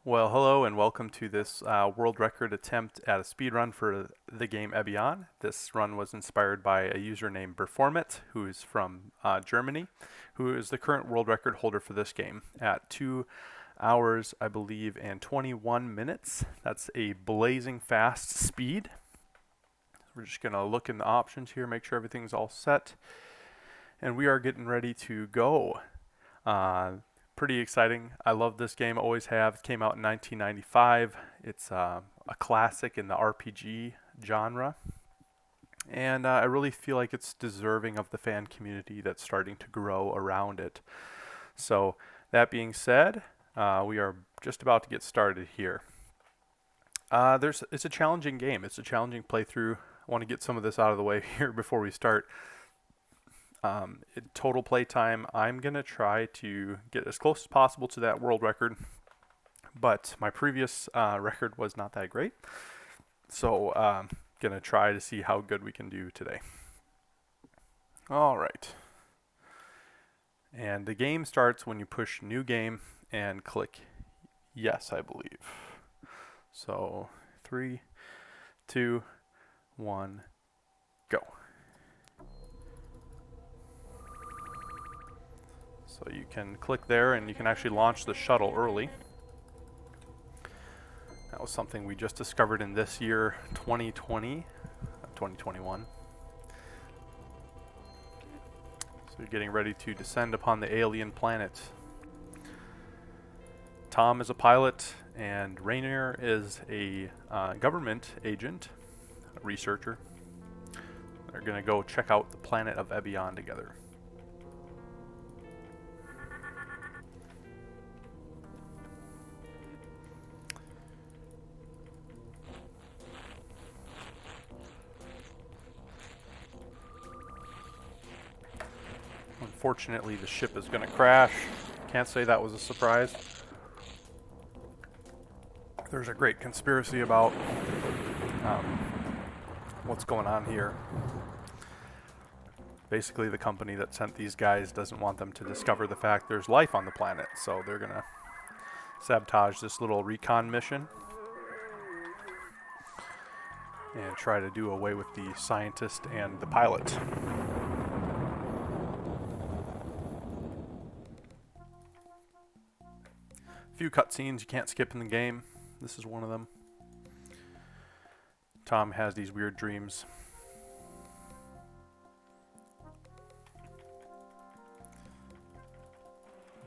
Well, hello and welcome to this world record attempt at a speed run for the game Albion. This run was inspired by a user named Performit, who is from Germany, who is the current world record holder for this game at 2 hours, I believe, and 21 minutes. That's a blazing fast speed. We're just going to look in the options here, make sure everything's all set, and we are getting ready to go. Pretty exciting. I love this game, always have. It came out in 1995. It's a classic in the RPG genre, and I really feel like it's deserving of the fan community that's starting to grow around it. So, that being said, we are just about to get started here. It's a challenging game. It's a challenging playthrough. I want to get some of this out of the way here before we start. Total play time, I'm going to try to get as close as possible to that world record, but my previous record was not that great, so going to try to see how good we can do today. All right. And the game starts when you push new game and click yes, I believe. So 3, 2, 1, go. So you can click there and you can actually launch the shuttle early. That was something we just discovered in this year, 2021. So you're getting ready to descend upon the alien planet. Tom is a pilot and Rainier is a government agent, a researcher. They're going to go check out the planet of Albion together. Unfortunately, the ship is going to crash. Can't say that was a surprise. There's a great conspiracy about what's going on here. Basically, the company that sent these guys doesn't want them to discover the fact there's life on the planet, so they're going to sabotage this little recon mission and try to do away with the scientist and the pilot. A few cutscenes you can't skip in the game. This is one of them. Tom has these weird dreams.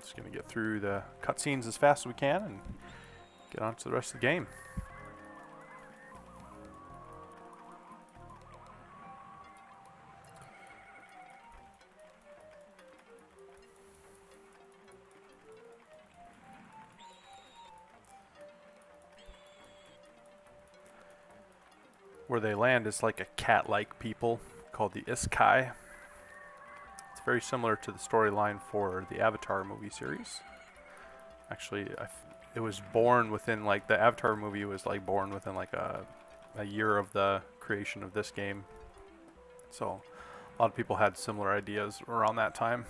Just going to get through the cutscenes as fast as we can and get on to the rest of the game. Where they land is like a cat-like people called the Iskai. It's very similar to the storyline for the Avatar movie series. Actually, it was born within, like, the Avatar movie was like born within like a year of the creation of this game. So a lot of people had similar ideas around that time.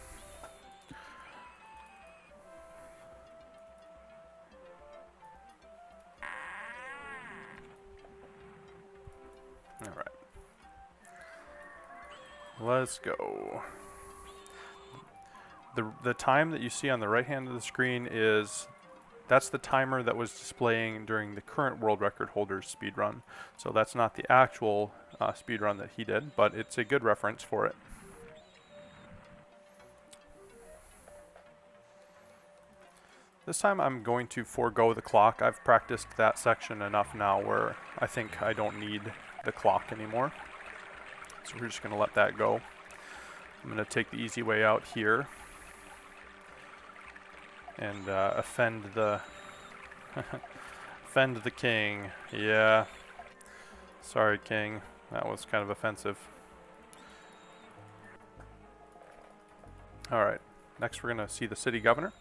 Alright. Let's go. The time that you see on the right hand of the screen that's the timer that was displaying during the current world record holder's speedrun. So that's not the actual speedrun that he did, but it's a good reference for it. This time I'm going to forego the clock. I've practiced that section enough now where I think I don't need the clock anymore. So we're just going to let that go. I'm going to take the easy way out here and offend the offend the king. Yeah. Sorry, king. That was kind of offensive. Alright. Next we're going to see the city governor.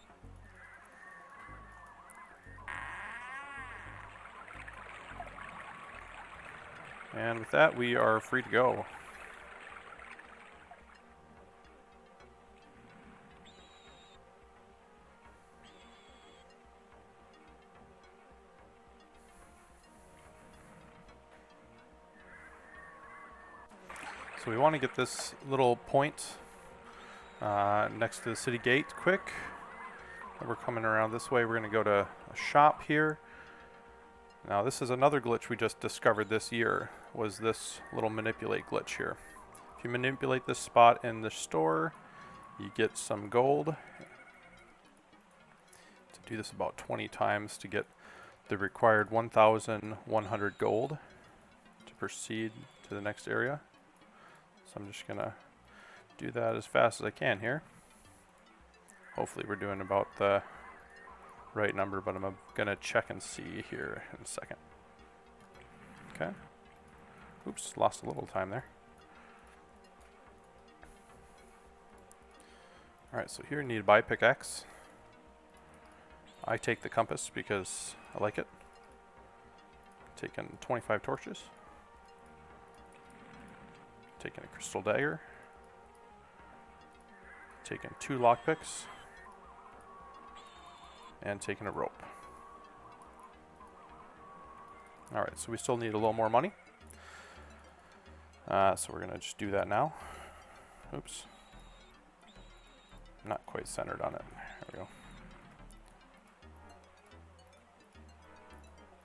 And with that, we are free to go. So we want to get this little point next to the city gate quick. And we're coming around this way. We're going to go to a shop here. Now this is another glitch we just discovered this year, was this little manipulate glitch here. If you manipulate this spot in the store, you get some gold. To do this about 20 times to get the required 1,100 gold to proceed to the next area. So I'm just going to do that as fast as I can here. Hopefully we're doing about the right number, but I'm going to check and see here in a second. Okay. Oops, lost a little time there. Alright, so here you need to buy pickaxe. I take the compass because I like it. Taking 25 torches. Taking a crystal dagger. Taking 2 lockpicks. And taking a rope. Alright, so we still need a little more money. So we're going to just do that now. Oops. Not quite centered on it. There we go.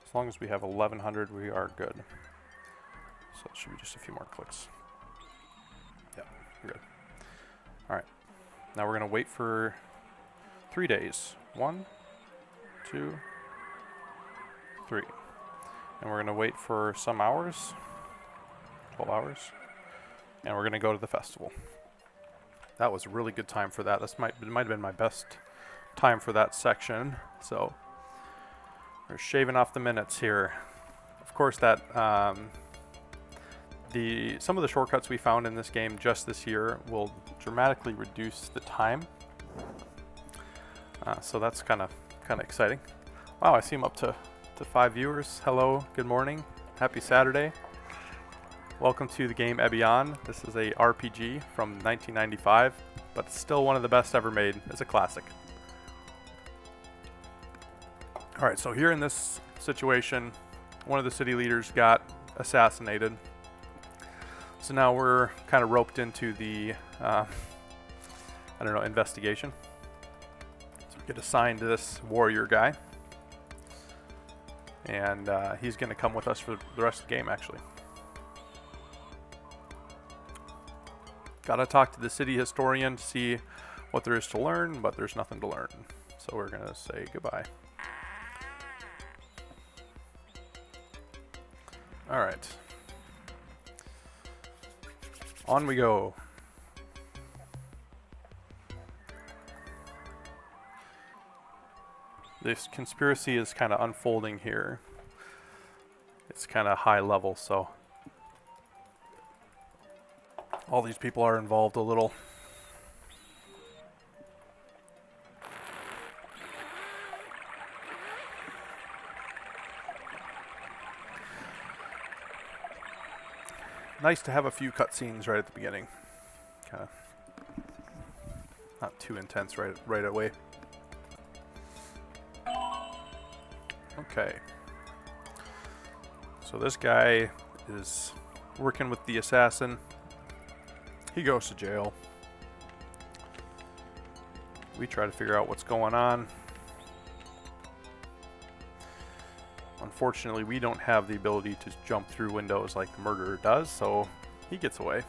As long as we have 1,100, we are good. So it should be just a few more clicks. Yeah, good. Alright. Now we're going to wait for 3 days. 1, 2, 3. And we're going to wait for some hours. 12 hours. And we're going to go to the festival. That was a really good time for that. It might have been my best time for that section. So we're shaving off the minutes here. Of course, that some of the shortcuts we found in this game just this year will dramatically reduce the time. So that's kind of exciting. Wow, I see I'm up to 5 viewers. Hello, good morning, happy Saturday. Welcome to the game Albion. This is a RPG from 1995, but it's still one of the best ever made. It's a classic. Alright, so here in this situation, one of the city leaders got assassinated. So now we're kind of roped into the, investigation. So we get assigned to this warrior guy. And he's going to come with us for the rest of the game, actually. Gotta talk to the city historian to see what there is to learn, but there's nothing to learn. So we're gonna say goodbye. Alright. On we go. This conspiracy is kind of unfolding here. It's kind of high level, so all these people are involved a little. Nice to have a few cutscenes right at the beginning. Kind of not too intense right away. Okay. So this guy is working with the assassin. He goes to jail. We try to figure out what's going on. Unfortunately, we don't have the ability to jump through windows like the murderer does, so he gets away.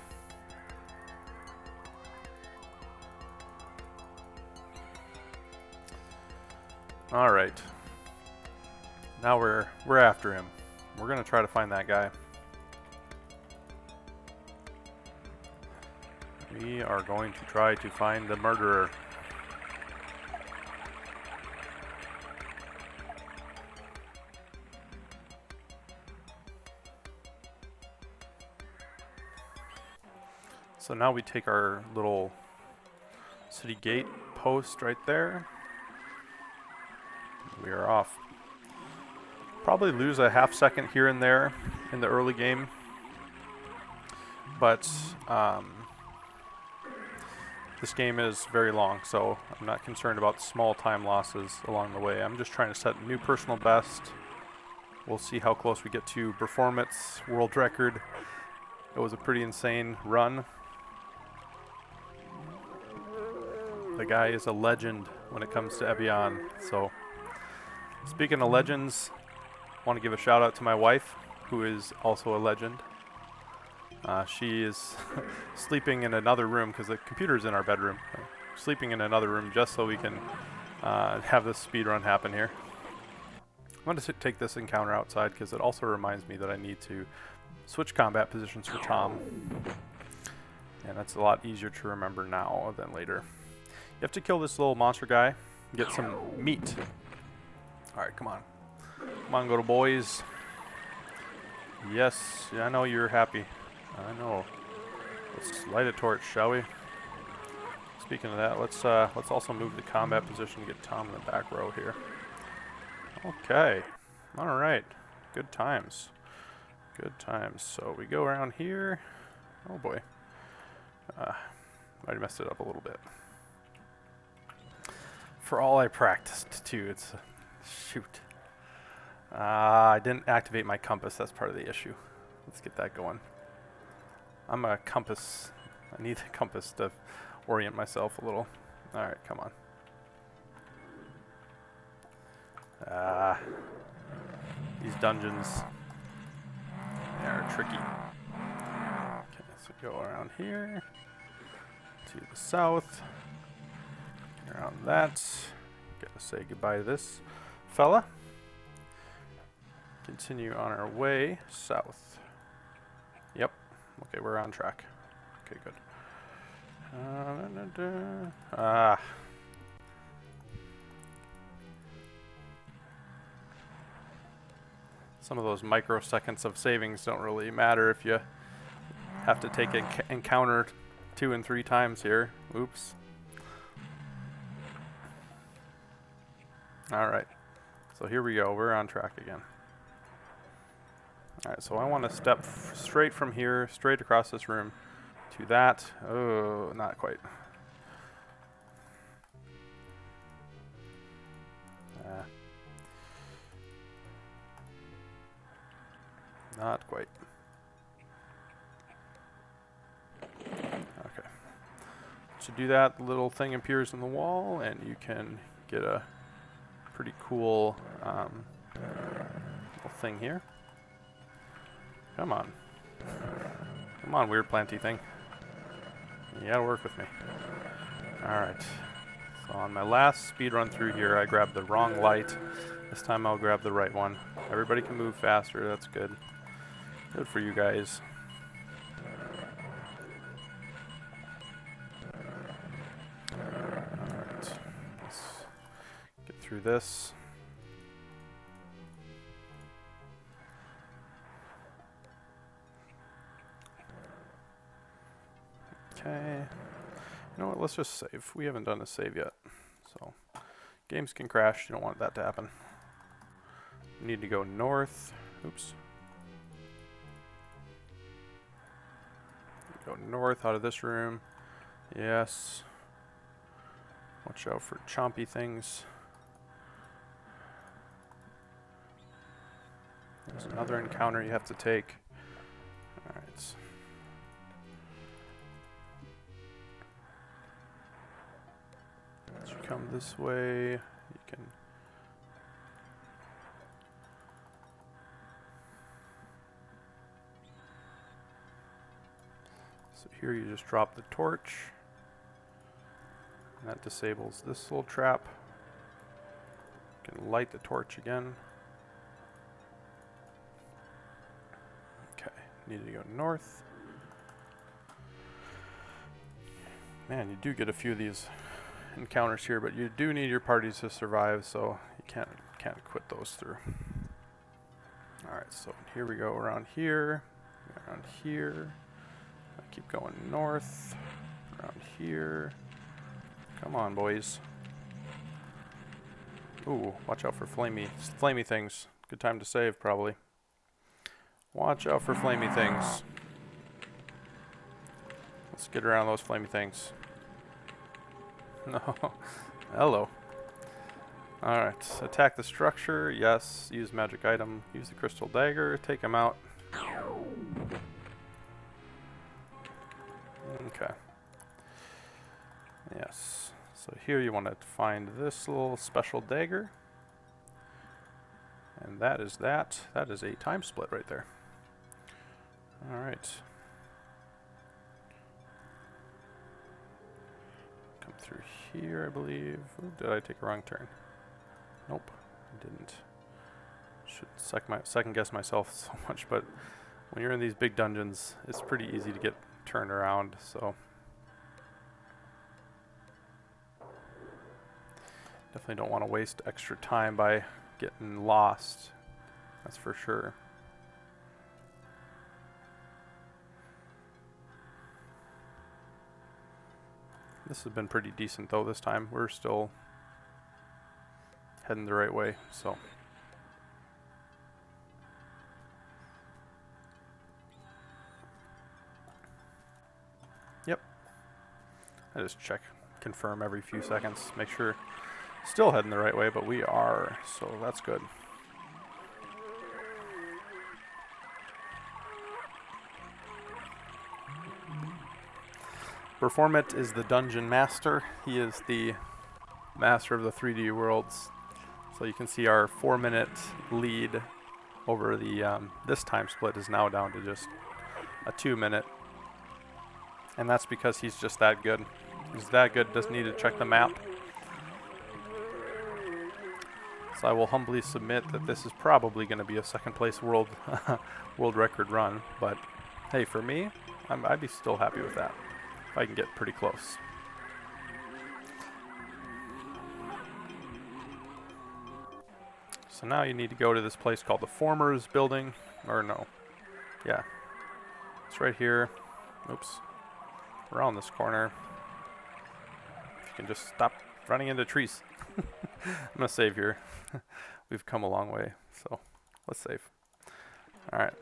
Alright. Now we're after him. We're gonna try to find that guy. We are going to try to find the murderer. So now we take our little city gate post right there. We are off. Probably lose a half second here and there in the early game, but this game is very long, so I'm not concerned about small time losses along the way. I'm just trying to set a new personal best. We'll see how close we get to performance, world record. It was a pretty insane run. The guy is a legend when it comes to Evian. So, speaking of legends, I want to give a shout out to my wife, who is also a legend. She is sleeping in another room because the computer's in our bedroom. Sleeping in another room just so we can have this speed run happen here. I'm going to take this encounter outside because it also reminds me that I need to switch combat positions for Tom. And that's a lot easier to remember now than later. You have to kill this little monster guy, get some meat. Alright, come on. Come on, little boys. Yes, yeah, I know you're happy. I know. Let's light a torch, shall we? Speaking of that, let's also move the combat position and get Tom in the back row here. Okay. Alright. Good times. Good times. So we go around here. Oh boy. Might have messed it up a little bit. For all I practiced too, it's shoot. I didn't activate my compass, that's part of the issue. Let's get that going. I'm a compass. I need the compass to orient myself a little. Alright, come on. These dungeons, they are tricky. Okay, so go around here to the south. Around that. Gotta say goodbye to this fella. Continue on our way south. Yep. Okay, we're on track. Okay, good. Some of those microseconds of savings don't really matter if you have to take an encounter 2 and 3 times here. Oops. Alright. So here we go. We're on track again. Alright, so I want to step straight from here, straight across this room to that. Oh, not quite. Not quite. Okay. To do that, the little thing appears in the wall, and you can get a pretty cool little thing here. Come on. Come on, weird planty thing. You gotta work with me. Alright. So on my last speed run through here, I grabbed the wrong light. This time I'll grab the right one. Everybody can move faster, that's good. Good for you guys. Alright. Let's get through this. Okay. You know what, let's just save. We haven't done a save yet. So, games can crash. You don't want that to happen. We need to go north. Oops. Go north out of this room. Yes. Watch out for chompy things. There's another encounter you have to take. Alright. As you come this way, you can so here you just drop the torch, and that disables this little trap. You can light the torch again. Okay, need to go north. Man, you do get a few of these encounters here, but you do need your parties to survive, so you can't quit those through. Alright, so here we go around here, I keep going north, around here. Come on, boys. Ooh, watch out for flamey things. Good time to save, probably. Watch out for flamey things. Let's get around those flamey things. No. Hello. Alright, attack the structure. Yes. Use magic item. Use the crystal dagger. Take him out. Okay. Yes. So here you want to find this little special dagger. And that is that. That is a time split right there. Alright. Come through here, I believe. Ooh, did I take a wrong turn? Nope, I didn't. Should second guess myself so much, but when you're in these big dungeons, it's pretty easy to get turned around, so. Definitely don't want to waste extra time by getting lost. That's for sure. This has been pretty decent though this time. We're still heading the right way, so. Yep. I just check, confirm every few seconds, make sure. Still heading the right way, but we are, so that's good. Performant is the dungeon master. He is the master of the 3D worlds. So you can see our 4-minute lead over the this time split is now down to just a 2-minute. And that's because he's just that good. He's that good, doesn't need to check the map. So I will humbly submit that this is probably going to be a second place world record run, but hey, for me, I'd be still happy with that if I can get pretty close. So now you need to go to this place called the Formers building, or no, yeah, it's right here. Oops, around this corner. If you can just stop running into trees. I'm gonna save here. We've come a long way, so let's save. Alright.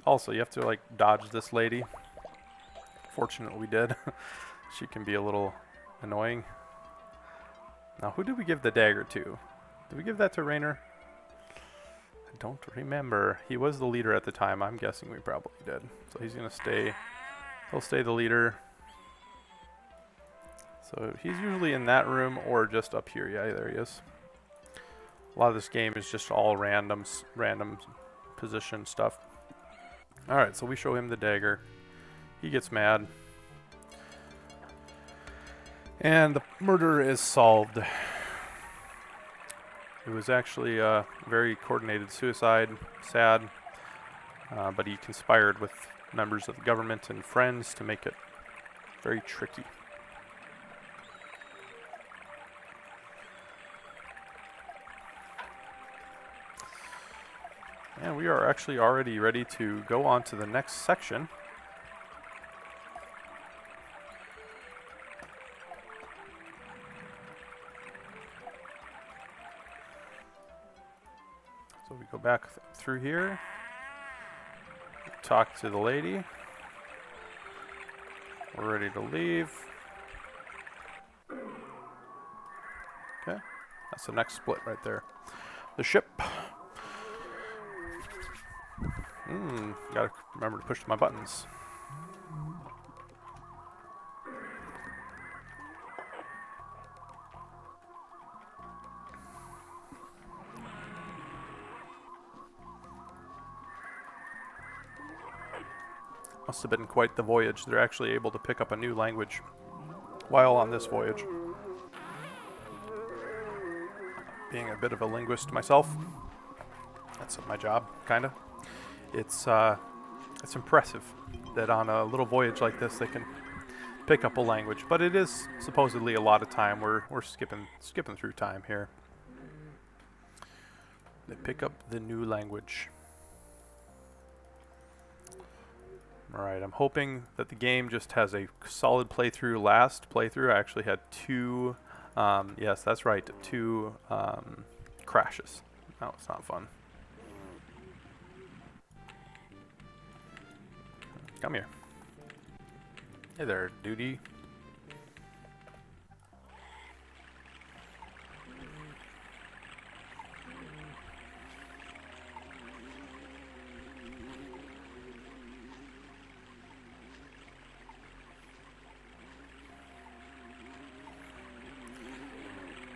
Also, you have to like dodge this lady. Fortunately we did. She can be a little annoying. Now who did we give the dagger to? Did we give that to Rainer? I don't remember. He was the leader at the time. I'm guessing we probably did. So he's gonna stay. He'll stay the leader. So he's usually in that room or just up here. Yeah, there he is. A lot of this game is just all random position stuff. Alright, so we show him the dagger. He gets mad. And the murder is solved. It was actually a very coordinated suicide. Sad. But he conspired with members of the government and friends to make it very tricky. And we are actually already ready to go on to the next section. So we go back through here, talk to the lady. We're ready to leave. Okay, that's the next split right there. The ship. Gotta remember to push my buttons. Must have been quite the voyage. They're actually able to pick up a new language while on this voyage. Being a bit of a linguist myself, that's my job, kinda. It's impressive that on a little voyage like this they can pick up a language, but it is supposedly a lot of time. We're skipping through time here. They pick up the new language. Alright, I'm hoping that the game just has a solid playthrough. Last playthrough I actually had two, yes, that's right, two crashes. No, it's not fun. Come here. Hey there, duty.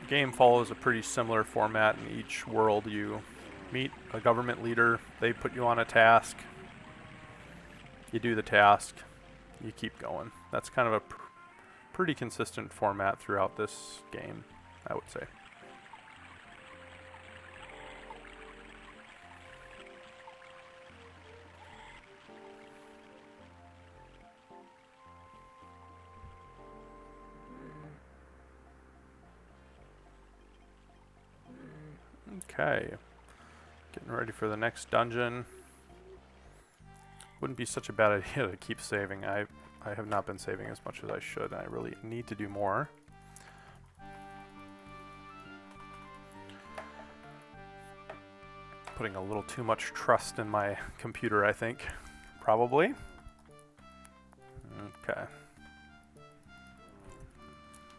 The game follows a pretty similar format. In each world you meet a government leader, they put you on a task, you do the task, you keep going. That's kind of a pretty consistent format throughout this game, I would say. Okay, getting ready for the next dungeon. Wouldn't be such a bad idea to keep saving. I have not been saving as much as I should. I really need to do more. Putting a little too much trust in my computer, I think. Probably. Okay.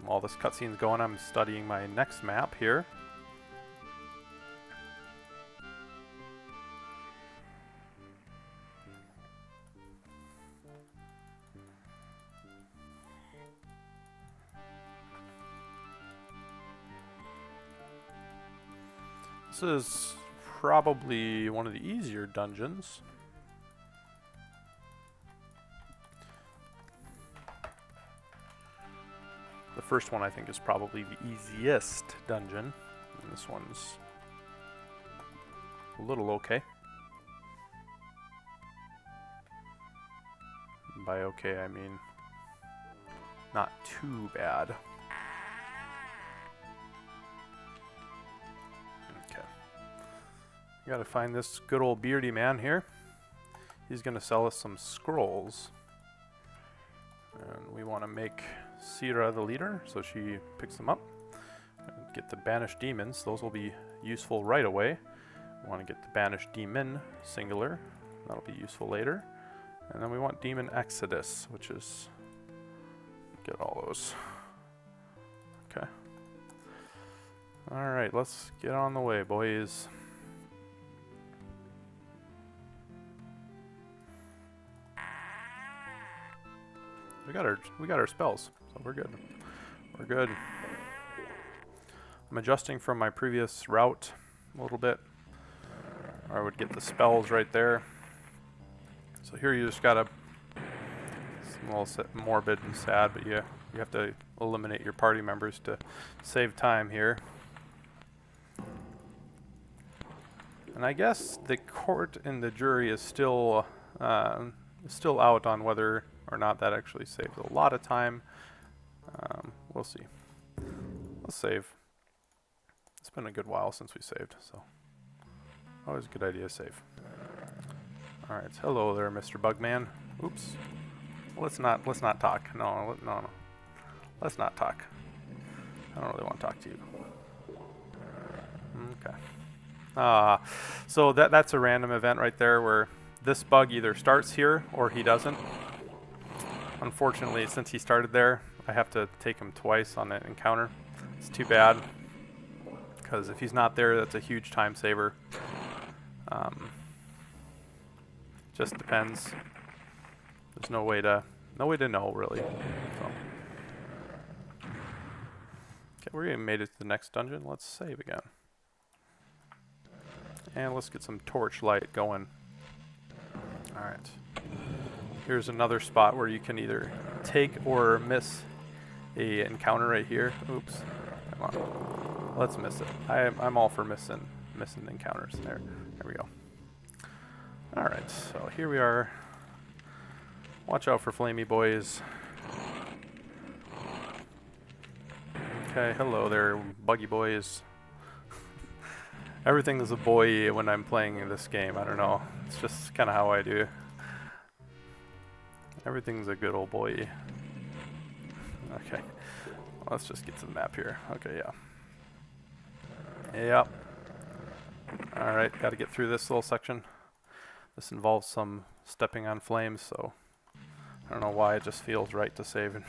While this cutscene's going, I'm studying my next map here. This is probably one of the easier dungeons. The first one I think is probably the easiest dungeon. And this one's a little okay. By okay I mean not too bad. We gotta find this good old beardy man here. He's gonna sell us some scrolls. And we wanna make Sira the leader, so she picks them up. And get the banished demons, those will be useful right away. We wanna get the banished demon, singular, that'll be useful later. And then we want demon exodus, which is, get all those. Okay. Alright, let's get on the way, boys. We got our spells, so we're good. We're good. I'm adjusting from my previous route a little bit. I would get the spells right there. So here you just gotta, it's a little morbid and sad, but you have to eliminate your party members to save time here. And I guess the court and the jury is still out on whether or not that actually saves a lot of time. We'll see. Let's save. It's been a good while since we saved, so always a good idea to save. Alright, hello there, Mr. Bugman. Oops. Let's not talk. No. Let's not talk. I don't really want to talk to you. Okay. So that's a random event right there where this bug either starts here or he doesn't. Unfortunately, since he started there, I have to take him twice on an encounter. It's too bad, because if he's not there, that's a huge time saver. Just depends. There's no way to know really. So. Okay, we made it to the next dungeon. Let's save again, and let's get some torchlight going. All right. Here's another spot where you can either take or miss a encounter right here. Oops. Come on. Let's miss it. I'm all for missing encounters. There we go. Alright, so here we are. Watch out for flamey boys. Okay, hello there, buggy boys. Everything is a boy when I'm playing this game. I don't know. It's just kind of how I do. Everything's a good old boy. Okay. Let's just get to the map here. Okay, yeah. Yep. Alright, gotta get through this little section. This involves some stepping on flames, so I don't know why it just feels right to save when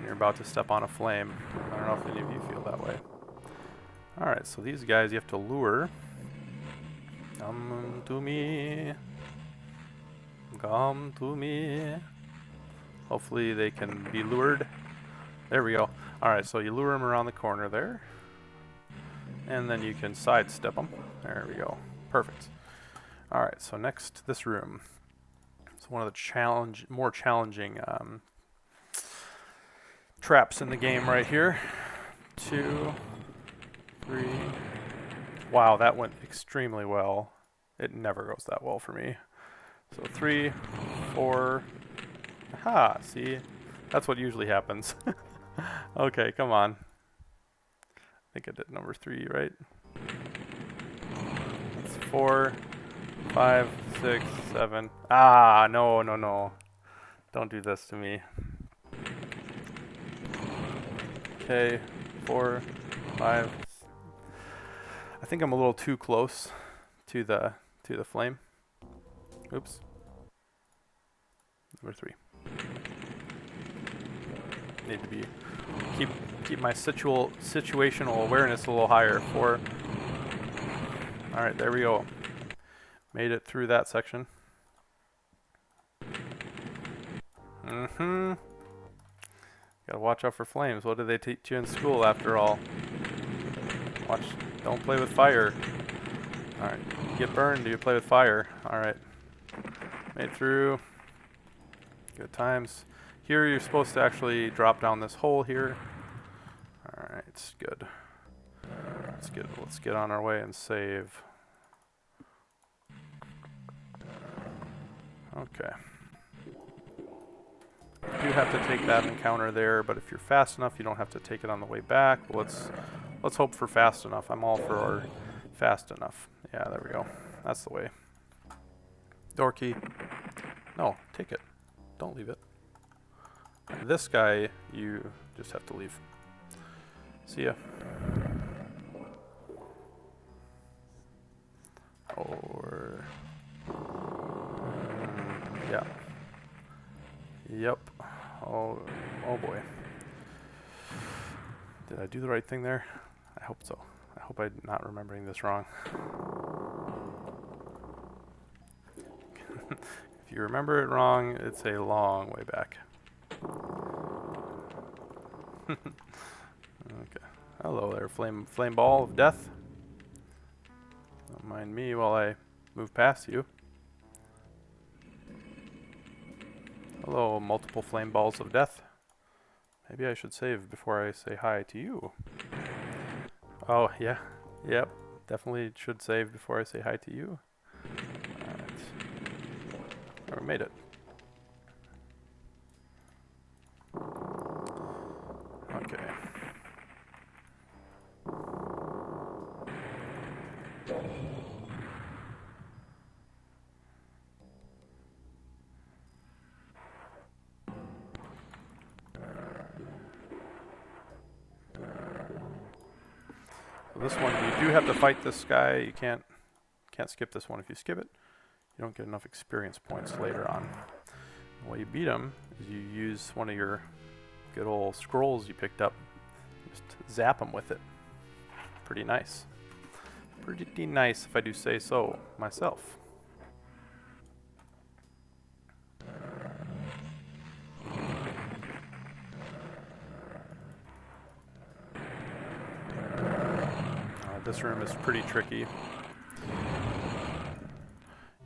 you're about to step on a flame. I don't know if any of you feel that way. Alright, so these guys you have to lure. Come to me. Come to me. Hopefully they can be lured. There we go. Alright, so you lure them around the corner there. and then you can sidestep them. There we go. Perfect. All right, so next, this room. It's one of the more challenging traps in the game right here. 2, 3. Wow, that went extremely well. It never goes that well for me. So 3, 4. Aha, see? That's what usually happens. Okay, come on. I think I did number 3, right? That's 4, 5, 6, 7. Ah, no, no, no. Don't do this to me. Okay, 4, 5. I think I'm a little too close to the flame. Oops. Number 3. Need to be keep my situational awareness a little higher. 4. All right, there we go. Made it through that section. Gotta watch out for flames. What did they teach you in school after all? Watch, don't play with fire. All right, you get burned, do you play with fire? All right, made through. Good times. Here you're supposed to actually drop down this hole here. All right, it's good. Let's get on our way and save. Okay. You do have to take that encounter there, but if you're fast enough, you don't have to take it on the way back. Let's hope for fast enough. I'm all for fast enough. Yeah, there we go. That's the way. Door key. No, take it. Don't leave it. This guy, you just have to leave. See ya. Or... yeah. Yep. Oh boy. Did I do the right thing there? I hope so. I hope I'm not remembering this wrong. If you remember it wrong, it's a long way back. Okay. Hello there, flame ball of death. Don't mind me while I move past you. Hello, multiple flame balls of death. Maybe I should save before I say hi to you. Oh, yeah. Yep. Definitely should save before I say hi to you. Alright. Oh, we made it. Okay. This one, you do have to fight this guy. You can't skip this one. If you skip it, you don't get enough experience points later on. The way you beat him is you use one of your good old scrolls you picked up. Just zap him with it. Pretty nice. Pretty nice, if I do say so myself. This room is pretty tricky.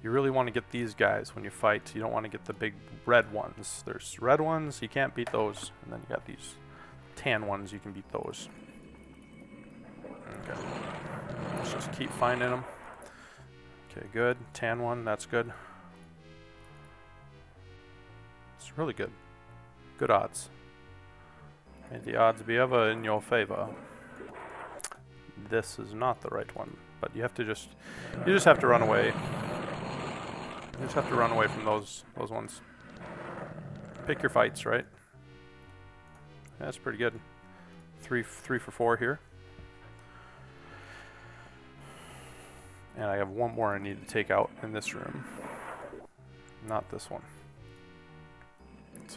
You really want to get these guys when you fight. You don't want to get the big red ones. There's red ones, you can't beat those. And then you got these tan ones, you can beat those. Okay. Let's just keep finding them. Okay, good. Tan one, that's good. It's really good. Good odds. May the odds be ever in your favor. This is not the right one, but you just have to run away. You just have to run away from those ones. Pick your fights, right? That's pretty good. 3 for 4 here. And I have one more I need to take out in this room. Not this one. Let's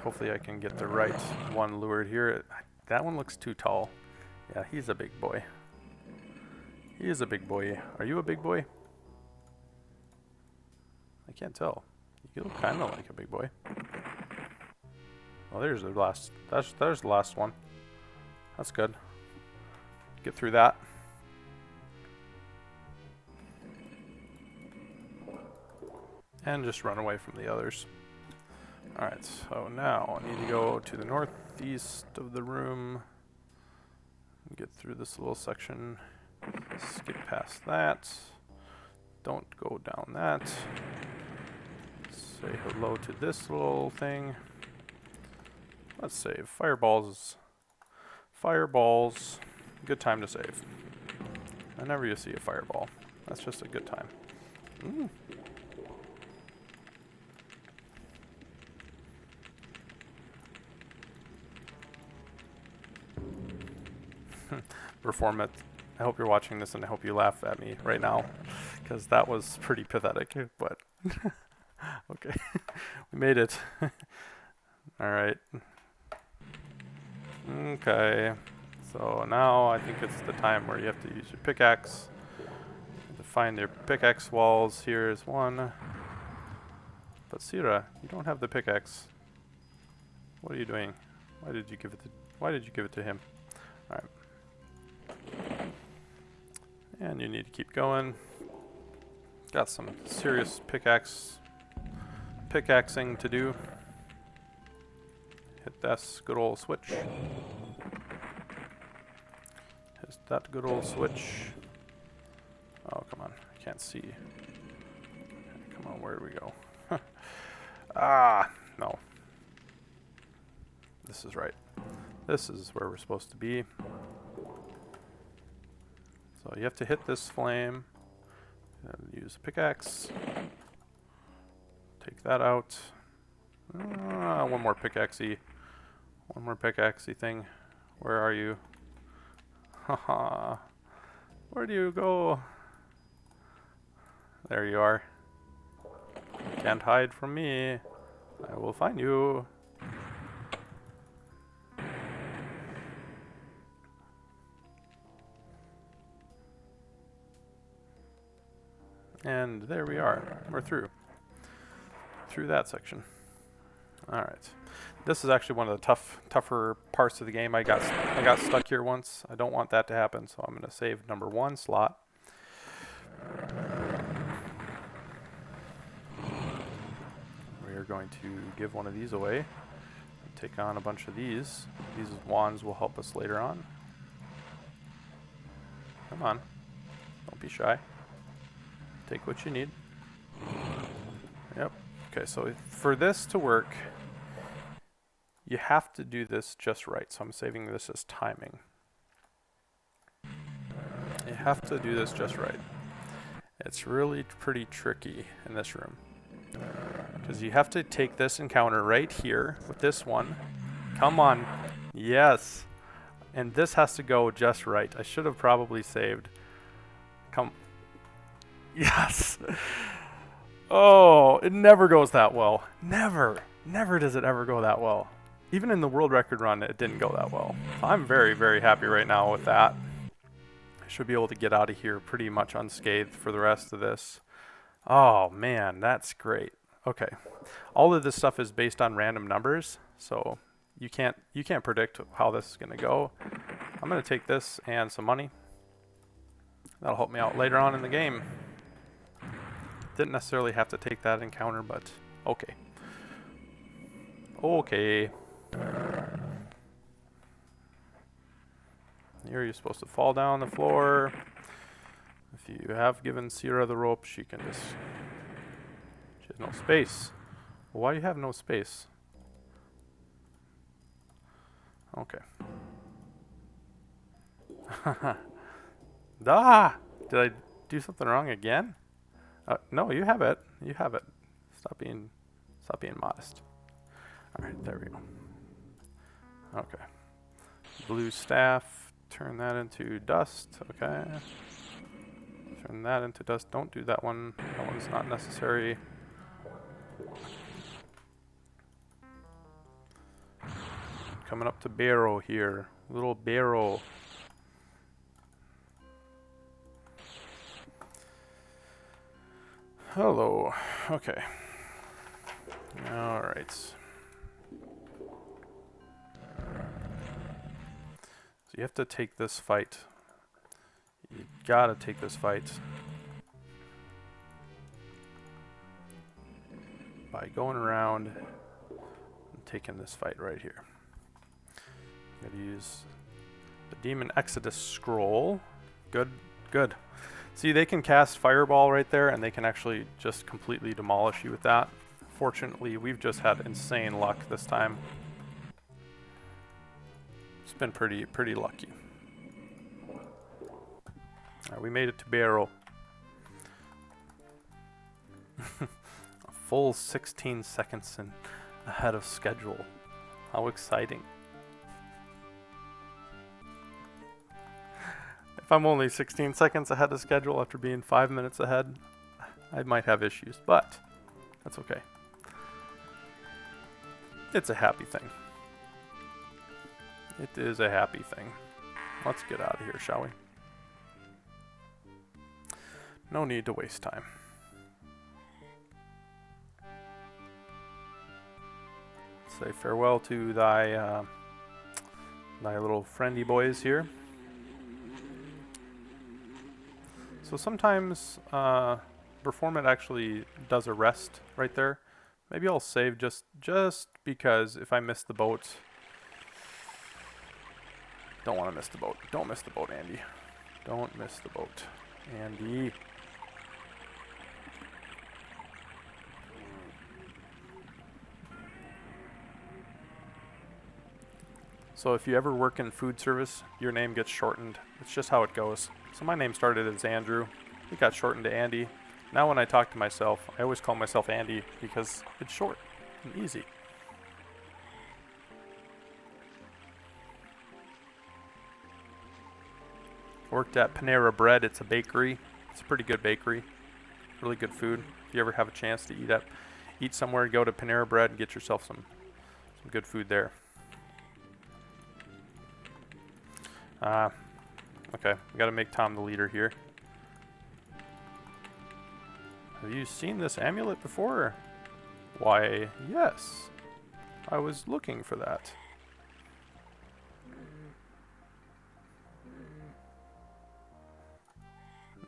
hopefully I can get the right one lured here. That one looks too tall. Yeah, he's a big boy. He is a big boy. Are you a big boy? I can't tell. You look kind of like a big boy. Well, there's the last. There's the last one. That's good. Get through that. And just run away from the others. Alright, so now I need to go to the northeast of the room. Get through this little section. Skip past that. Don't go down that. Say hello to this little thing. Let's save. Fireballs. Fireballs. Good time to save. Whenever you see a fireball, that's just a good time. Mm. Perform it. I hope you're watching this and I hope you laugh at me right now, because that was pretty pathetic, but okay. We made it. Alright. Okay. So now I think it's the time where you have to use your pickaxe. To find your pickaxe walls. Here's one. But Sira, you don't have the pickaxe. What are you doing? Why did you give it to him? Alright. And you need to keep going. Got some serious pickaxing to do. Hit this good old switch. Hit that good old switch. Oh, come on. I can't see. Come on, where do we go? Ah, no. This is right. This is where we're supposed to be. So you have to hit this flame and use a pickaxe. Take that out. One more pickaxey. One more pickaxey thing. Where are you? Haha. Where do you go? There you are. You can't hide from me. I will find you. And there we are. We're through. Through that section. Alright. This is actually one of the tougher parts of the game. I got stuck here once. I don't want that to happen, so I'm going to save number 1 slot. We're going to give one of these away. Take on a bunch of these. These wands will help us later on. Come on. Don't be shy. Take what you need. Yep. Okay, so for this to work, you have to do this just right. So I'm saving this as timing. You have to do this just right. It's really pretty tricky in this room, because you have to take this encounter right here with this one. Come on. Yes. And this has to go just right. I should have probably saved. Come. Yes. Oh, it never goes that well. Never. Never does it ever go that well. Even in the world record run, it didn't go that well. So I'm very, very happy right now with that. I should be able to get out of here pretty much unscathed for the rest of this. Oh man, that's great. Okay. All of this stuff is based on random numbers, so you can't predict how this is going to go. I'm going to take this and some money. That'll help me out later on in the game. Didn't necessarily have to take that encounter, but okay. Okay. Here you're supposed to fall down the floor. If you have given Sierra the rope, she can just... She has no space. Well, why do you have no space? Okay. Ah! Did I do something wrong again? No, you have it. You have it. Stop being modest. Alright, there we go. Okay. Blue staff. Turn that into dust. Okay. Turn that into dust. Don't do that one. That one's not necessary. Coming up to barrow here. Little barrow. Hello. Okay. Alright. So you have to take this fight. You gotta take this fight by going around and taking this fight right here. I'm gonna use the Demon Exodus Scroll. Good, good. See, they can cast Fireball right there, and they can actually just completely demolish you with that. Fortunately, we've just had insane luck this time. It's been pretty lucky. Alright, we made it to Barrow. A full 16 seconds ahead of schedule. How exciting. If I'm only 16 seconds ahead of schedule after being 5 minutes ahead, I might have issues, but that's okay. It's a happy thing. It is a happy thing. Let's get out of here, shall we? No need to waste time. Say farewell to thy little friendly boys here. So sometimes Performant actually does a rest right there. Maybe I'll save just because if I miss the boat. Don't want to miss the boat. Don't miss the boat, Andy. Don't miss the boat, Andy. So if you ever work in food service, your name gets shortened. It's just how it goes. So my name started as Andrew. It got shortened to Andy. Now when I talk to myself, I always call myself Andy because it's short and easy. Worked at Panera Bread. It's a bakery. It's a pretty good bakery. Really good food. If you ever have a chance to eat somewhere, go to Panera Bread and get yourself some good food there. Okay, we gotta make Tom the leader here. Have you seen this amulet before? Why, yes. I was looking for that.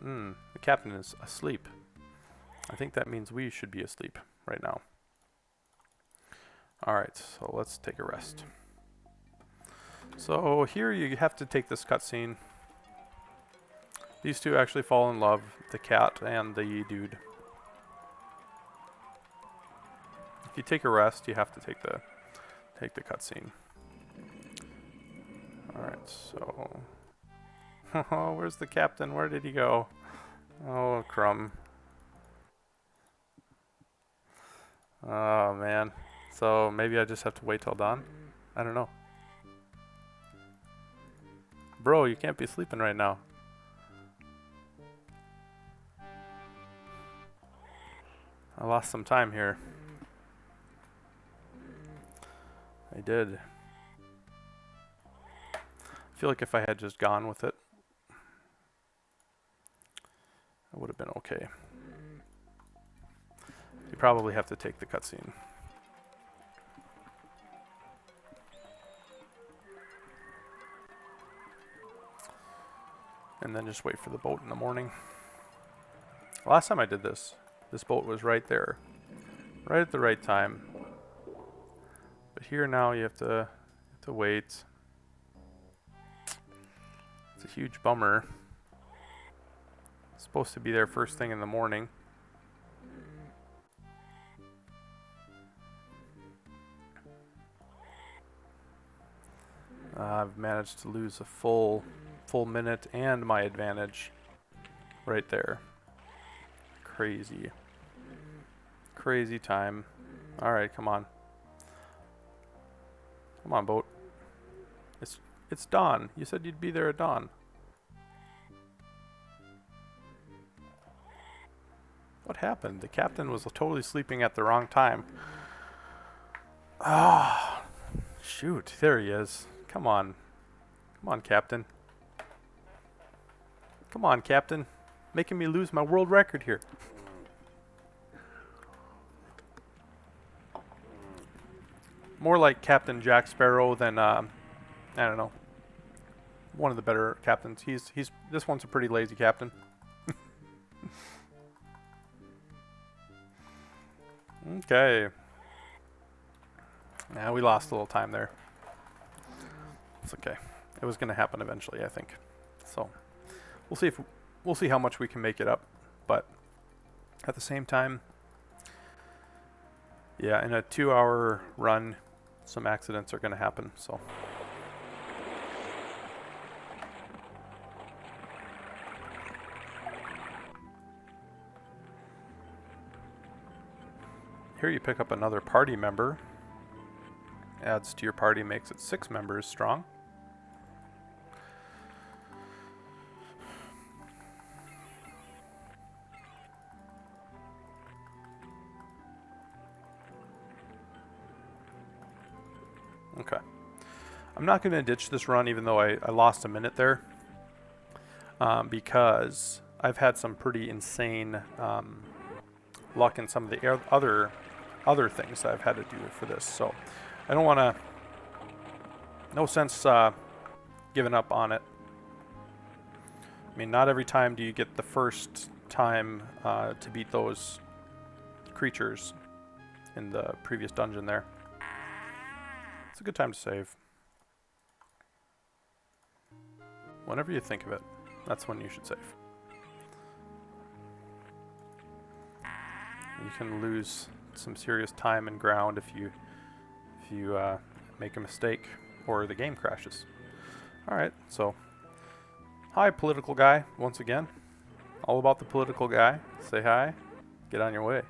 The captain is asleep. I think that means we should be asleep right now. Alright, so let's take a rest. So here you have to take this cutscene. These two actually fall in love, the cat and the dude. If you take a rest, you have to take the cutscene. Alright, so oh, where's the captain? Where did he go? Oh, crumb. Oh, man. So maybe I just have to wait till dawn? I don't know. Bro, you can't be sleeping right now. I lost some time here. I did. I feel like if I had just gone with it, I would have been okay. You probably have to take the cutscene. And then just wait for the boat in the morning. Last time I did this boat was right there. Right at the right time. But here now you have to wait. It's a huge bummer. It's supposed to be there first thing in the morning. I've managed to lose a full minute and my advantage right there. Crazy. Crazy time. Alright, come on. Come on, boat. It's dawn. You said you'd be there at dawn. What happened? The captain was totally sleeping at the wrong time. Ah, shoot. There he is. Come on. Come on, Captain. Come on, Captain. Making me lose my world record here. More like Captain Jack Sparrow than, I don't know. one of the better captains. This one's a pretty lazy captain. Okay. Yeah, we lost a little time there. It's okay. It was going to happen eventually, I think. So we'll see how much we can make it up. But at the same time, yeah, in a 2-hour run, some accidents are going to happen. So. Here you pick up another party member. Adds to your party, makes it 6 members strong. Okay. I'm not going to ditch this run even though I lost a minute there. Because I've had some pretty insane luck in some of the other things that I've had to do for this. So I don't want to, no sense giving up on it. I mean, not every time do you get the first time to beat those creatures in the previous dungeon there. It's a good time to save. Whenever you think of it, that's when you should save. You can lose some serious time and ground if you make a mistake or the game crashes. Alright, so hi political guy, once again. All about the political guy. Say hi, get on your way.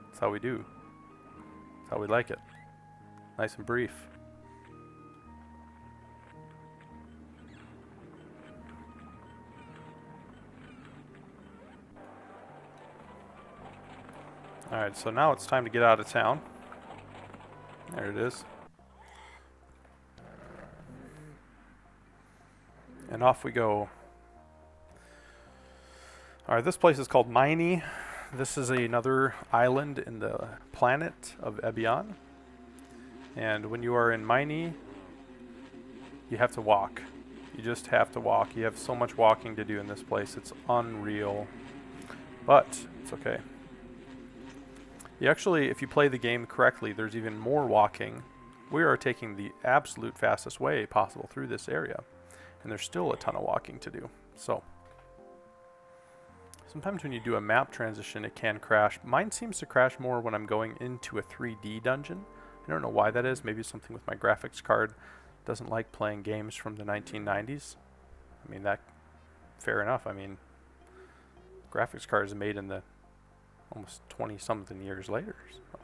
That's how we do. That's how we like it. Nice and brief. Alright, so now it's time to get out of town. There it is. And off we go. Alright, this place is called Miney. This is another island in the planet of Albion. And when you are in Miney, you have to walk. You just have to walk. You have so much walking to do in this place. It's unreal. But it's okay. You actually, if you play the game correctly, there's even more walking. We are taking the absolute fastest way possible through this area. And there's still a ton of walking to do. So, sometimes when you do a map transition, it can crash. Mine seems to crash more when I'm going into a 3D dungeon. I don't know why that is. Maybe something with my graphics card. Doesn't like playing games from the 1990s. I mean, that, fair enough. I mean, graphics cards made in the almost 20-something years later. So.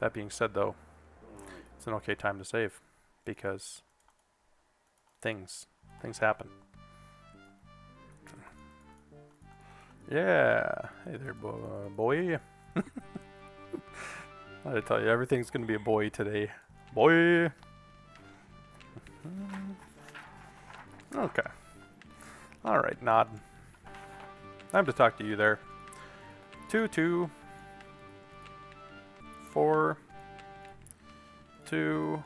That being said, though, it's an okay time to save because things happen. Yeah, hey there, boy. I tell you, everything's gonna be a boy today, boy. Okay. All right, Nod. Time to talk to you there. 2, 2, 4, 2,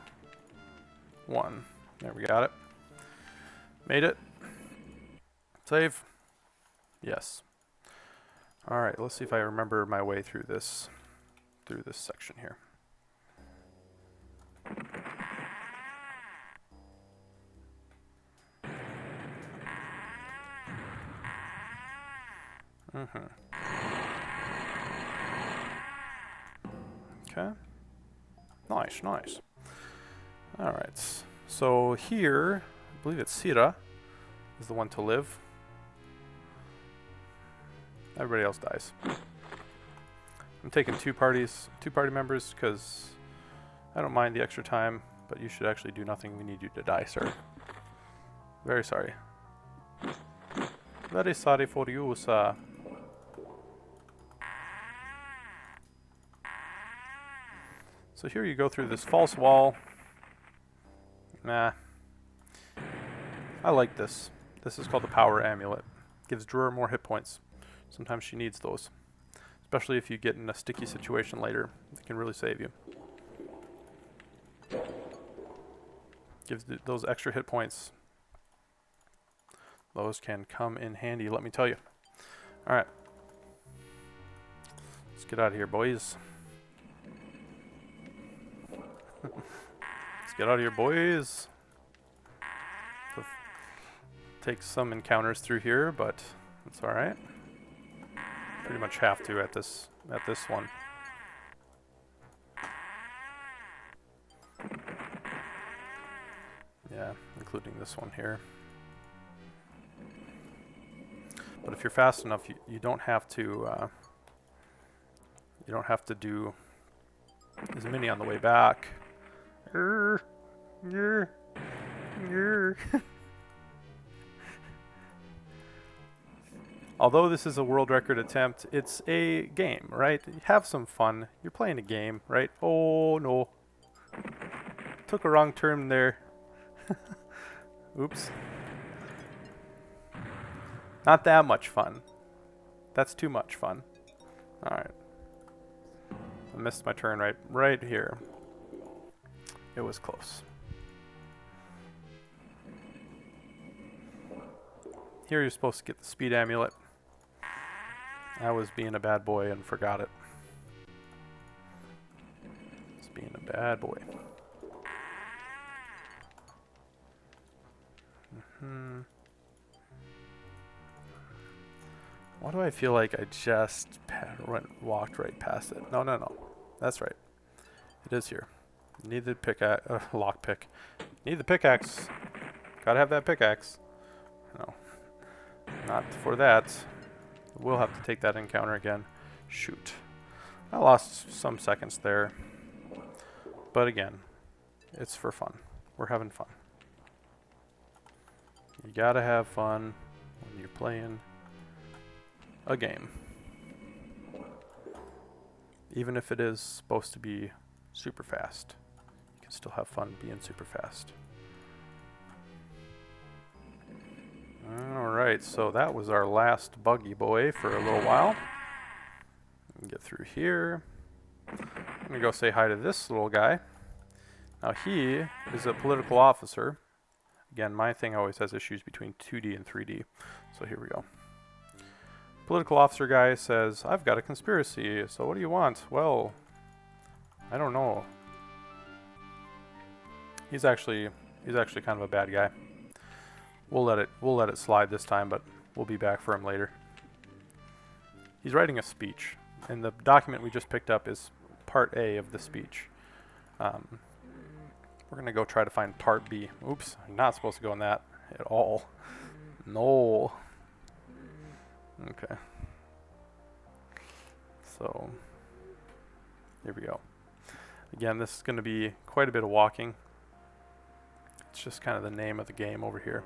1. There we got it. Made it. Save. Yes. All right. Let's see if I remember my way through this section here. Okay. Nice, nice. All right. So here, I believe it's Sira is the one to live. Everybody else dies. I'm taking two party members because I don't mind the extra time, but you should actually do nothing. We need you to die, sir. Very sorry. Very sorry for you, sir. So here you go through this false wall. Nah. I like this. This is called the Power Amulet. Gives Drur more hit points. Sometimes she needs those. Especially if you get in a sticky situation later. It can really save you. Gives those extra hit points. Those can come in handy, let me tell you. All right. Let's get out of here, boys. Let's get out of here, boys. Take some encounters through here, but it's all right. Pretty much have to at this one. Yeah, including this one here. But if you're fast enough, you don't have to do as many on the way back. Although this is a world record attempt, it's a game, right? Have some fun. You're playing a game, right? Oh no. Took a wrong turn there. Oops. Not that much fun. That's too much fun. Alright. I missed my turn right here. It was close. Here you're supposed to get the speed amulet. I was being a bad boy and forgot it. Just being a bad boy. Why do I feel like I just walked right past it? No. That's right. It is here. Need the pickaxe, lockpick. Need the pickaxe. Gotta have that pickaxe. No. Not for that. We'll have to take that encounter again. Shoot. I lost some seconds there. But again, it's for fun. We're having fun. You gotta have fun when you're playing a game. Even if it is supposed to be super fast, you can still have fun being super fast. Alright, so that was our last buggy boy for a little while. Get through here. I'm going to go say hi to this little guy. Now he is a political officer. Again, my thing always has issues between 2D and 3D. So here we go. Political officer guy says, I've got a conspiracy, so what do you want? Well, I don't know. He's actually kind of a bad guy. We'll let it slide this time, but we'll be back for him later. He's writing a speech, and the document we just picked up is part A of the speech. We're gonna go try to find part B. Oops, I'm not supposed to go in that at all. No. Okay. So, here we go. Again, this is gonna be quite a bit of walking. It's just kind of the name of the game over here.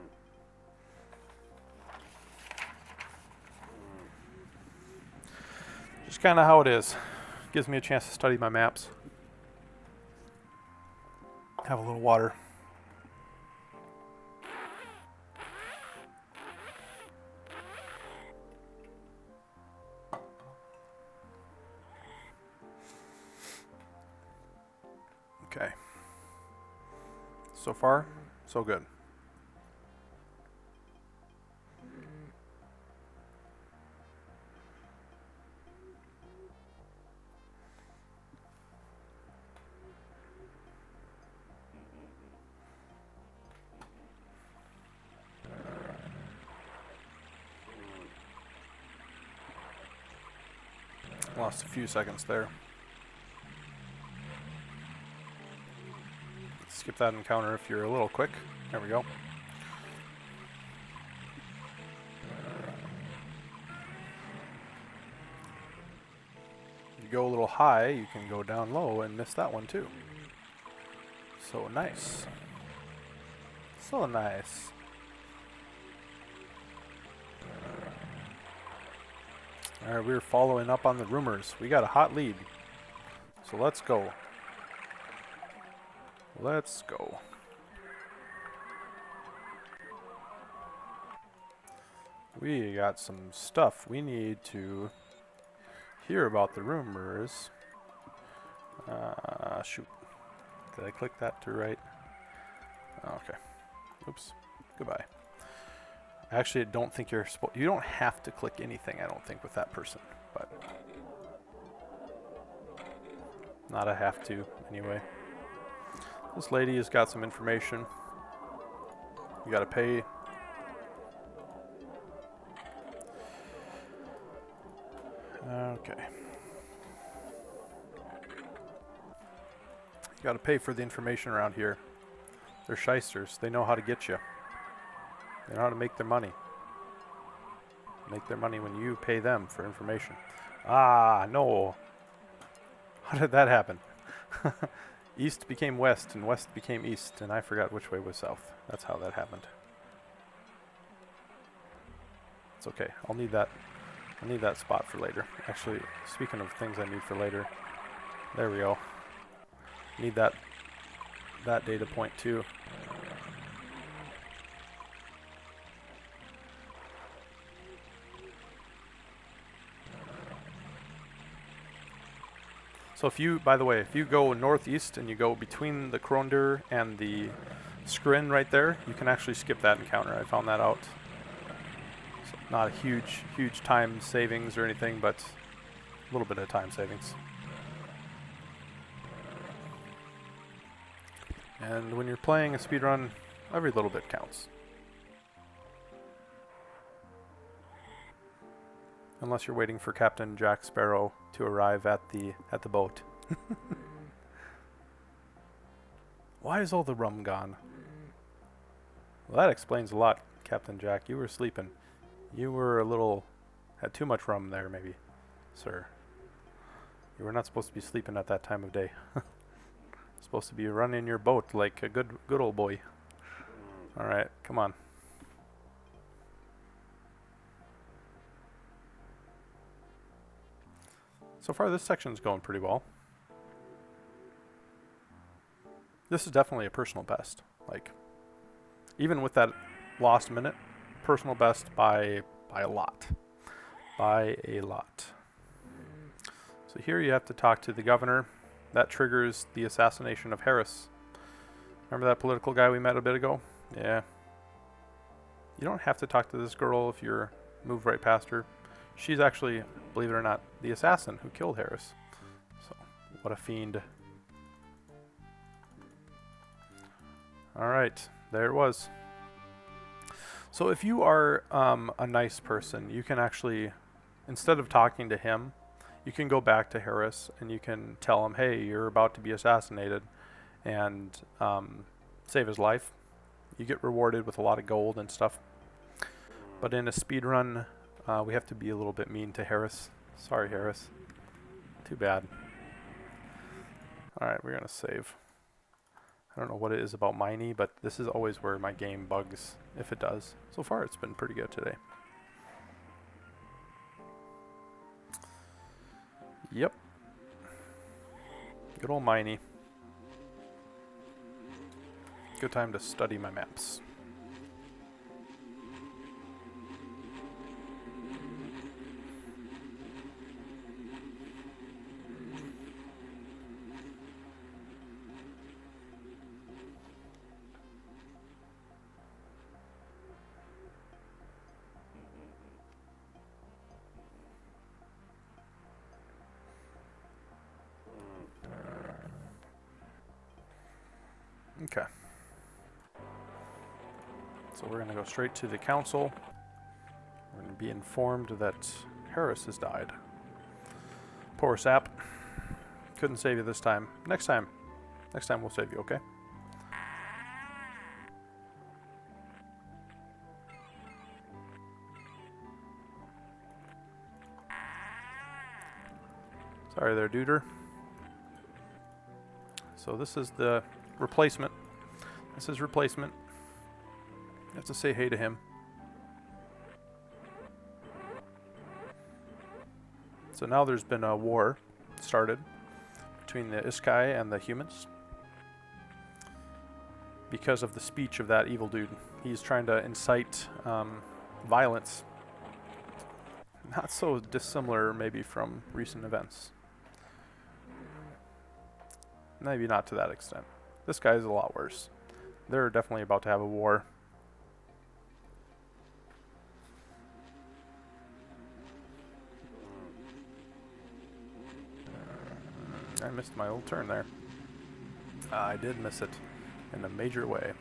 Just kind of how it is. Gives me a chance to study my maps. Have a little water. Okay. So far, so good. Lost a few seconds there. Skip that encounter if you're a little quick. There we go. If you go a little high, you can go down low and miss that one too. So nice. So nice. Alright, we're following up on the rumors. We got a hot lead. So let's go. Let's go. We got some stuff. We need to hear about the rumors. Shoot. Did I click that to right? Okay. Oops. Goodbye. I actually don't think you don't have to click anything, I don't think, with that person, but not a have to anyway. This lady has got some information. You gotta pay. Okay. You gotta pay for the information around here. They're shysters. They know how to get you. They know how to make their money. Make their money when you pay them for information. Ah, no. How did that happen? East became west, and west became east, and I forgot which way was south. That's how that happened. It's okay. I'll need that spot for later. Actually, speaking of things I need for later, there we go. Need that data point too. So if you, by the way, if you go northeast and you go between the Krondir and the Skrin right there, you can actually skip that encounter. I found that out. So not a huge time savings or anything, but a little bit of time savings. And when you're playing a speedrun, every little bit counts. Unless you're waiting for Captain Jack Sparrow to arrive at the boat. Why is all the rum gone? Well, that explains a lot, Captain Jack. You were sleeping. You were had too much rum there, maybe, sir. You were not supposed to be sleeping at that time of day. Supposed to be running your boat like a good old boy. All right, come on. So far, this section's going pretty well. This is definitely a personal best. Like, even with that lost minute, personal best by a lot. By a lot. So here you have to talk to the governor. That triggers the assassination of Harris. Remember that political guy we met a bit ago? Yeah. You don't have to talk to this girl if you're moved right past her. She's actually, believe it or not, the assassin who killed Harris. So, what a fiend. Alright, there it was. So if you are a nice person, you can actually, instead of talking to him, you can go back to Harris and you can tell him, hey, you're about to be assassinated, and save his life. You get rewarded with a lot of gold and stuff. But in a speedrun, we have to be a little bit mean to Harris. Sorry, Harris. Too bad. Alright, we're going to save. I don't know what it is about Miney, but this is always where my game bugs, if it does. So far, it's been pretty good today. Yep. Good old Miney. Good time to study my maps. Okay. So we're going to go straight to the council. We're going to be informed that Harris has died. Poor sap. Couldn't save you this time. Next time we'll save you, okay? Sorry there, duder. So this is the replacement. This is replacement. You have to say hey to him. So now there's been a war started between the Iskai and the humans because of the speech of that evil dude. He's trying to incite violence. Not so dissimilar maybe from recent events. Maybe not to that extent. This guy is a lot worse. They're definitely about to have a war. I missed my old turn there. I did miss it in a major way.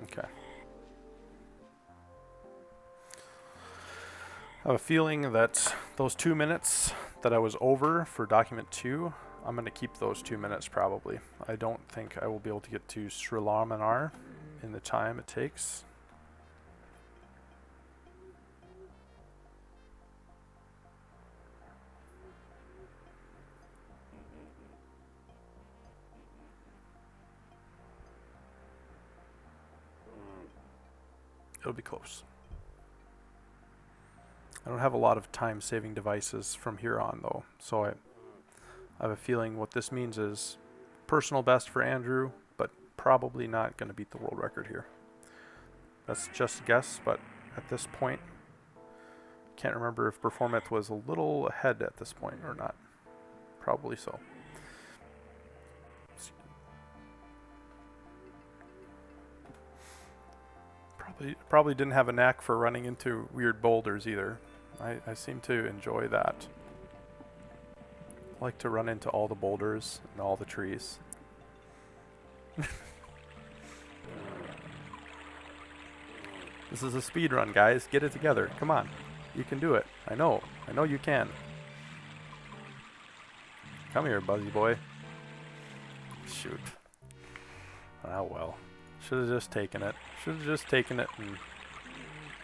Okay. I have a feeling that those 2 minutes that I was over for document 2, I'm going to keep those 2 minutes probably. I don't think I will be able to get to Srilamanar in the time it takes. It'll be close. I don't have a lot of time-saving devices from here on, though, so I have a feeling what this means is personal best for Andrew, but probably not going to beat the world record here. That's just a guess, but at this point, can't remember if Performance was a little ahead at this point or not. Probably so. Probably didn't have a knack for running into weird boulders either. I seem to enjoy that. I like to run into all the boulders and all the trees. This is a speed run, guys. Get it together. Come on. You can do it. I know you can. Come here, Buzzy boy. Shoot. Oh well. Should have just taken it. Should have just taken it and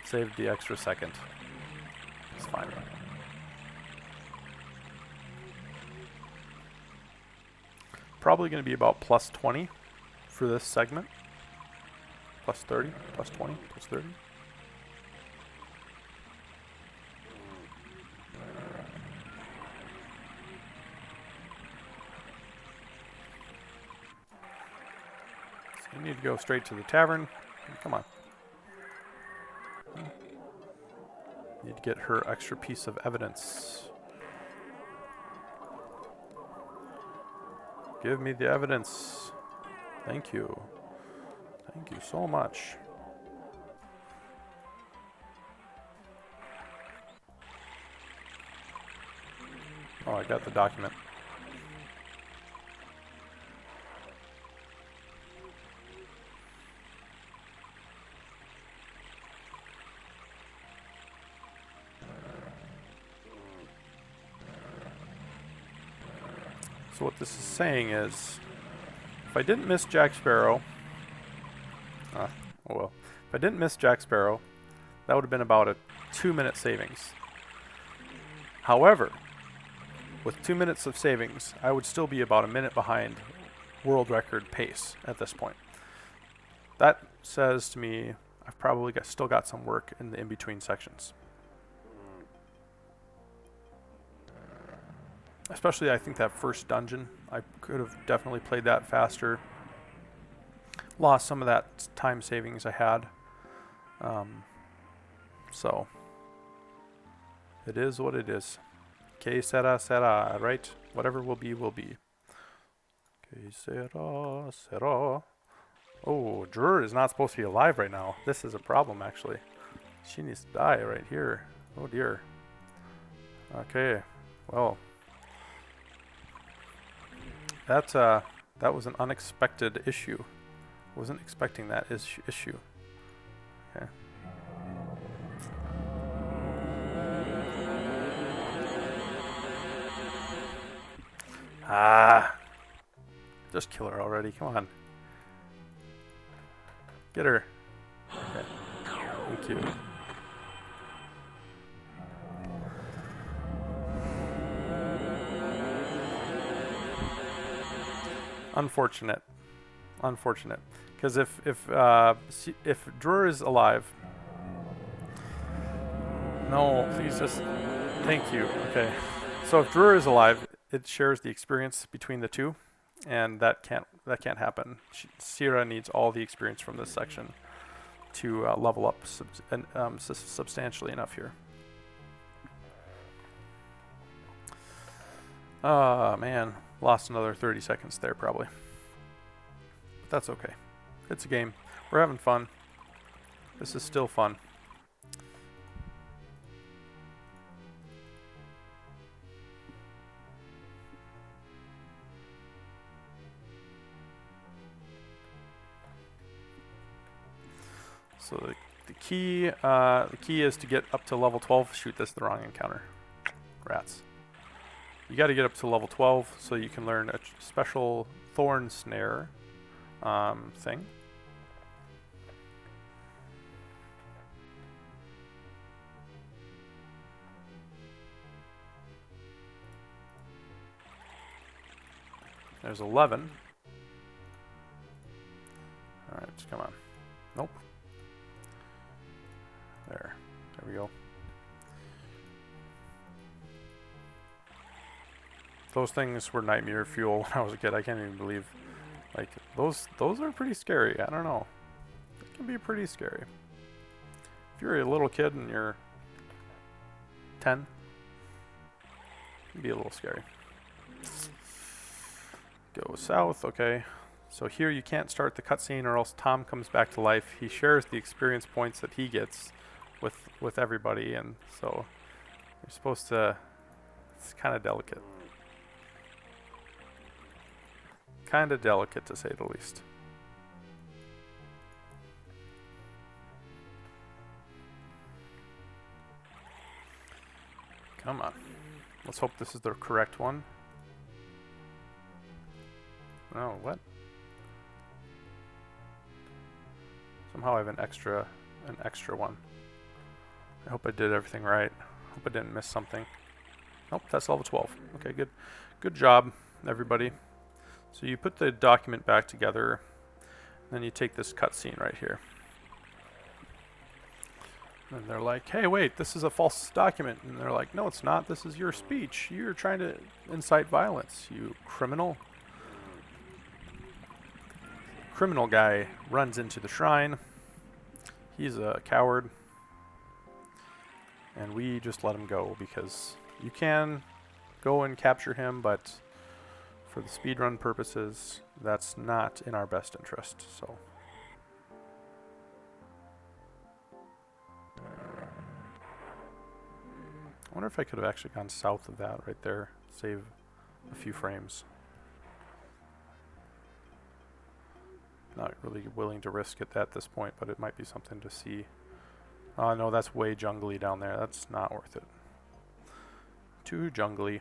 saved the extra second. It's fine. Probably going to be about plus 20 for this segment. Plus 30, plus 20, plus 30. So you need to go straight to the tavern. Come on. Need to get her extra piece of evidence. Give me the evidence. Thank you. Thank you so much. Oh, I got the document. So what this is saying is, if I didn't miss Jack Sparrow, oh well, if I didn't miss Jack Sparrow, that would have been about a 2-minute savings. However, with 2 minutes of savings, I would still be about a minute behind world record pace at this point. That says to me, I've probably still got some work in the in-between sections. Especially, I think that first dungeon, I could have definitely played that faster. Lost some of that time savings I had. So, it is what it is. Que sera, sera, right? Whatever will be, will be. Que sera, sera. Oh, Drur is not supposed to be alive right now. This is a problem, actually. She needs to die right here. Oh, dear. Okay, well. That was an unexpected issue. Wasn't expecting that issue. Okay. Just kill her already. Come on. Get her. Okay. Thank you. Unfortunate. Unfortunate. Because if Drur is alive, no, please just. Thank you. Okay. So if Drur is alive, it shares the experience between the two, and that can't happen. Sierra needs all the experience from this section to level up substantially enough here. Oh, man. Lost another 30 seconds there, probably. But that's okay. It's a game. We're having fun. This is still fun. So the key is to get up to level 12. Shoot, that's the wrong encounter. Rats. You got to get up to level 12 so you can learn a special thorn snare thing. There's 11. Alright, come on. Nope. There we go. Those things were nightmare fuel when I was a kid. I can't even believe, like, those are pretty scary. I don't know. It can be pretty scary. If you're a little kid and you're 10, it can be a little scary. Go south, okay. So here you can't start the cutscene or else Tom comes back to life. He shares the experience points that he gets with everybody, and so you're supposed to, it's kind of delicate. Kind of delicate, to say the least. Come on. Let's hope this is the correct one. Oh, what? Somehow I have an extra one. I hope I did everything right. Hope I didn't miss something. Nope, that's level 12. Okay, good. Good job, everybody. So you put the document back together, and then you take this cutscene right here. And they're like, hey, wait, this is a false document. And they're like, no, it's not. This is your speech. You're trying to incite violence, you criminal. Criminal guy runs into the shrine. He's a coward. And we just let him go because you can go and capture him, but for the speedrun purposes, that's not in our best interest, so. I wonder if I could have actually gone south of that right there, save a few frames. Not really willing to risk it at this point, but it might be something to see. Oh no, that's way jungly down there. That's not worth it. Too jungly.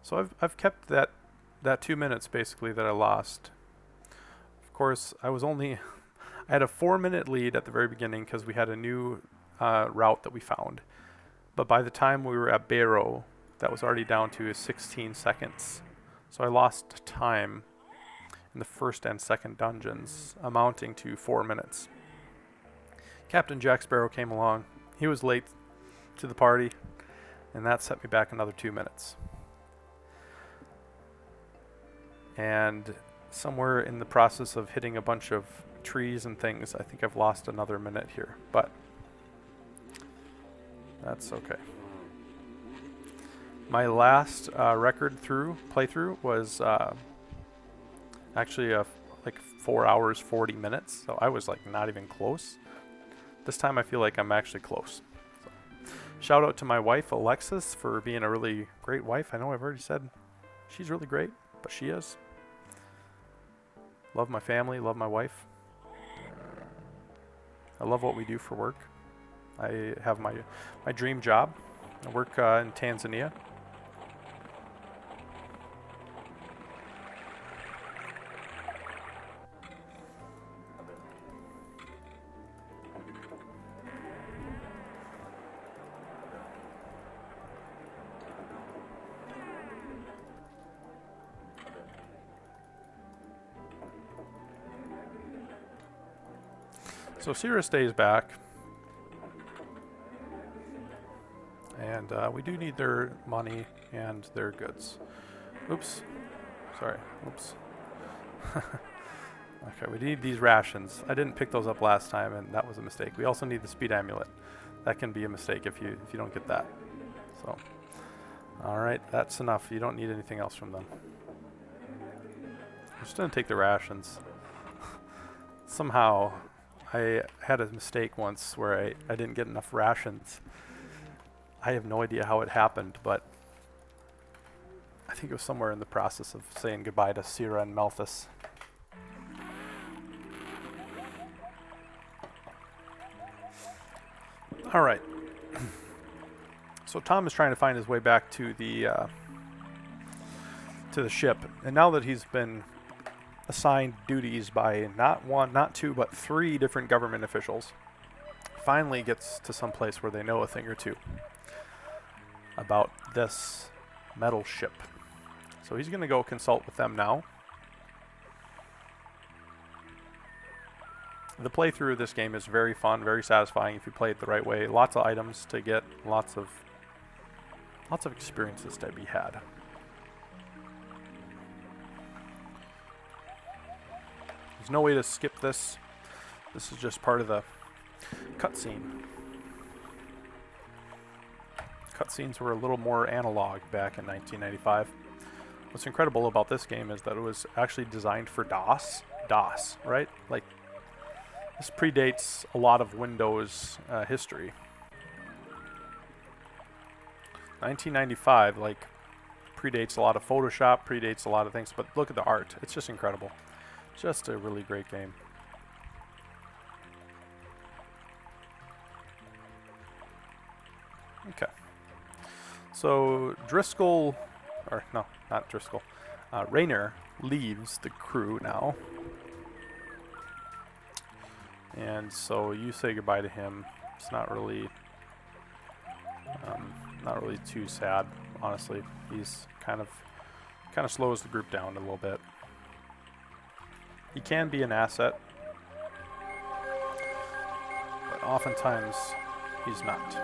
So I've kept that 2 minutes basically that I lost. Of course, I had a 4-minute lead at the very beginning because we had a new route that we found. But by the time we were at Barrow, that was already down to 16 seconds. So I lost time in the first and second dungeons, amounting to 4 minutes. Captain Jack Sparrow came along. He was late to the party, and that set me back another 2 minutes. And somewhere in the process of hitting a bunch of trees and things, I think I've lost another minute here, but that's okay. My last playthrough was actually like 4 hours 40 minutes, so I was like not even close. This time I feel like I'm actually close. So, shout out to my wife Alexis for being a really great wife. I know I've already said she's really great, but she is. Love my family, love my wife. I love what we do for work. I have my dream job. I work in Tanzania. So Sierra stays back, and we do need their money and their goods. Oops, sorry, oops. Okay, we need these rations. I didn't pick those up last time, and that was a mistake. We also need the speed amulet. that can be a mistake if you don't get that. So, all right, that's enough. You don't need anything else from them. I'm just gonna take the rations. Somehow, I had a mistake once where I didn't get enough rations. I have no idea how it happened, but I think it was somewhere in the process of saying goodbye to Sierra and Malthus. All right. So Tom is trying to find his way back to the ship, and now that he's been assigned duties by not one, not two, but three different government officials, finally gets to some place where they know a thing or two about this metal ship. So he's going to go consult with them now. The playthrough of this game is very fun, very satisfying if you play it the right way. Lots of items to get, lots of experiences to be had. There's no way to skip this. This is just part of the cutscene. Cutscenes were a little more analog back in 1995. What's incredible about this game is that it was actually designed for DOS. DOS, right? Like, this predates a lot of Windows history. 1995, like, predates a lot of Photoshop, predates a lot of things, but look at the art. It's just incredible. Just a really great game. Okay. So Driscoll, or no, not Driscoll, Raynor leaves the crew now. And so you say goodbye to him. It's not really too sad, honestly. He's kind of slows the group down a little bit. He can be an asset, but oftentimes he's not.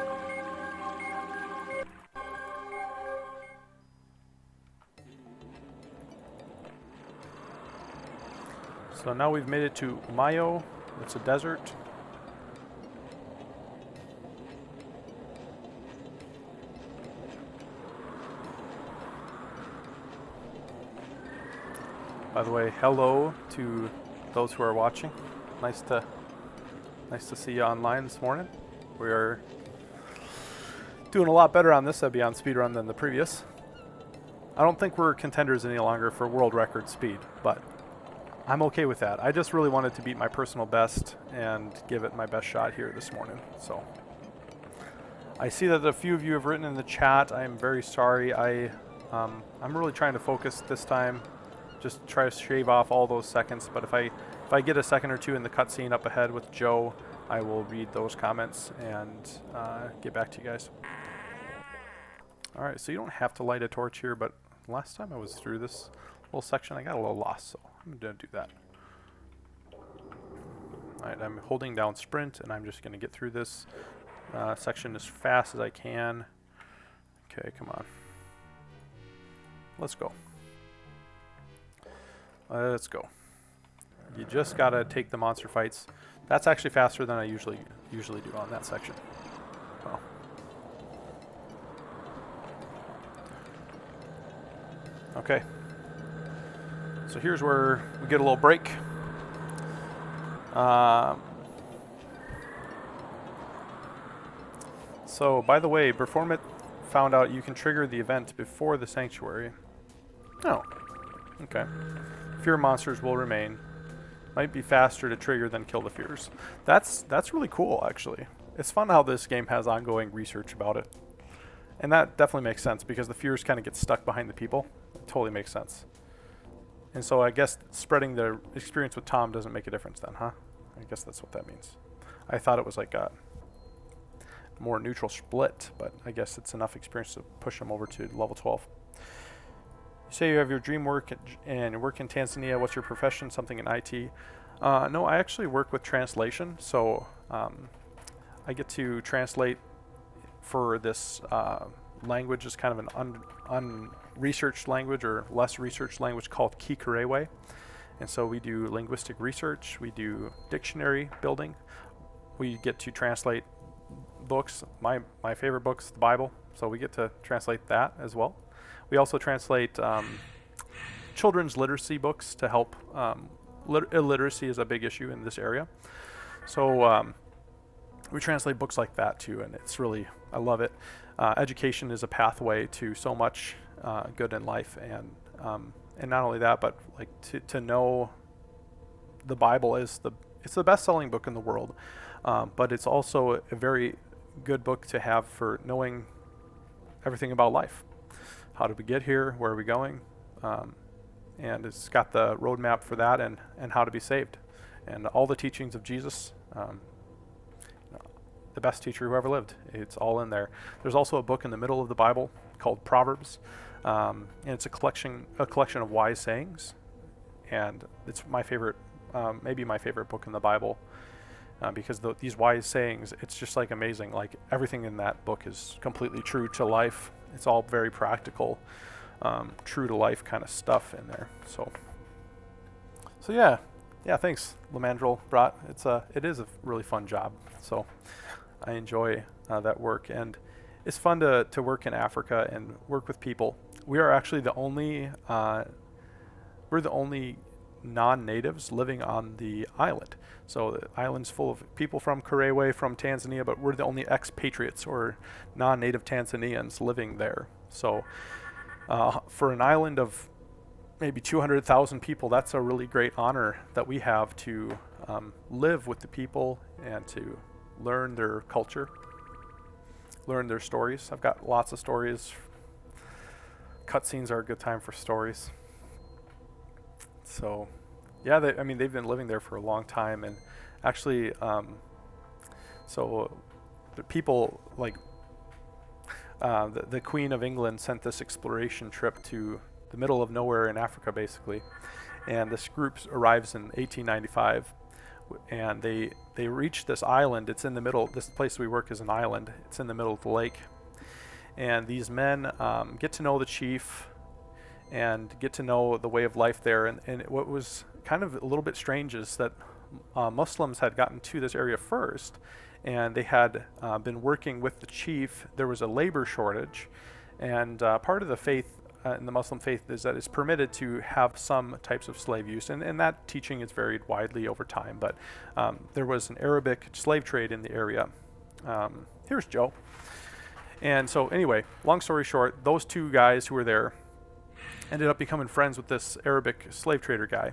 So now we've made it to Mayo. It's a desert. By the way, hello to those who are watching. Nice to see you online this morning. We are doing a lot better on this Albion Speedrun than the previous. I don't think we're contenders any longer for world record speed, but I'm okay with that. I just really wanted to beat my personal best and give it my best shot here this morning. So I see that a few of you have written in the chat. I am very sorry. I'm really trying to focus this time. Just try to shave off all those seconds. But if I get a second or two in the cutscene up ahead with Joe, I will read those comments and get back to you guys. All right, so you don't have to light a torch here, but last time I was through this little section, I got a little lost, so I'm going to do that. Alright, I'm holding down sprint, and I'm just going to get through this section as fast as I can. Okay, come on. Let's go. Let's go. You just got to take the monster fights. That's actually faster than I usually do on that section. Well. Okay. So here's where we get a little break. So by the way, Performit found out you can trigger the event before the sanctuary. Oh, okay. Fear monsters will remain. Might be faster to trigger than kill the fears. That's really cool, actually. It's fun how this game has ongoing research about it. And that definitely makes sense because the fears kind of get stuck behind the people. It totally makes sense. And so I guess spreading the experience with Tom doesn't make a difference then, huh? I guess that's what that means. I thought it was like a more neutral split, but I guess it's enough experience to push him over to level 12. You say you have your dream work and work in Tanzania. What's your profession? Something in IT? No, I actually work with translation. So I get to translate for this language is kind of an unresearched language or less researched language called Kikurewe. And so we do linguistic research, we do dictionary building. We get to translate books. My favorite book's the Bible, so we get to translate that as well. We also translate children's literacy books to help. Illiteracy is a big issue in this area, so we translate books like that too, and it's really, I love it. Education is a pathway to so much good in life, and not only that, but like to know the Bible is it's the best-selling book in the world, but it's also a very good book to have for knowing everything about life. How did we get here? Where are we going? And it's got the roadmap for that, and how to be saved, and all the teachings of Jesus. The best teacher who ever lived. It's all in there. There's also a book in the middle of the Bible called Proverbs, and it's a collection of wise sayings, and it's my favorite, maybe my favorite book in the Bible, because these wise sayings, it's just like amazing. Like everything in that book is completely true to life. It's all very practical, true to life kind of stuff in there. So yeah. Thanks, Lemandrel Brat. It is a really fun job. So I enjoy that work, and it's fun to work in Africa and work with people. We are actually the only non-natives living on the island. So the island's full of people from Karewe, from Tanzania, but we're the only expatriates or non-native Tanzanians living there. So for an island of maybe 200,000 people, that's a really great honor that we have to live with the people and to learn their culture, learn their stories. I've got lots of stories. Cutscenes are a good time for stories. So, yeah, they've been living there for a long time, and actually, so the people like the Queen of England sent this exploration trip to the middle of nowhere in Africa, basically, and this group arrives in 1895, and they reach this island. It's in the middle. This place we work is an island. It's in the middle of the lake, and these men get to know the chief and get to know the way of life there. And what was kind of a little bit strange is that Muslims had gotten to this area first, and they had been working with the chief. There was a labor shortage, and part of the faith in the Muslim faith is that it's permitted to have some types of slave use, and that teaching is varied widely over time, but there was an Arabic slave trade in the area. Here's Joe. And so anyway, long story short, those two guys who were there ended up becoming friends with this Arabic slave trader guy.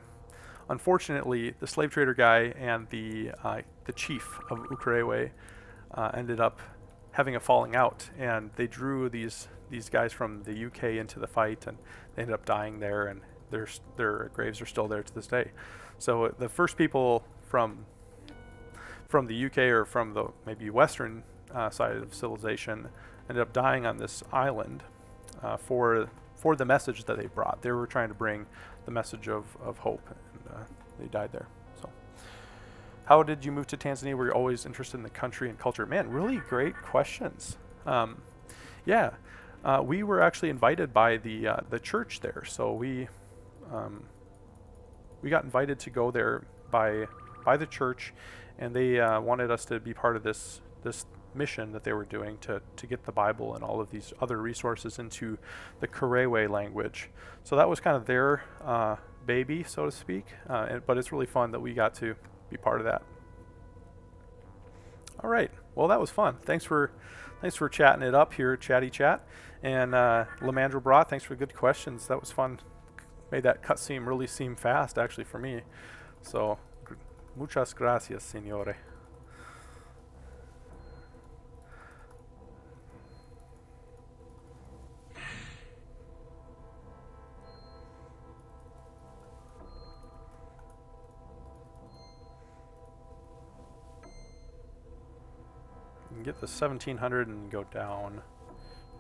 Unfortunately, the slave trader guy and the chief of Ukerewe ended up having a falling out, and they drew these guys from the UK into the fight, and they ended up dying there, and their graves are still there to this day. So the first people from the UK or from the maybe Western side of civilization ended up dying on this island for the message that they brought. They were trying to bring the message of hope, and they died there. So, how did you move to Tanzania? Were you always interested in the country and culture? Man, really great questions. We were actually invited by the church there, so we got invited to go there by the church, and they wanted us to be part of this mission that they were doing to get the Bible and all of these other resources into the Karewe language. So that was kind of their baby, so to speak, but it's really fun that we got to be part of that. All right, well, that was fun. Thanks for chatting it up here, Chatty Chat. And Lemandro Bra, thanks for the good questions. That was fun. Made that cutscene really seem fast, actually, for me. So, muchas gracias, signore. You can get the 1700 and go down.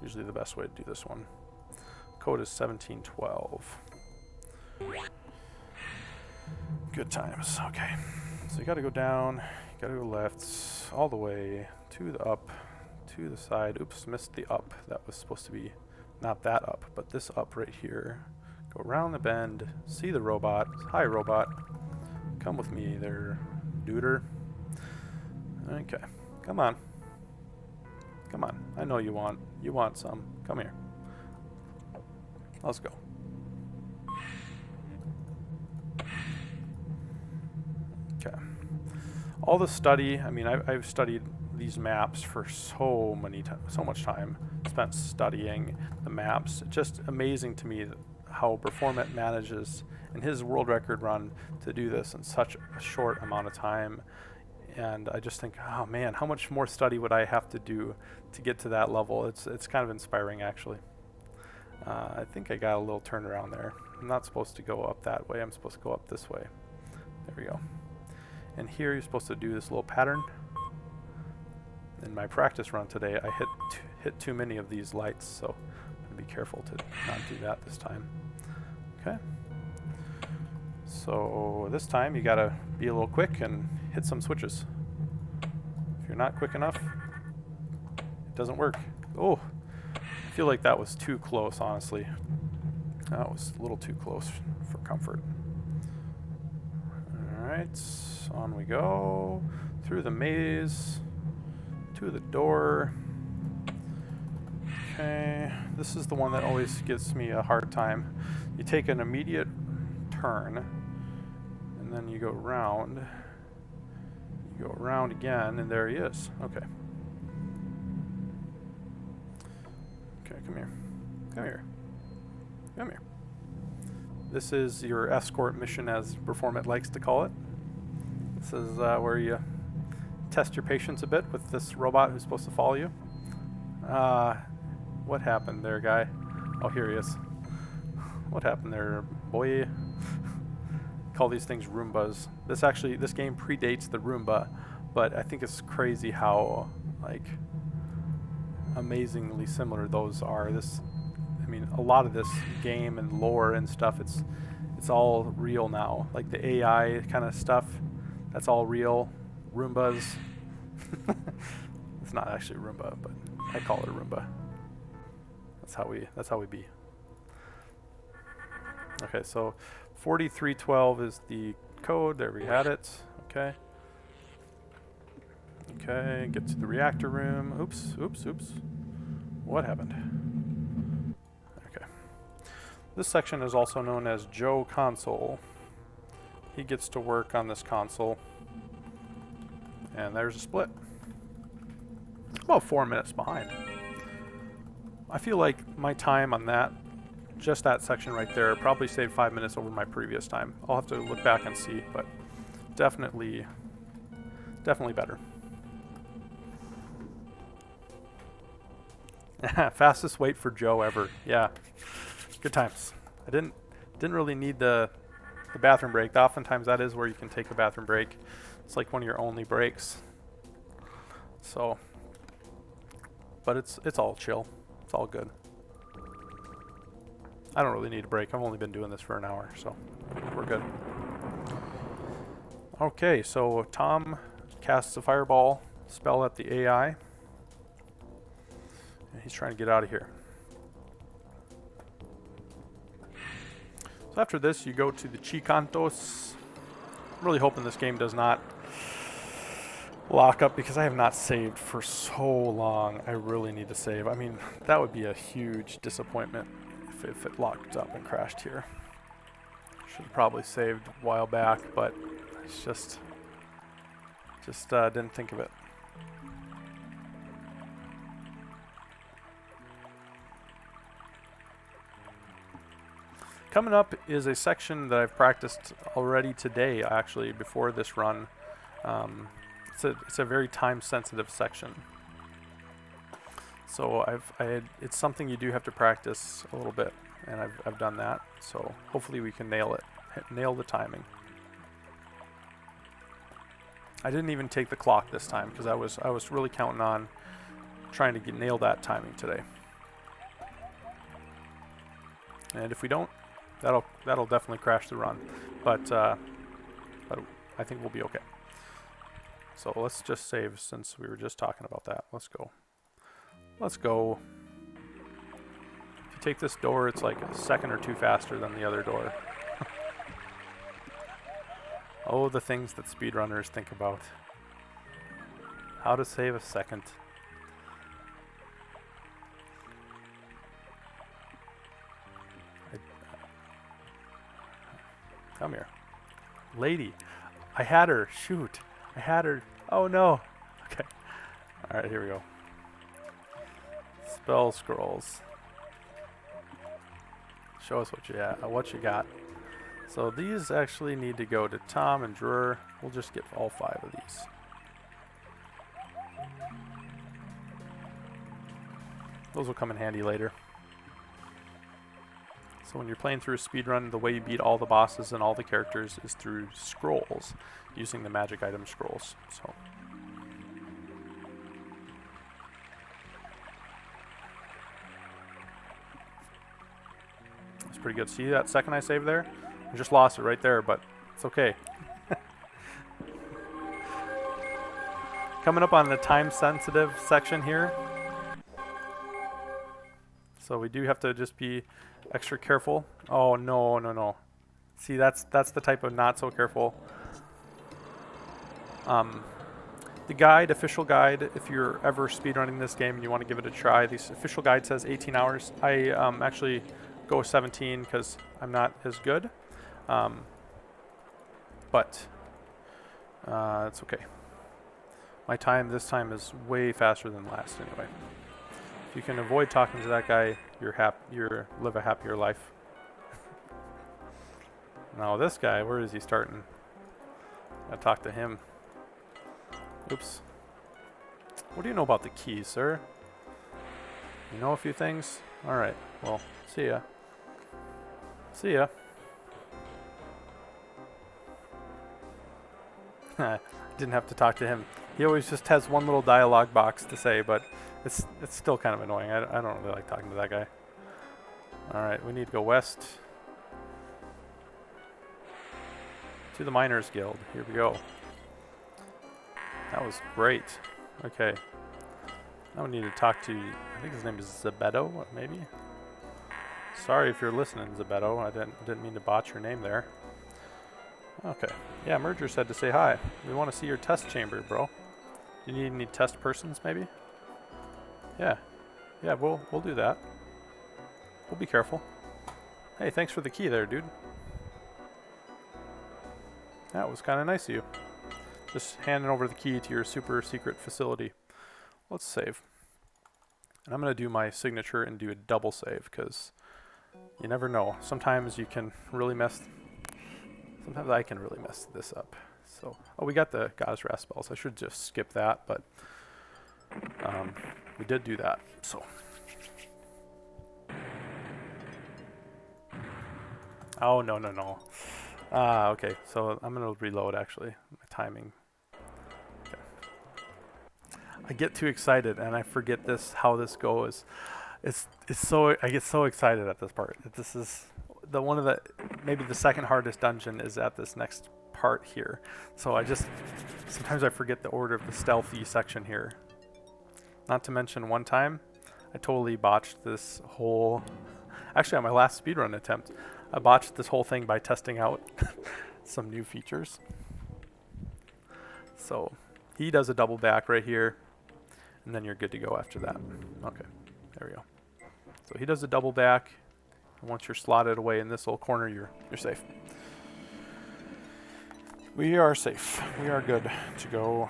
Usually the best way to do this one. Code is 1712. Good times. Okay. So you got to go down, you got to go left, all the way to the up, to the side. Oops, missed the up. That was supposed to be not that up, but this up right here. Go around the bend, see the robot. Hi, robot. Come with me there, duder. Okay, come on. Come on. I know you want some. Come here. Let's go. Okay. All the study, I mean, I've studied these maps for so much time spent studying the maps. It's just amazing to me how Performant manages in his world record run to do this in such a short amount of time. And I just think, oh man, how much more study would I have to do to get to that level? It's kind of inspiring, actually. I think I got a little turnaround there. I'm not supposed to go up that way. I'm supposed to go up this way. There we go. And here you're supposed to do this little pattern. In my practice run today, I hit too many of these lights, so I'm going to be careful to not do that this time. Okay. So this time you got to be a little quick and hit some switches. If you're not quick enough, it doesn't work. Oh, I feel like that was too close, honestly. That was a little too close for comfort. Alright, on we go. Through the maze. To the door. Okay, this is the one that always gives me a hard time. You take an immediate turn, and then you go around. You go around again, and there he is. Okay. Okay, come here. Come here. Come here. This is your escort mission, as Performant likes to call it. This is where you test your patience a bit with this robot who's supposed to follow you. What happened there, guy? Oh, here he is. What happened there, boy? Call these things Roombas. This game predates the Roomba, but I think it's crazy how, like, amazingly similar those are. I mean, a lot of this game and lore and stuff, it's all real now. Like the AI kind of stuff, that's all real. Roombas. It's not actually Roomba, but I call it a Roomba. That's how we be. Okay, so 4312 is the code. There we had it. Okay. Okay, get to the reactor room. Oops. What happened? Okay. This section is also known as Joe Console. He gets to work on this console. And there's a split. About 4 minutes behind. I feel like my time on that, just that section right there, probably saved 5 minutes over my previous time. I'll have to look back and see, but definitely better. Fastest wait for Joe ever. Yeah, good times. I didn't really need the bathroom break. Oftentimes that is where you can take a bathroom break. It's like one of your only breaks. So, but it's all chill. It's all good. I don't really need a break. I've only been doing this for an hour, so we're good. Okay, so Tom casts a fireball spell at the AI. And he's trying to get out of here. So after this, you go to the Chicantos. I'm really hoping this game does not lock up because I have not saved for so long. I really need to save. I mean, that would be a huge disappointment if it locked up and crashed here. Should have probably saved a while back, but it's just didn't think of it. Coming up is a section that I've practiced already today, actually, before this run. It's a very time-sensitive section. So it's something you do have to practice a little bit, and I've done that. So hopefully we can nail the timing. I didn't even take the clock this time because I was really counting on trying to nail that timing today. And if we don't, that'll definitely crash the run. But I think we'll be okay. So let's just save since we were just talking about that. Let's go. Let's go. If you take this door, it's like a second or two faster than the other door. Oh, the things that speedrunners think about. How to save a second. Come here. Lady. I had her. Shoot. I had her. Oh no. Okay. Alright, here we go. Spell scrolls. Show us what you got. So these actually need to go to Tom and Drewer. We'll just get all 5 of these. Those will come in handy later. So when you're playing through a speedrun, the way you beat all the bosses and all the characters is through scrolls, using the magic item scrolls. So that's pretty good. See that second I saved there? I just lost it right there, but it's okay. Coming up on the time-sensitive section here. So we do have to just be extra careful. Oh no, no, no. See, that's the type of not so careful. The guide, official guide, if you're ever speedrunning this game and you want to give it a try, the official guide says 18 hours. I actually go 17 because I'm not as good. But it's okay. My time this time is way faster than last anyway. If you can avoid talking to that guy, you're live a happier life. Now this guy, where is he starting? Gotta talk to him. Oops. What do you know about the keys, sir? You know a few things? Alright, well, see ya. See ya. Didn't have to talk to him. He always just has one little dialogue box to say, but it's still kind of annoying. I don't really like talking to that guy. Alright, we need to go west. To the Miners Guild. Here we go. That was great. Okay. Now we need to talk to, I think his name is Zebedo, maybe? Sorry if you're listening, Zebedo. I didn't mean to botch your name there. Okay. Yeah, Merger said to say hi. We want to see your test chamber, bro. Do you need any test persons, maybe? Yeah. Yeah, we'll do that. We'll be careful. Hey, thanks for the key there, dude. That was kind of nice of you. Just handing over the key to your super secret facility. Let's save. And I'm going to do my signature and do a double save, because you never know. Sometimes you can really mess... Sometimes I can really mess this up. So, oh, we got the God's Wrath spells. I should just skip that, but we did do that. So, oh no no no. Okay. So I'm gonna reload actually. My timing. Okay. I get too excited and I forget how this goes. It's so I get so excited at this part. This is maybe the second hardest dungeon is at this next part here. So sometimes I forget the order of the stealthy section here. Not to mention one time, I totally botched this whole, actually on my last speedrun attempt, I botched this whole thing by testing out some new features. So he does a double back right here, and then you're good to go after that. Okay, there we go. So he does a double back. Once you're slotted away in this little corner, you're safe. We are safe. We are good to go.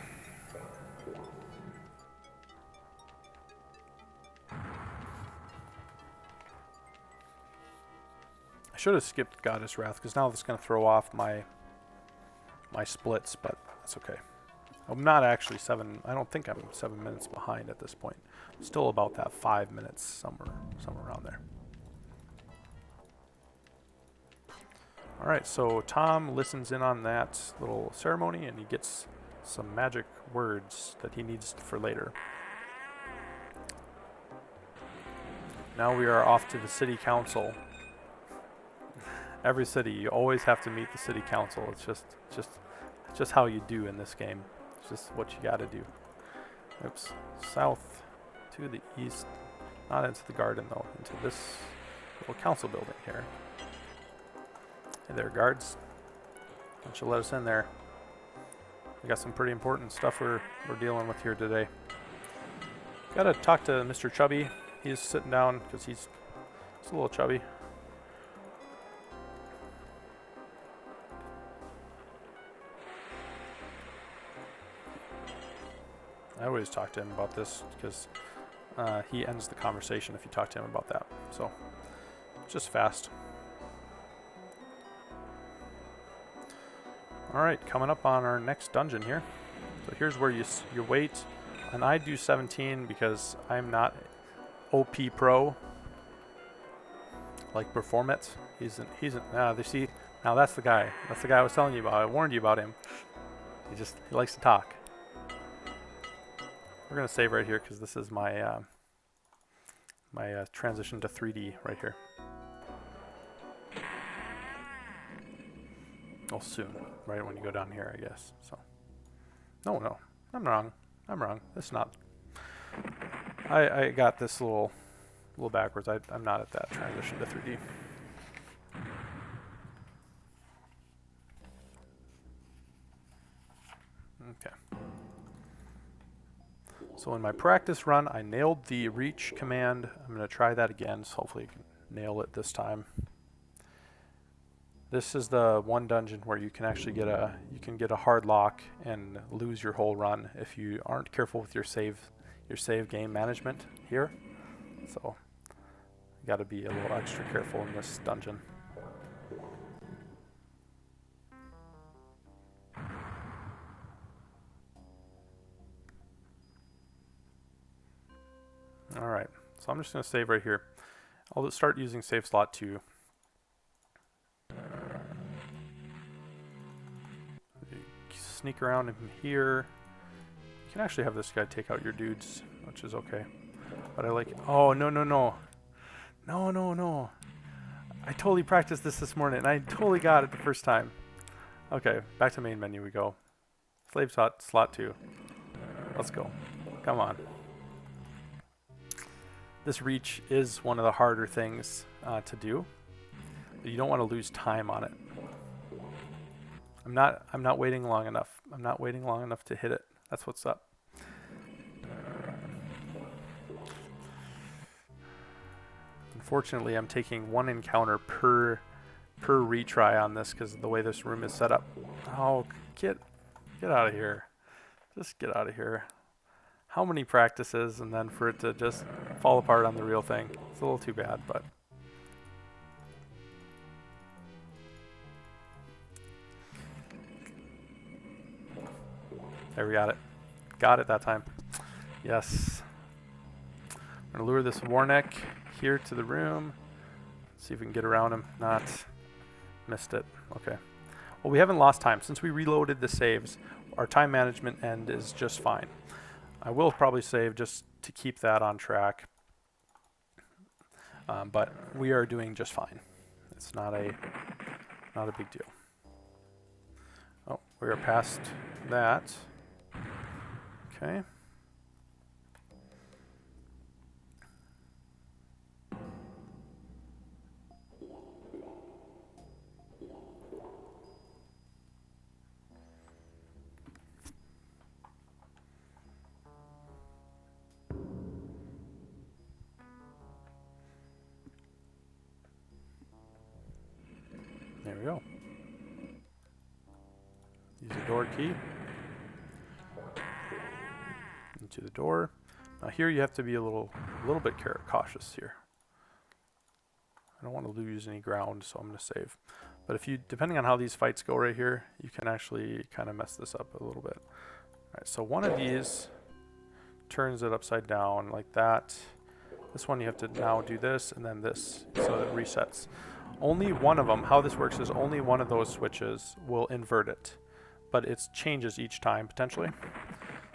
I should have skipped Goddess Wrath, because now that's going to throw off my splits, but that's okay. I'm not actually I don't think I'm 7 minutes behind at this point. Still about that 5 minutes, somewhere around there. Alright, so Tom listens in on that little ceremony and he gets some magic words that he needs for later. Now we are off to the city council. Every city, you always have to meet the city council. It's just how you do in this game. It's just what you gotta do. Oops. South to the east. Not into the garden though, into this little council building here. Hey there, guards. Why don't you let us in there? We got some pretty important stuff we're dealing with here today. Gotta talk to Mr. Chubby. He's sitting down because he's a little chubby. always talk to him about this because he ends the conversation if you talk to him about that. So just fast. Alright, coming up on our next dungeon here. So here's where you wait. And I do 17 because I'm not OP pro like Performance. He's see, now that's the guy. That's the guy I was telling you about. I warned you about him. He likes to talk. We're gonna save right here because this is my my transition to 3D right here. Oh, soon, right when you go down here, I guess. So, no, I'm wrong. It's not. I got this little backwards. I'm not at that transition to 3D. Okay. So in my practice run, I nailed the reach command. I'm going to try that again, so hopefully I can nail it this time. This is the one dungeon where you can actually get a hard lock and lose your whole run if you aren't careful with your save game management here. So you got to be a little extra careful in this dungeon. All right, so I'm just going to save right here. I'll just start using save slot 2. Sneak around in here. You can actually have this guy take out your dudes, which is okay. But I like it. Oh, no. I totally practiced this morning, and I totally got it the first time. Okay, back to main menu we go. Slave slot 2. Let's go. Come on. This reach is one of the harder things to do. You don't want to lose time on it. I'm not waiting long enough. I'm not waiting long enough to hit it. That's what's up. Unfortunately, I'm taking 1 encounter per retry on this because of the way this room is set up. Oh, get out of here. Just get out of here. How many practices and then for it to just fall apart on the real thing? It's a little too bad, but there, we got it. Got it that time. Yes. I'm going to lure this Warneck here to the room. See if we can get around him. Not. Missed it. Okay. Well, we haven't lost time. Since we reloaded the saves, our time management end is just fine. I will probably save just to keep that on track. But we are doing just fine. It's not a big deal. Oh, we are past that. Okay. There we go. Use the door key. Into the door. Now here you have to be a little bit cautious here. I don't want to lose any ground, so I'm going to save. But if you, depending on how these fights go right here, you can actually kind of mess this up a little bit. All right, so one of these turns it upside down like that. This one you have to now do this and then this, so it resets. Only one of them, how this works is only one of those switches will invert it, but it changes each time potentially.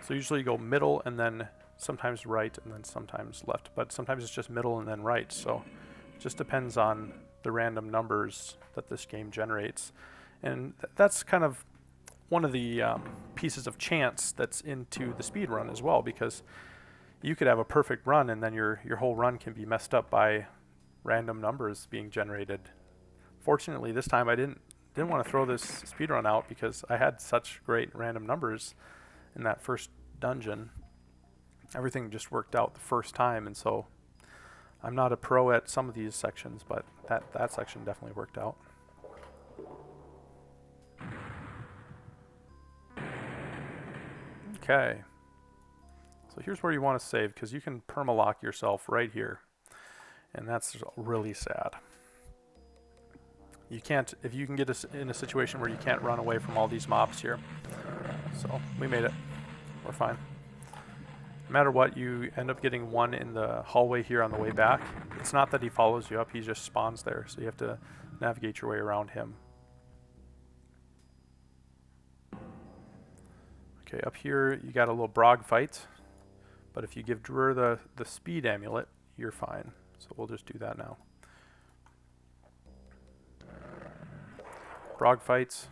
So usually you go middle and then sometimes right and then sometimes left, but sometimes it's just middle and then right. So it just depends on the random numbers that this game generates. And that's kind of one of the pieces of chance that's into the speed run as well, because you could have a perfect run and then your whole run can be messed up by random numbers being generated. Fortunately, this time I didn't want to throw this speedrun out because I had such great random numbers in that first dungeon. Everything just worked out the first time, and so I'm not a pro at some of these sections, but that section definitely worked out. Okay. So here's where you want to save, because you can permalock yourself right here. And that's really sad. You can't, if you can get us in a situation where you can't run away from all these mobs here. So we made it. We're fine. No matter what, you end up getting one in the hallway here on the way back. It's not that he follows you up, he just spawns there. So you have to navigate your way around him. Okay, up here you got a little Brog fight. But if you give Drewer the speed amulet, you're fine. So we'll just do that now. Brog fights.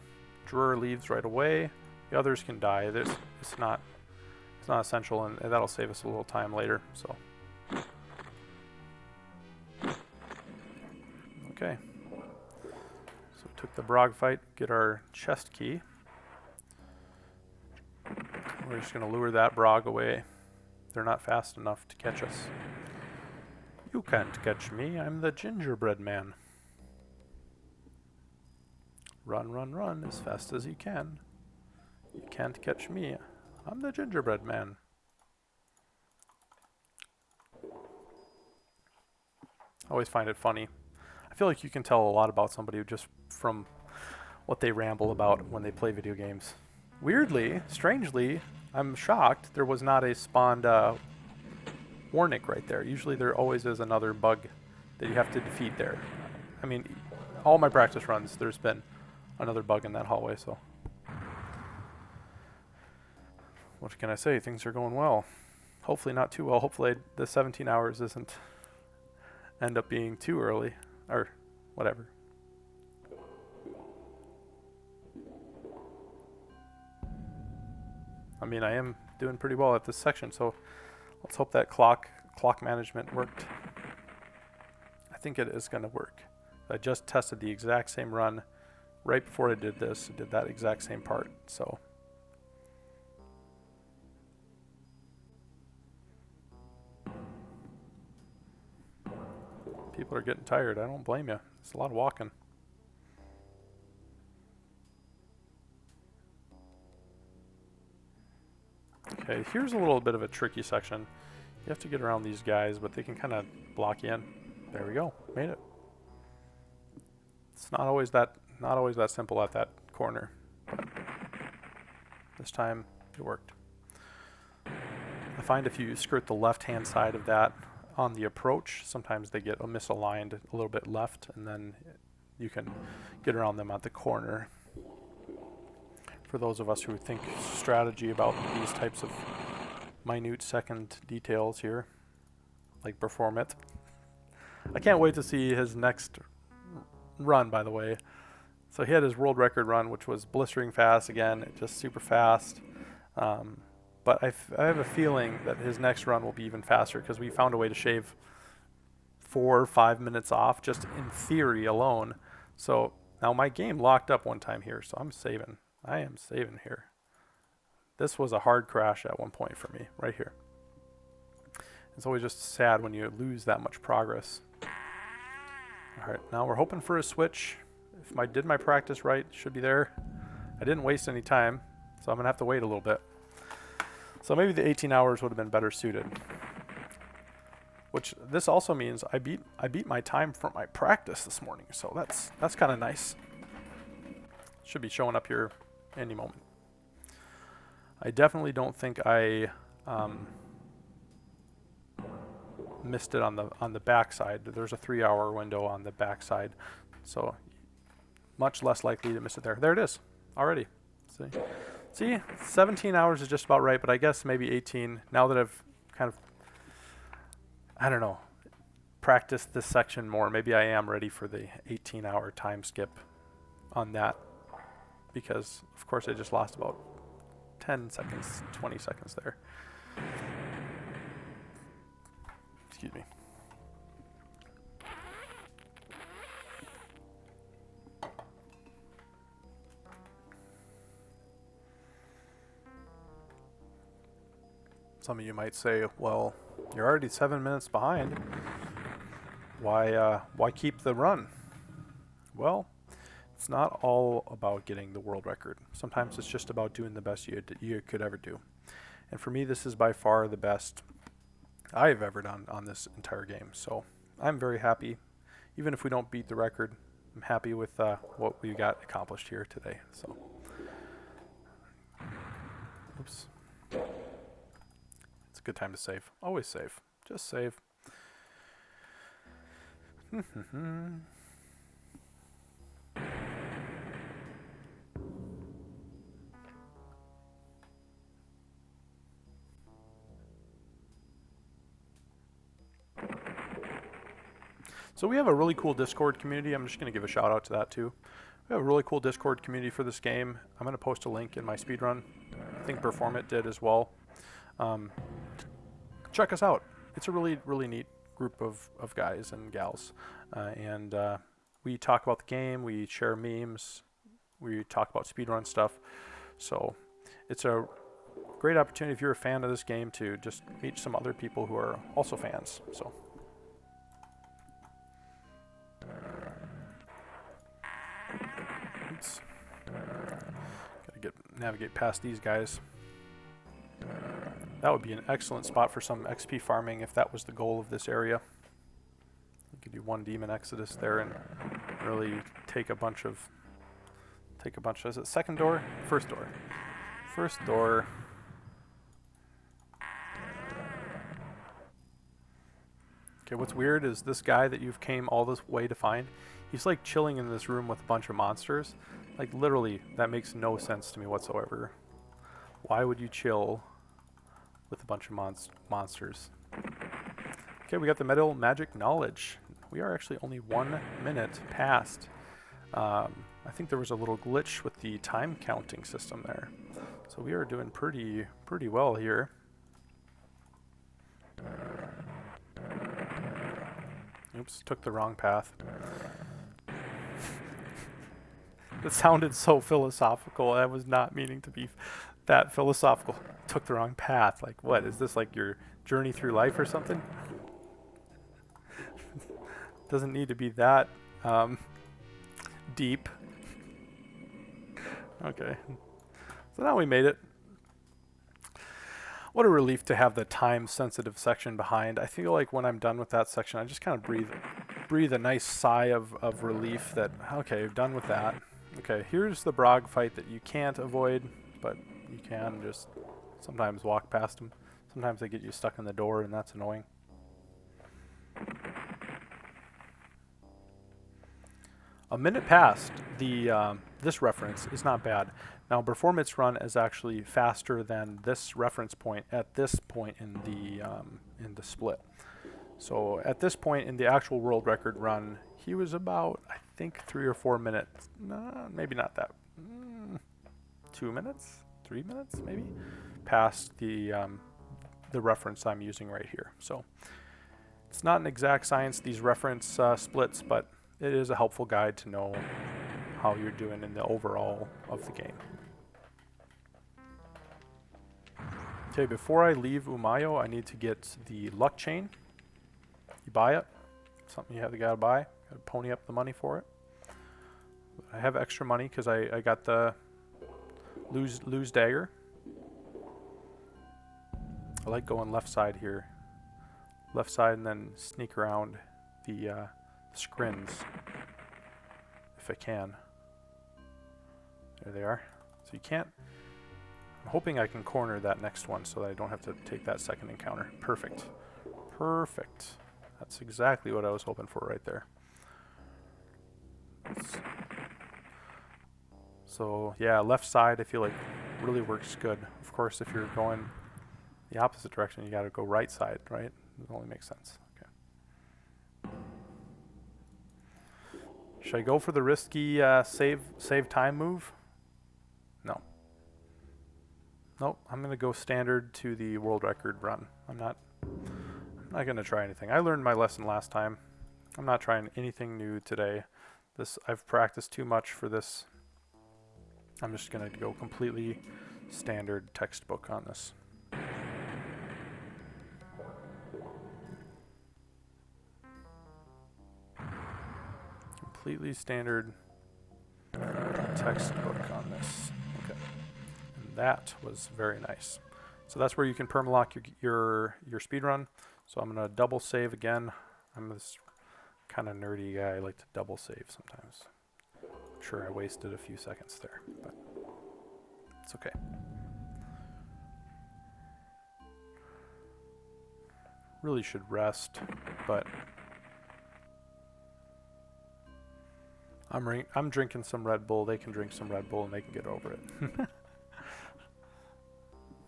Drewer leaves right away. The others can die. It's not essential, and that'll save us a little time later. So okay. So we took the Brog fight, get our chest key. We're just gonna lure that Brog away. They're not fast enough to catch us. You can't catch me. I'm the gingerbread man. Run, run, run as fast as you can. You can't catch me. I'm the gingerbread man. I always find it funny. I feel like you can tell a lot about somebody just from what they ramble about when they play video games. Weirdly, strangely, I'm shocked there was not a spawned Warnick right there. Usually there always is another bug that you have to defeat there. I mean, all my practice runs, there's been another bug in that hallway, so. What can I say? Things are going well. Hopefully not too well. Hopefully the 17 hours doesn't end up being too early, or whatever. I mean, I am doing pretty well at this section, so let's hope that clock management worked. I think it is going to work. I just tested the exact same run right before I did this. I did that exact same part, so. People are getting tired. I don't blame you. It's a lot of walking. Okay, here's a little bit of a tricky section. You have to get around these guys, but they can kind of block you in. There we go. Made it. It's not always that simple at that corner, but this time it worked. I find if you skirt the left-hand side of that on the approach, sometimes they get misaligned a little bit left, and then you can get around them at the corner. For those of us who think strategy about these types of minute second details here, like perform it. I can't wait to see his next run, by the way. So he had his world record run, which was blistering fast again, just super fast. But I have a feeling that his next run will be even faster, because we found a way to shave 4 or 5 minutes off just in theory alone. So now my game locked up one time here, so I'm saving. I am saving here. This was a hard crash at one point for me, right here. It's always just sad when you lose that much progress. Alright, now we're hoping for a switch. If I did my practice right, it should be there. I didn't waste any time, so I'm going to have to wait a little bit. So maybe the 18 hours would have been better suited. Which this also means I beat my time from my practice this morning, so that's kind of nice. Should be showing up here any moment. I definitely don't think I missed it on the back side. There's a 3-hour window on the back side, so much less likely to miss it there. There it is already. See, 17 hours is just about right, but I guess maybe 18 now that I've kind of, I don't know, practiced this section more. Maybe I am ready for the 18-hour time skip on that, because of course I just lost about 10 seconds, 20 seconds there. Excuse me. Some of you might say, well, you're already 7 minutes behind. Why keep the run? Well, it's not all about getting the world record. Sometimes it's just about doing the best you could ever do. And for me, this is by far the best I've ever done on this entire game. So I'm very happy. Even if we don't beat the record, I'm happy with what we got accomplished here today. So, oops. It's a good time to save. Always save. Just save. So we have a really cool Discord community. I'm just going to give a shout out to that too. We have a really cool Discord community for this game. I'm going to post a link in my speedrun. I think Perform It did as well. Check us out. It's a really, really neat group of guys and gals. And we talk about the game, we share memes, we talk about speedrun stuff. So it's a great opportunity if you're a fan of this game to just meet some other people who are also fans. So. Oops. Gotta navigate past these guys. That would be an excellent spot for some XP farming if that was the goal of this area. You could do one demon exodus there and really take a bunch of. Is it second door? First door. First door. Okay, what's weird is this guy that you've came all this way to find, he's like chilling in this room with a bunch of monsters. Like literally, that makes no sense to me whatsoever. Why would you chill with a bunch of monsters? Okay, we got the metal magic knowledge. We are actually only 1 minute past. I think there was a little glitch with the time counting system there. So we are doing pretty well here. Oops, took the wrong path. It sounded so philosophical. I was not meaning to be that philosophical. Took the wrong path. Like what? Is this like your journey through life or something? Doesn't need to be that deep. Okay. So now we made it. What a relief to have the time-sensitive section behind. I feel like when I'm done with that section, I just kind of breathe a nice sigh of relief that, okay, done with that. Okay, here's the Brog fight that you can't avoid, but you can just sometimes walk past them. Sometimes they get you stuck in the door, and that's annoying. A minute past, this reference is not bad. Now, Performance Run is actually faster than this reference point at this point in the split. So at this point in the actual world record run, he was about, I think, 3 or 4 minutes. No, maybe not that. 2 minutes, 3 minutes, maybe, past the reference I'm using right here. So it's not an exact science, these reference splits, but it is a helpful guide to know how you're doing in the overall of the game. Okay, before I leave Umayo, I need to get the luck chain. You buy it. Something you gotta buy. Gotta pony up the money for it. I have extra money because I got the lose dagger. I like going left side here. Left side and then sneak around the scrins if I can. There they are. So you can't. I'm hoping I can corner that next one so that I don't have to take that second encounter. Perfect. Perfect. That's exactly what I was hoping for right there. So yeah, left side I feel like really works good. Of course, if you're going the opposite direction, you got to go right side, right? It only makes sense. Okay. Should I go for the risky save time move? No. Nope, I'm going to go standard to the world record run. I'm not going to try anything. I learned my lesson last time. I'm not trying anything new today. I've practiced too much for this. I'm just going to go completely standard textbook on this. Completely standard textbook on this. Okay. And that was very nice. So that's where you can permalock your speed run. So I'm gonna double save again. I'm this kind of nerdy guy. I like to double save sometimes. Sure, I wasted a few seconds there, but it's okay. Really should rest, but I'm drinking some Red Bull. They can drink some Red Bull and they can get over it.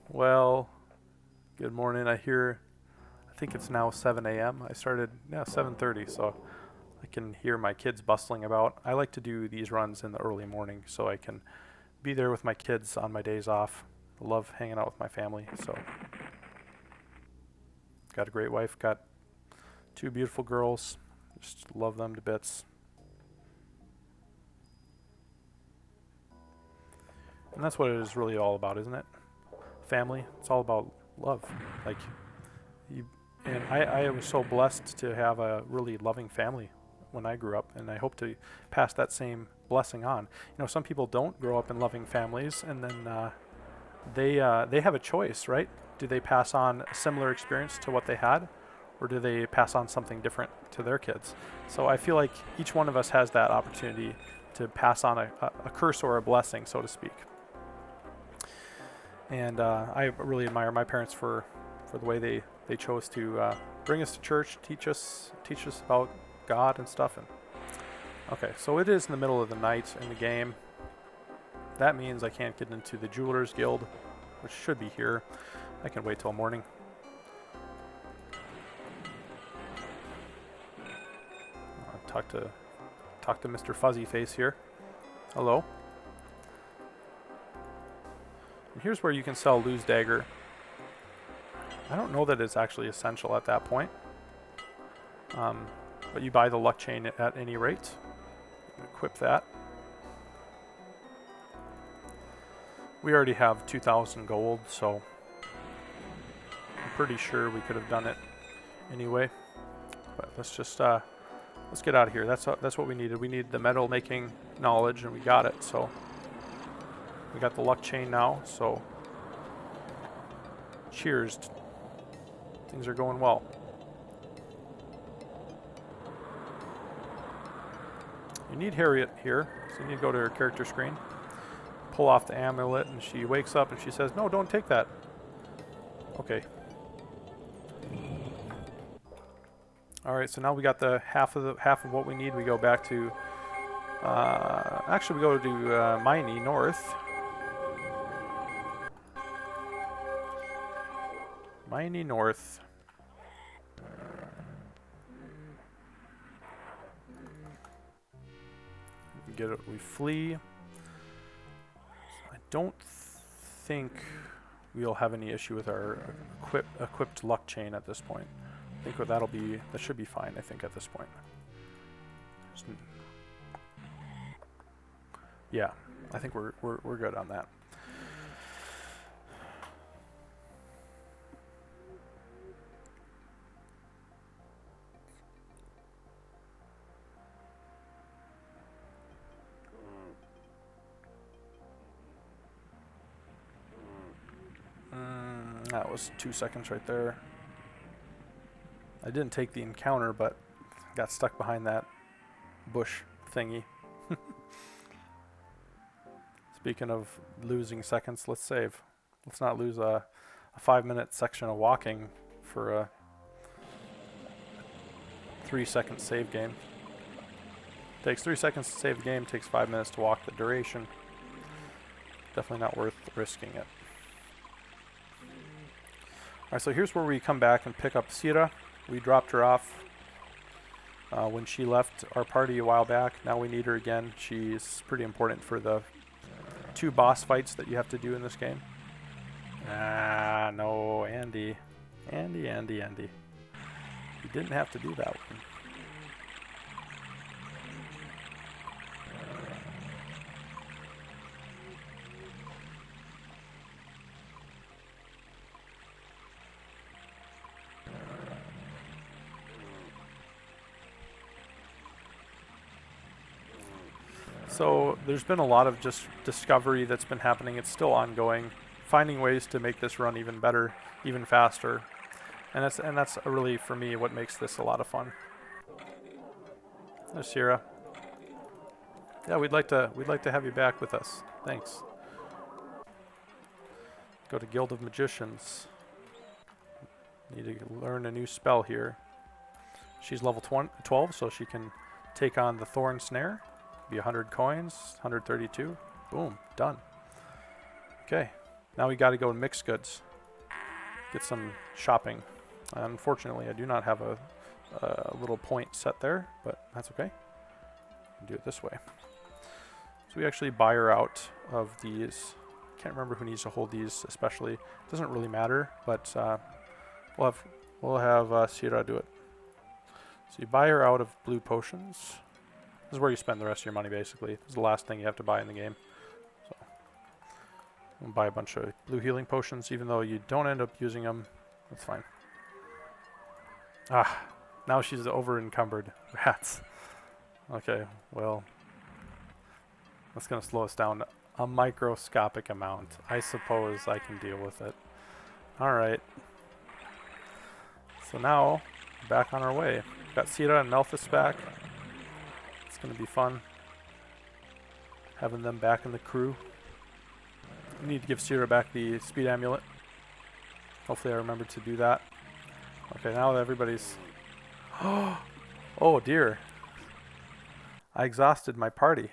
Well, good morning. I think it's now 7 a.m. I started 7:30, so I can hear my kids bustling about. I like to do these runs in the early morning so I can be there with my kids on my days off. I love hanging out with my family, so got a great wife, got 2 beautiful girls. Just love them to bits. And that's what it is really all about, isn't it? Family. It's all about love. Like and I was so blessed to have a really loving family when I grew up, and I hope to pass that same blessing on. You know, some people don't grow up in loving families, and then they have a choice, right? Do they pass on a similar experience to what they had, or do they pass on something different to their kids? So I feel like each one of us has that opportunity to pass on a curse or a blessing, so to speak. And I really admire my parents for the way they chose to bring us to church, teach us about God and stuff. And okay, so it is in the middle of the night in the game. That means I can't get into the Jewelers Guild, which should be here. I can wait till morning. Talk to Mr. Fuzzy Face here. Hello. And here's where you can sell Lose Dagger. I don't know that it's actually essential at that point. But you buy the luck chain at any rate. Equip that. We already have 2,000 gold, so I'm pretty sure we could have done it anyway. But let's just let's get out of here. That's what we needed. We need the metal making knowledge, and we got it. So we got the luck chain now. So cheers. Things are going well. You need Harriet here, so you need to go to her character screen, pull off the amulet, and she wakes up and she says, "No, don't take that." Okay. All right, so now we got the half of what we need. We go back to actually we go to Miney North. Miney North. We flee. I don't think we'll have any issue with our equipped luck chain at this point. I think that should be fine, I think, at this point. Yeah, I think we're good on that. That was 2 seconds right there. I didn't take the encounter, but got stuck behind that bush thingy. Speaking of losing seconds, let's save. Let's not lose a 5-minute section of walking for a 3-second save game. Takes 3 seconds to save the game, takes 5 minutes to walk the duration. Definitely not worth risking it. Alright, so here's where we come back and pick up Sira. We dropped her off when she left our party a while back. Now we need her again. She's pretty important for the 2 boss fights that you have to do in this game. Ah, no, Andy. Andy. You didn't have to do that one. So there's been a lot of just discovery that's been happening. It's still ongoing finding ways to make this run even better, even faster. And that's really, for me, what makes this a lot of fun. There's Sierra. Yeah, we'd like to have you back with us. Thanks. Go to Guild of Magicians. Need to learn a new spell here. She's level 12, so she can take on the Thorn Snare. Be 100 coins, 132. Boom, done. Okay, now we got to go to Mixed Goods. Get some shopping. Unfortunately, I do not have a little point set there, but that's okay. Do it this way. So we actually buy her out of these. Can't remember who needs to hold these, especially. Doesn't really matter, but we'll have Sierra do it. So you buy her out of blue potions. This is where you spend the rest of your money, basically. This is the last thing you have to buy in the game. So we'll buy a bunch of blue healing potions, even though you don't end up using them. That's fine. Ah, now she's over encumbered. Rats. Okay, well, that's going to slow us down a microscopic amount. I suppose I can deal with it. Alright. So now, back on our way. Got Sierra and Melthus back. It's going to be fun. Having them back in the crew. We need to give Sierra back the speed amulet. Hopefully I remember to do that. Okay, now that everybody's... Oh dear. I exhausted my party.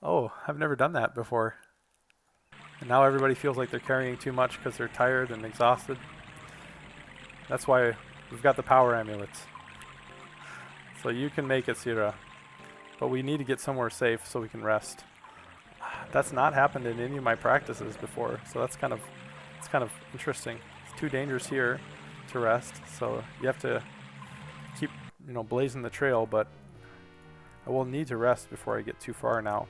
Oh, I've never done that before. And now everybody feels like they're carrying too much because they're tired and exhausted. That's why we've got the power amulets. So you can make it, Sierra. But we need to get somewhere safe so we can rest. That's not happened in any of my practices before, so it's kind of interesting. It's too dangerous here to rest, so you have to keep, blazing the trail, but I will need to rest before I get too far now.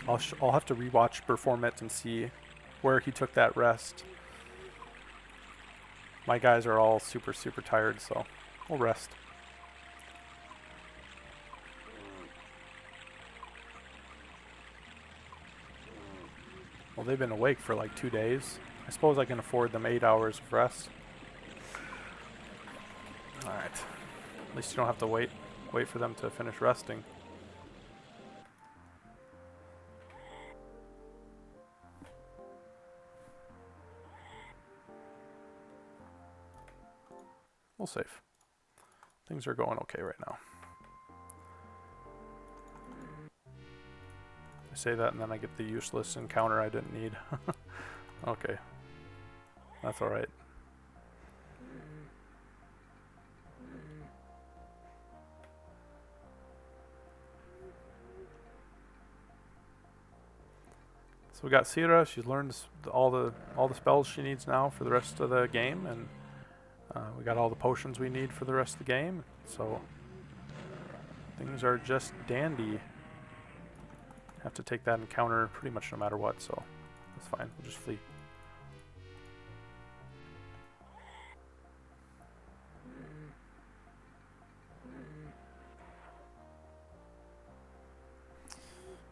I'll have to rewatch Perform It and see where he took that rest. My guys are all super tired, so we'll rest. Well, they've been awake for like 2 days. I suppose I can afford them 8 hours of rest. Alright. At least you don't have to wait for them to finish resting. We'll save. Things are going okay right now. I say that and then I get the useless encounter I didn't need. Okay. That's alright. So we got Sierra. She's learned all the spells she needs now for the rest of the game, and we got all the potions we need for the rest of the game. So things are just dandy. Have to take that encounter pretty much no matter what, so that's fine. We'll just flee.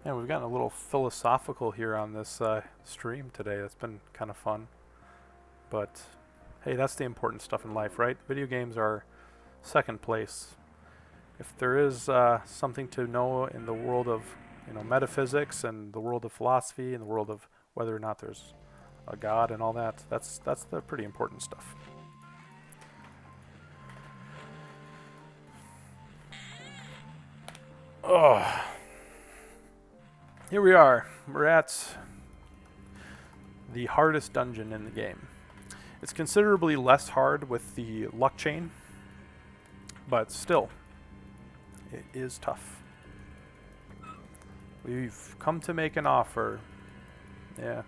Yeah, we've gotten a little philosophical here on this stream today. That's been kind of fun. But hey, that's the important stuff in life, right? Video games are second place. If there is something to know in the world of metaphysics and the world of philosophy and the world of whether or not there's a God and all that, that's the pretty important stuff. Oh. Here we are. We're at the hardest dungeon in the game. It's considerably less hard with the luck chain, but still, it is tough. We've come to make an offer. Yeah.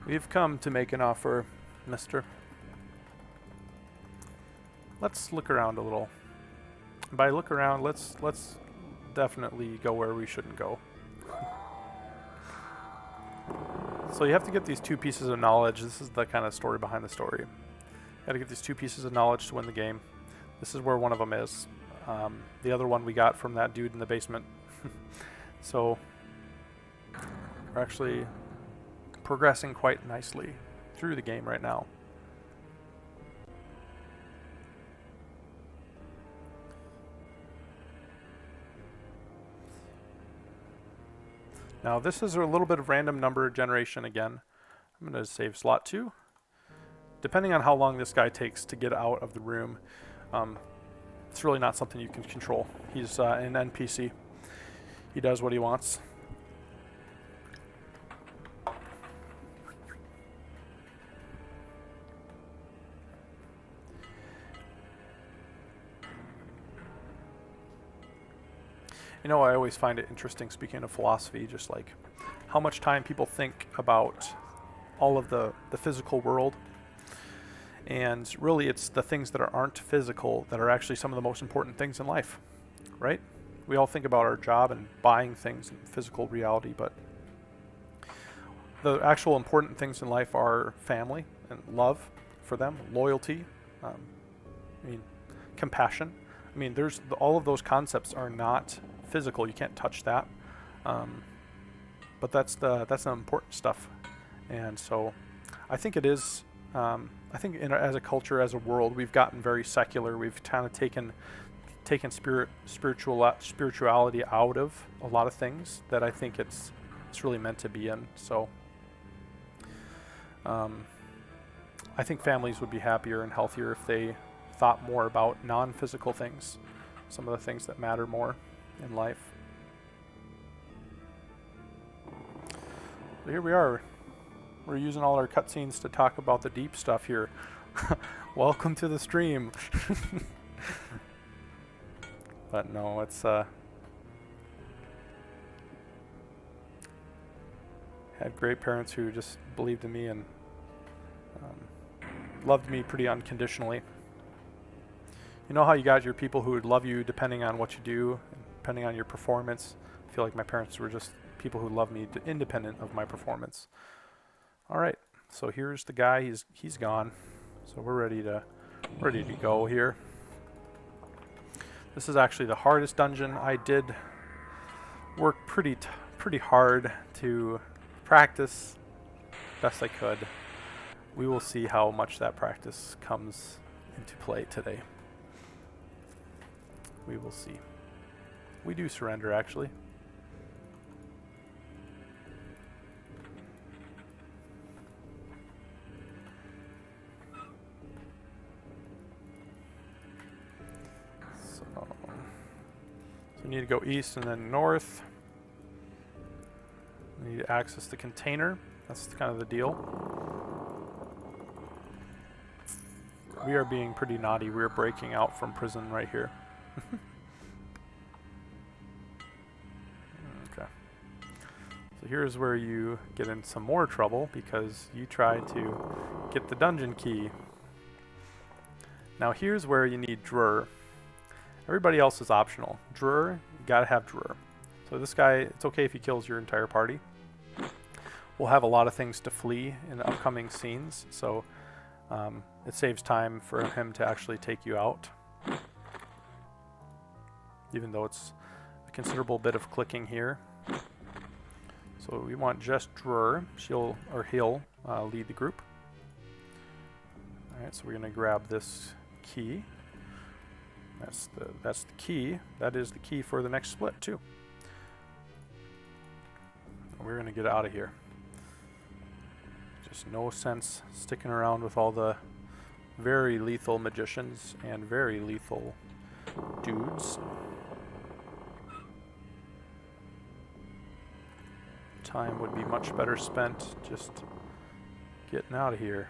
We've come to make an offer, mister. Let's look around a little. By look around, let's definitely go where we shouldn't go. So you have to get these 2 pieces of knowledge. This is the kind of story behind the story. You got to get these 2 pieces of knowledge to win the game. This is where one of them is. The other one we got from that dude in the basement. So We're actually progressing quite nicely through the game right now. Now this is a little bit of random number generation again. I'm going to save slot 2. Depending on how long this guy takes to get out of the room, it's really not something you can control. He's an NPC. He does what he wants. You know, I always find it interesting, speaking of philosophy, just like how much time people think about all of the physical world. And really, it's the things that aren't physical that are actually some of the most important things in life, right? We all think about our job and buying things in physical reality, but the actual important things in life are family and love for them, loyalty, compassion. I mean, all of those concepts are not physical. You can't touch that, but that's the important stuff. And so, I think it is. I think as a culture, as a world, we've gotten very secular. We've kind of taken spirituality out of a lot of things that I think it's really meant to be in. So, I think families would be happier and healthier if they thought more about non-physical things, some of the things that matter more in life. So here we are. We're using all our cutscenes to talk about the deep stuff here. Welcome to the stream. But no, it's had great parents who just believed in me and loved me pretty unconditionally. You know how you got your people who would love you depending on what you do, depending on your performance? I feel like my parents were just people who loved me independent of my performance. All right, so here's the guy. He's gone. So we're ready to go here. This is actually the hardest dungeon. I did work pretty hard to practice best I could. We will see how much that practice comes into play today. We will see. We do surrender, actually. So we need to go east and then north. We need to access the container. That's kind of the deal. We are being pretty naughty. We're breaking out from prison right here. Okay. So here's where you get in some more trouble because you try to get the dungeon key. Now here's where you need Drur. Everybody else is optional. Drur, you gotta have Drur. So this guy, it's okay if he kills your entire party. We'll have a lot of things to flee in the upcoming scenes, so it saves time for him to actually take you out. Even though it's a considerable bit of clicking here. So we want just Drur. He'll lead the group. Alright, so we're gonna grab this key. That's the key. That is the key for the next split too. We're gonna get out of here. Just no sense sticking around with all the very lethal magicians and very lethal dudes. Time would be much better spent just getting out of here.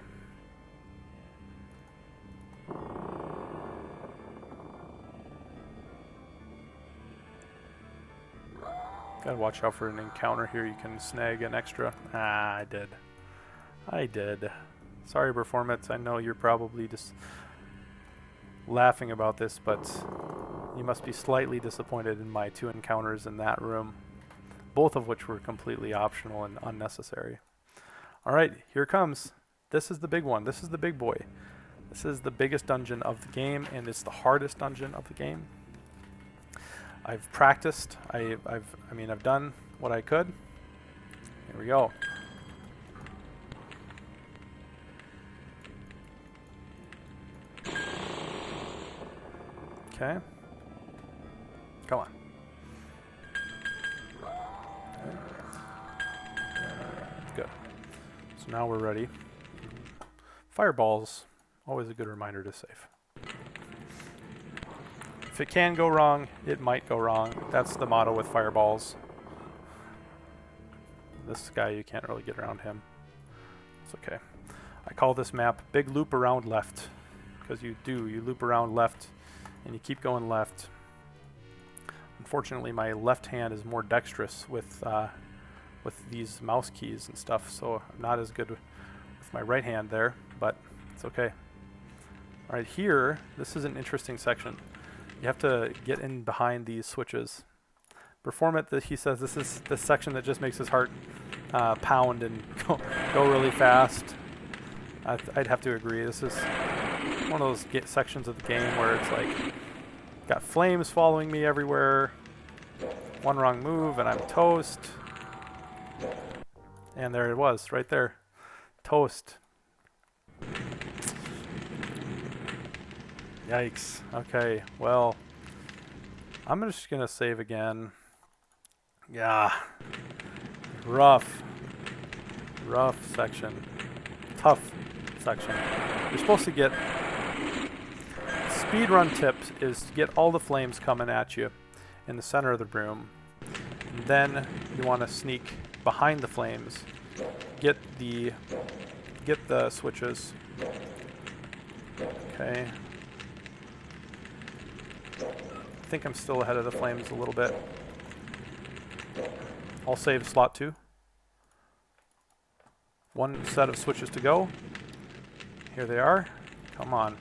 Gotta watch out for an encounter here. You can snag an extra. Ah, I did. Sorry, Performance. I know you're probably just laughing about this, but you must be slightly disappointed in my 2 encounters in that room, both of which were completely optional and unnecessary. Alright, here it comes. This is the big one. This is the big boy. This is the biggest dungeon of the game, and it's the hardest dungeon of the game. I've practiced. I've done what I could. Here we go. Okay. Come on. Okay. Good. So now we're ready. Fireballs, always a good reminder to save. If it can go wrong, it might go wrong. That's the motto with fireballs. This guy, you can't really get around him. It's okay. I call this map Big Loop Around Left, because you loop around left and you keep going left. Unfortunately, my left hand is more dexterous with these mouse keys and stuff, so I'm not as good with my right hand there, but it's okay. All right, here, this is an interesting section. You have to get in behind these switches. Perform it, he says this is the section that just makes his heart pound and go really fast. I'd have to agree. This is one of those sections of the game where it's like, got flames following me everywhere. One wrong move and I'm toast. And there it was, right there. Toast. Yikes. Okay, well, I'm just gonna save again. Yeah. Rough section. Tough section. You're supposed to get... Speedrun tips is to get all the flames coming at you in the center of the room. And then you want to sneak behind the flames. Get the switches. Okay. I think I'm still ahead of the flames a little bit. I'll save slot 2. One set of switches to go. Here they are. Come on.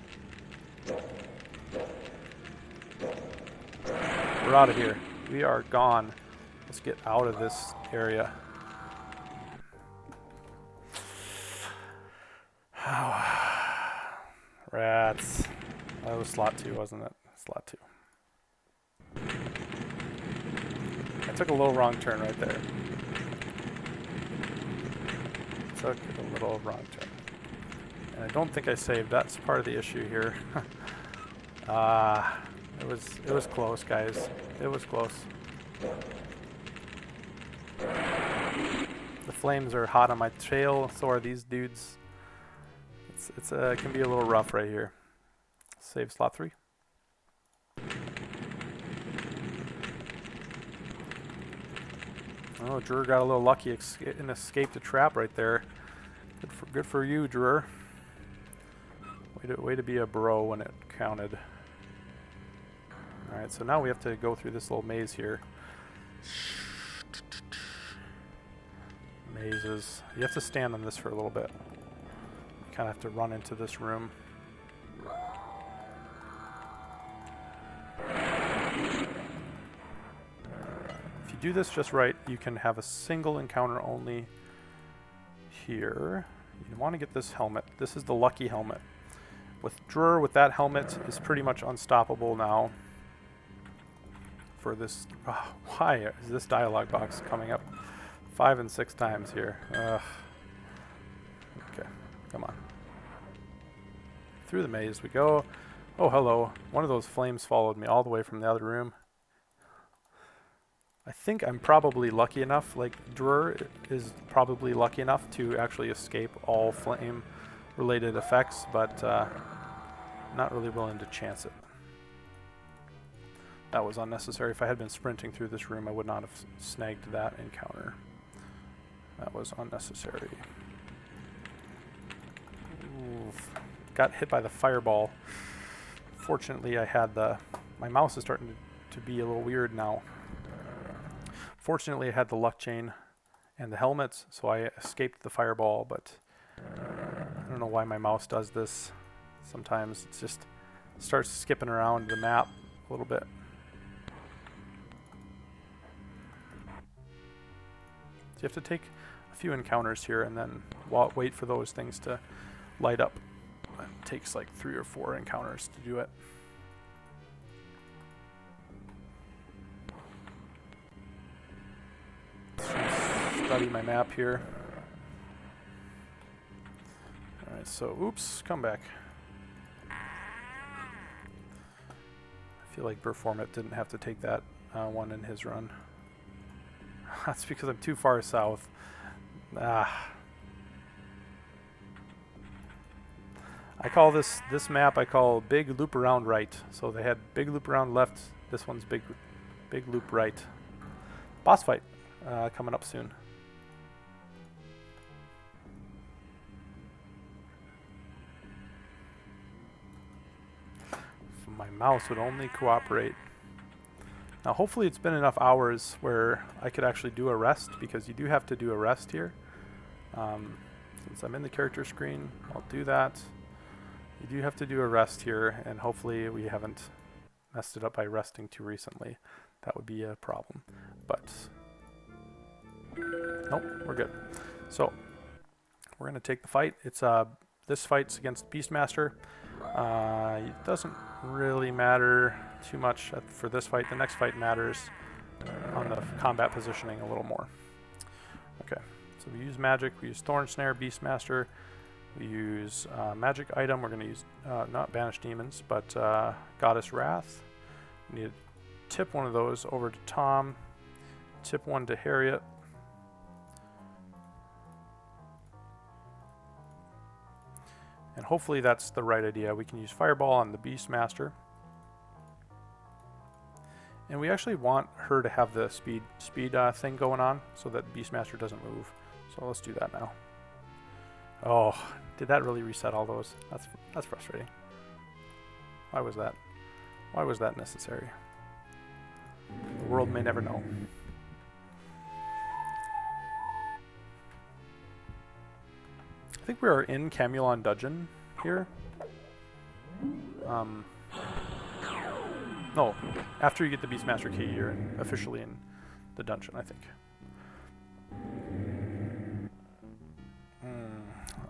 We're out of here. We are gone. Let's get out of this area. Rats. That was slot 2, wasn't it? Slot 2. I took a little wrong turn right there. Took a little wrong turn. And I don't think I saved. That's part of the issue here. It was close, guys. It was close. The flames are hot on my trail, so are these dudes. It can be a little rough right here. Save slot 3. Oh, Drewer got a little lucky and escaped a trap right there. Good for you, Drewer. Way to be a bro when it counted. Alright, so now we have to go through this little maze here. Mazes. You have to stand on this for a little bit. You kind of have to run into this room. If you do this just right, you can have a single encounter only here. You want to get this helmet. This is the lucky helmet. With Drewer, with that helmet, is pretty much unstoppable now. For this, why is this dialogue box coming up 5 and 6 times here? Okay, come on. Through the maze we go. Oh, hello. One of those flames followed me all the way from the other room. I think I'm probably lucky enough, like Drewer is probably lucky enough to actually escape all flame-related effects, but not really willing to chance it. That was unnecessary. If I had been sprinting through this room, I would not have snagged that encounter. That was unnecessary. Oof. Got hit by the fireball. Fortunately, I had my mouse is starting to be a little weird now. Fortunately, I had the luck chain and the helmets, so I escaped the fireball, but I don't know why my mouse does this. Sometimes it just starts skipping around the map a little bit. So you have to take a few encounters here and then wait for those things to light up. It takes like 3 or 4 encounters to do it. study my map here. Alright, so, oops, come back. I feel like Performit didn't have to take that one in his run. That's because I'm too far south. Ah. I call this map, I call big loop around right. So they had big loop around left, this one's big loop right. Boss fight coming up soon. If my mouse would only cooperate. Now hopefully it's been enough hours where I could actually do a rest, because you do have to do a rest here. Since I'm in the character screen, I'll do that. You do have to do a rest here, and hopefully we haven't messed it up by resting too recently. That would be a problem. But nope, we're good. So we're gonna take the fight. It's this fight's against Beastmaster. It doesn't really matter too much for this fight. The next fight matters on the combat positioning a little more. Okay, so we use magic. We use Thorn Snare, Beastmaster. We use magic item. We're going to use not Banish Demons, but Goddess Wrath. We need to tip one of those over to Tom. Tip one to Harriet. And hopefully that's the right idea. We can use Fireball on the Beastmaster. And we actually want her to have the speed thing going on so that Beastmaster doesn't move. So let's do that now. Oh, did that really reset all those? That's frustrating. Why was that? Why was that necessary? The world may never know. I think we are in Camulon Dungeon here. No, after you get the Beastmaster key, you're officially in the dungeon, I think.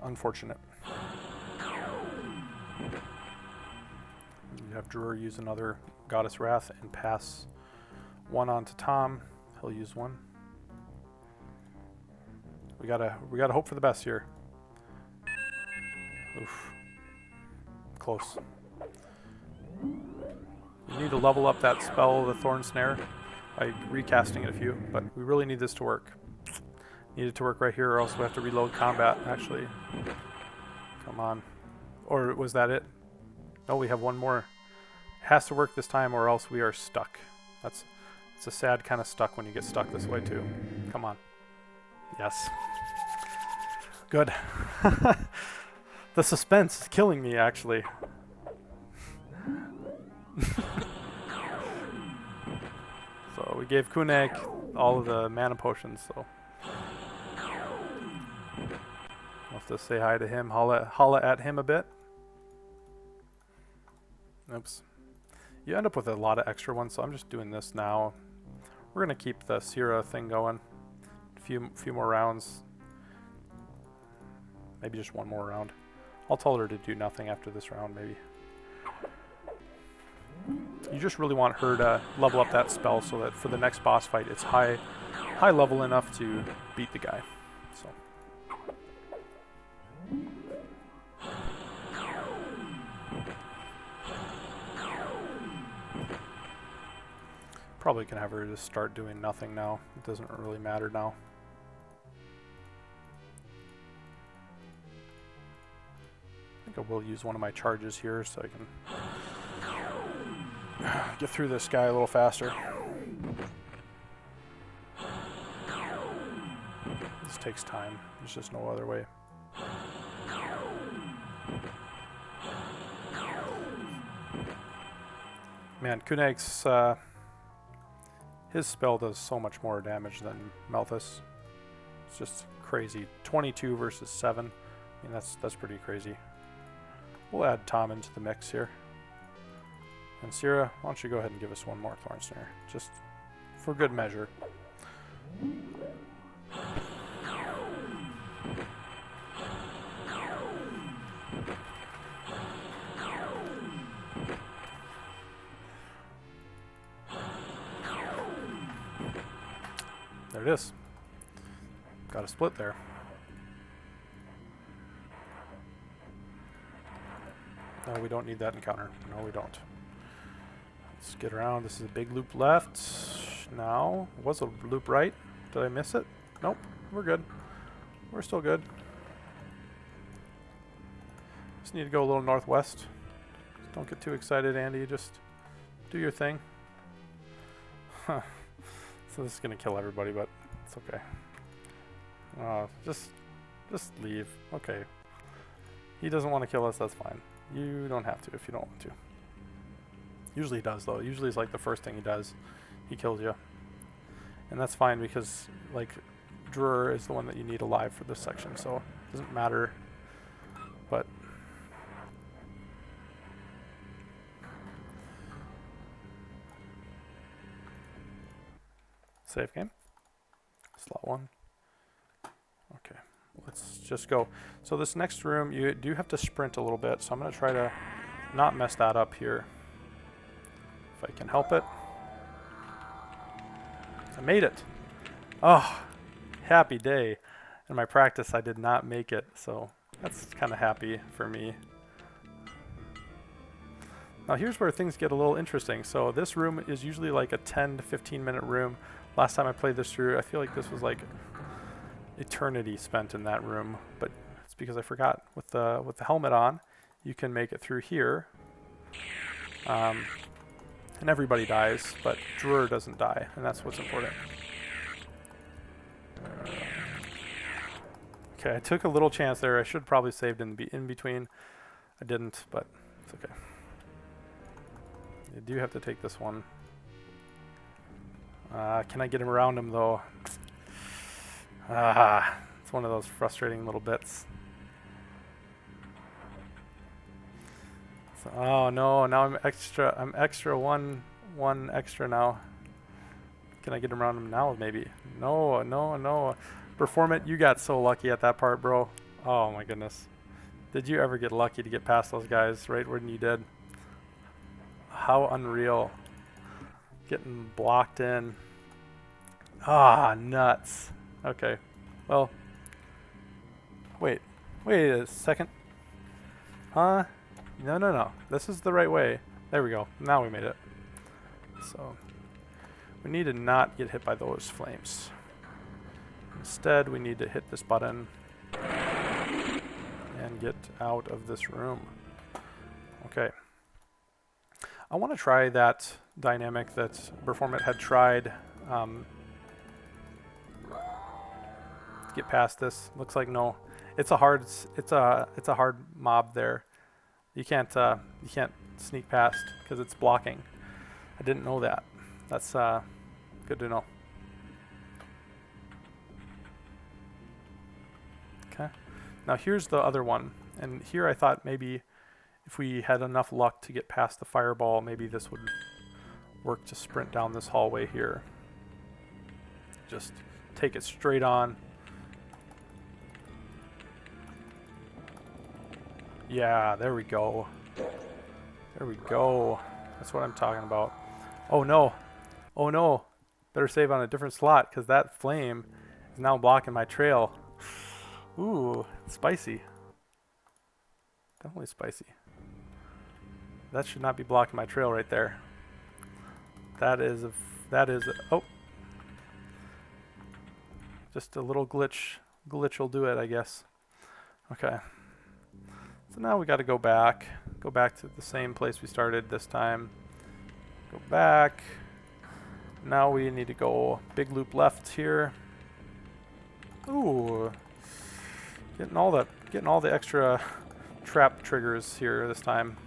Unfortunate. You have Drewer use another Goddess Wrath and pass one on to Tom. He'll use one. We gotta hope for the best here. Oof. Close. We need to level up that spell, the Thorn Snare, by recasting it a few, but we really need this to work. Need it to work right here, or else we have to reload combat, actually. Come on. Or was that it? No, we have one more. It has to work this time, or else we are stuck. It's a sad kind of stuck when you get stuck this way, too. Come on. Yes. Good. The suspense is killing me, actually. So we gave Kunek all of the mana potions, so I'll have to say hi to him, holla at him a bit. Oops. You end up with a lot of extra ones, so I'm just doing this now. We're gonna keep the Sierra thing going. A few more rounds. Maybe just one more round. I'll tell her to do nothing after this round, maybe. You just really want her to level up that spell so that for the next boss fight it's high level enough to beat the guy. So probably can have her just start doing nothing now. It doesn't really matter now. I think I will use one of my charges here so I can get through this guy a little faster. This takes time. There's just no other way. Man, Kunek's his spell does so much more damage than Malthus. It's just crazy. 22 versus 7. I mean, that's pretty crazy. We'll add Tom into the mix here. And Sierra, why don't you go ahead and give us one more Thorn Snare, just for good measure. There it is. Got a split there. No, we don't need that encounter. No, we don't. Let's get around. This is a big loop left. Now, was a loop right? Did I miss it? Nope. We're good. We're still good. Just need to go a little northwest. Don't get too excited, Andy. Just do your thing. Huh. So this is gonna kill everybody, but it's okay. Just leave. Okay. He doesn't want to kill us. That's fine. You don't have to if you don't want to. Usually he does, though. Usually it's like the first thing he does. He kills you. And that's fine because, like, Drur is the one that you need alive for this section, so it doesn't matter. But save game. Slot 1. Okay. Let's just go. So this next room, you do have to sprint a little bit, so I'm going to try to not mess that up here. If I can help it. I made it. Oh, happy day. In my practice, I did not make it, so that's kind of happy for me. Now here's where things get a little interesting. So this room is usually like a 10 to 15 minute room. Last time I played this through, I feel like this was like eternity spent in that room, but it's because I forgot. With the helmet on, you can make it through here. And everybody dies, but Drur doesn't die, and that's what's important. Okay, I took a little chance there. I should probably saved in between. I didn't, but it's okay. You do have to take this one. Can I get him around him, though? It's one of those frustrating little bits. So, oh no, now I'm extra one extra now. Can I get him around him now, maybe? No. Perform it, you got so lucky at that part, bro. Oh my goodness. Did you ever get lucky to get past those guys right when you did? How unreal. Getting blocked in. Ah, nuts. Okay, well. Wait a second. Huh? No. This is the right way. There we go. Now we made it. So, we need to not get hit by those flames. Instead, we need to hit this button and get out of this room. Okay. I want to try that dynamic that Performant had tried. Get past this. Looks like no. It's a hard mob there. You can't sneak past because it's blocking. I didn't know that. That's good to know. Okay. Now here's the other one, and here I thought maybe if we had enough luck to get past the fireball, maybe this would work to sprint down this hallway here. Just take it straight on. Yeah, there we go. There we go. That's what I'm talking about. Oh no. Oh no. Better save on a different slot because that flame is now blocking my trail. Ooh, spicy. Definitely spicy. That should not be blocking my trail right there. That is oh. Just a little glitch. Glitch will do it, I guess. Okay. So now we got to go back to the same place we started this time. Go back. Now we need to go big loop left here. Ooh, getting all the extra trap triggers here this time.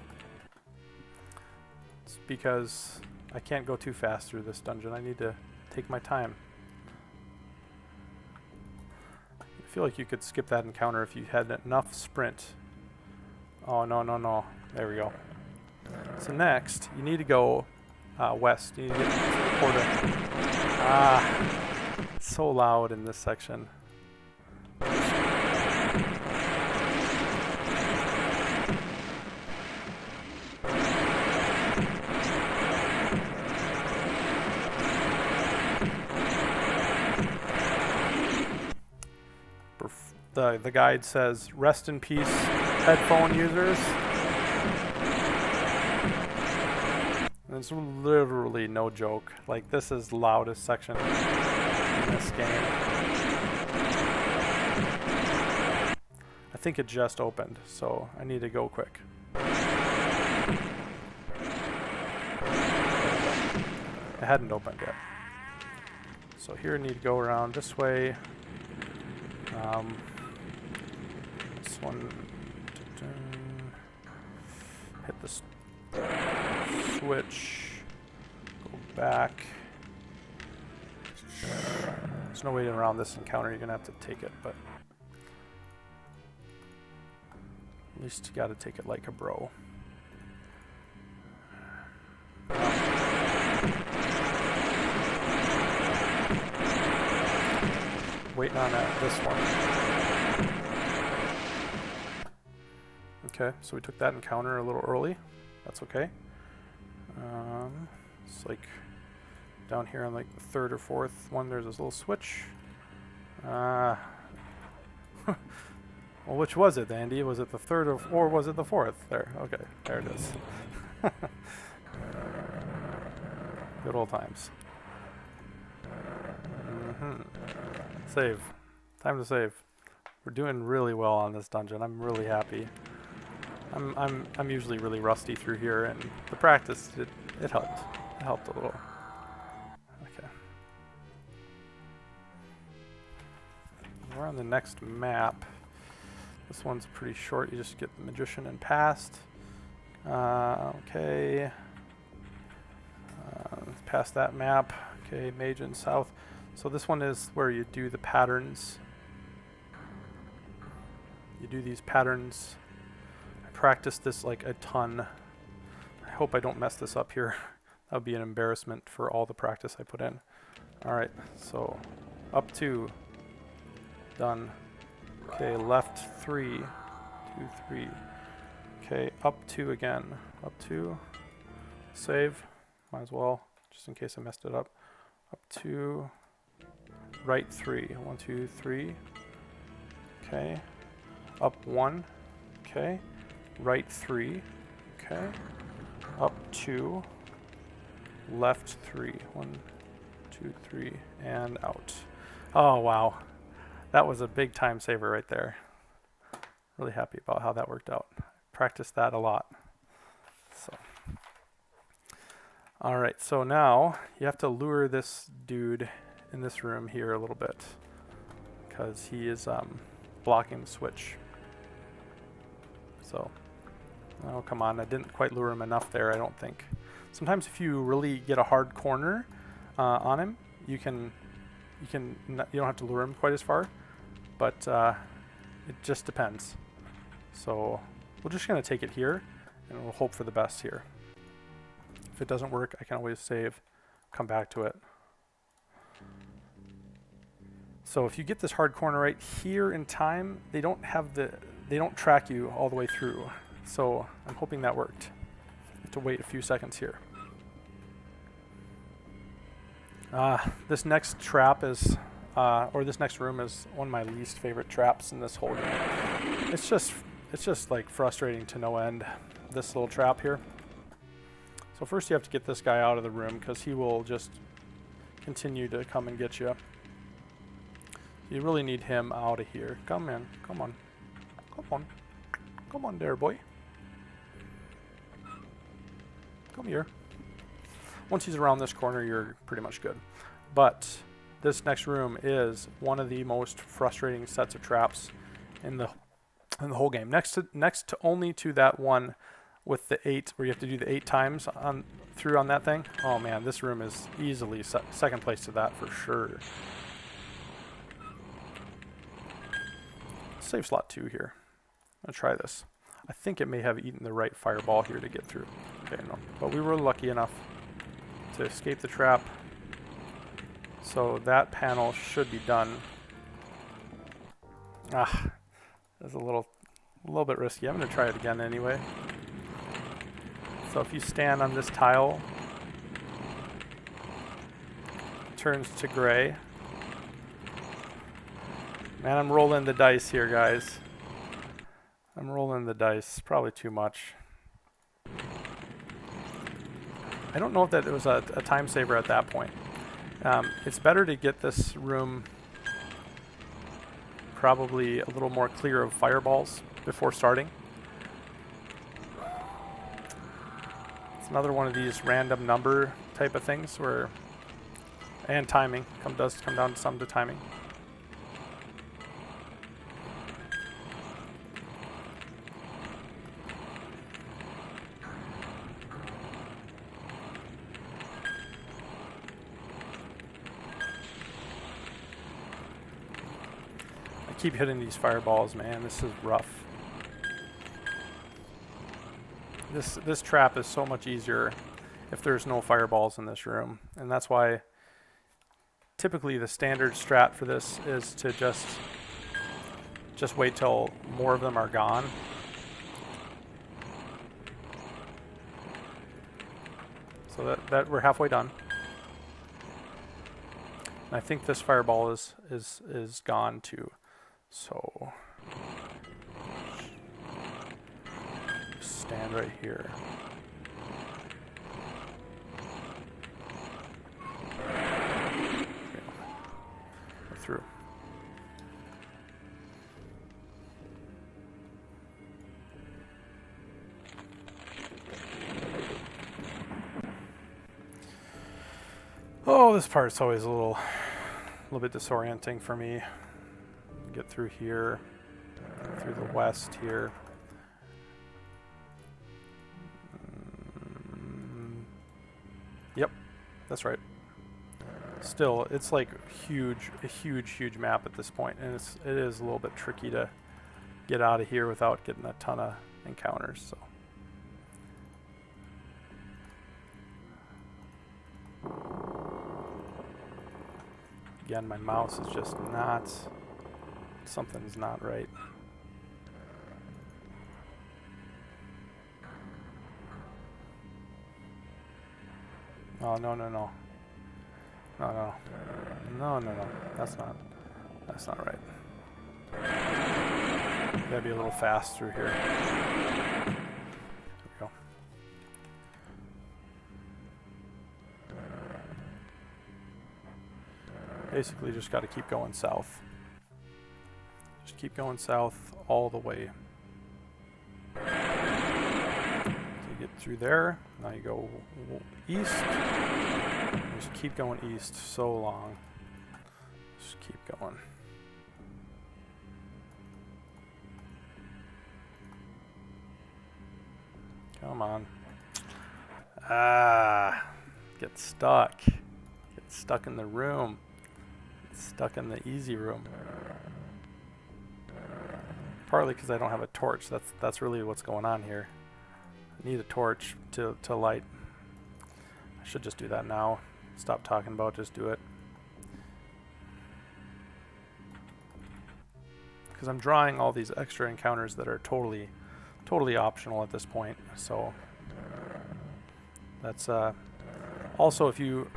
It's because I can't go too fast through this dungeon. I need to take my time. I feel like you could skip that encounter if you had enough sprint. Oh, no. There we go. So next, you need to go west. You need to get to the portal. It's so loud in this section. the guide says, "Rest in peace, headphone users." And it's literally no joke. Like, this is the loudest section in this game. I think it just opened, so I need to go quick. It hadn't opened yet. So here I need to go around this way. This one. Hit this switch. Go back. There's no way around this encounter. You're gonna have to take it, but at least you gotta take it like a bro. Waiting on this one. Okay, so we took that encounter a little early. That's okay. It's like down here on like the third or fourth one, there's this little switch. Well, which was it, Andy? Was it the third or was it the fourth? There, okay, there it is. Good old times. Save. Time to save. We're doing really well on this dungeon. I'm really happy. I'm usually really rusty through here, and the practice it helped. It helped a little. Okay. We're on the next map. This one's pretty short. You just get the magician and past. Okay. Past that map. Okay, mage and south. So this one is where you do the patterns. You do these patterns. I practiced this like a ton. I hope I don't mess this up here. That would be an embarrassment for all the practice I put in. Alright, so up 2. Done. Okay, left 3. 2, 3. Okay, up 2 again. Up 2. Save. Might as well, just in case I messed it up. Up 2. Right 3. 1, 2, 3. Okay. Up 1. Okay. Right 3. Okay. Up 2. Left 3. 1, 2, 3. And out. Oh, wow. That was a big time saver right there. Really happy about how that worked out. Practiced that a lot. So. Alright, so now you have to lure this dude in this room here a little bit, because he is blocking the switch. So, oh come on, I didn't quite lure him enough there, I don't think. Sometimes if you really get a hard corner on him, you don't have to lure him quite as far, but it just depends. So we're just gonna take it here, and we'll hope for the best here. If it doesn't work, I can always save, come back to it. So if you get this hard corner right here in time, they don't track you all the way through. So I'm hoping that worked. I have to wait a few seconds here. This next trap is, or this next room is one of my least favorite traps in this whole game. It's just like frustrating to no end, this little trap here. So first you have to get this guy out of the room, because he will just continue to come and get you. You really need him out of here. Come in. Come on. Come on. Come on there, boy. Come here. Once he's around this corner, you're pretty much good. But this next room is one of the most frustrating sets of traps in the whole game. Next to only to that one with the 8, where you have to do the 8 times through on that thing. Oh man, this room is easily second place to that for sure. Save slot 2 here. I'm gonna try this. I think it may have eaten the right fireball here to get through. Okay, no. But we were lucky enough to escape the trap. So that panel should be done. That's a little bit risky. I'm gonna try it again anyway. So if you stand on this tile, it turns to gray. Man, I'm rolling the dice here, guys. I'm rolling the dice. Probably too much. I don't know if that it was a time saver at that point. It's better to get this room probably a little more clear of fireballs before starting. It's another one of these random number type of things where, and timing does come down to some to timing. Keep hitting these fireballs, man. This is rough. This trap is so much easier if there's no fireballs in this room, and that's why typically the standard strat for this is to just wait till more of them are gone. So that we're halfway done. And I think this fireball is gone too. So stand right here. We're through. Oh, this part's always a little bit disorienting for me. Get through here, through the west here. Yep, that's right. Still, it's like a huge map at this point, and it is a little bit tricky to get out of here without getting a ton of encounters. So. Again, my mouse is just not. Something's not right. Oh, no. No. That's not right. Gotta be a little fast through here. There we go. Basically just gotta keep going south. Just keep going south all the way. So you get through there, now you go east. Just keep going east so long. Just keep going. Come on. Get stuck. Get stuck in the room. Get stuck in the easy room. Partly because I don't have a torch. That's really what's going on here. I need a torch to light. I should just do that now. Stop talking about it, just do it. Because I'm drawing all these extra encounters that are totally optional at this point. So that's also if you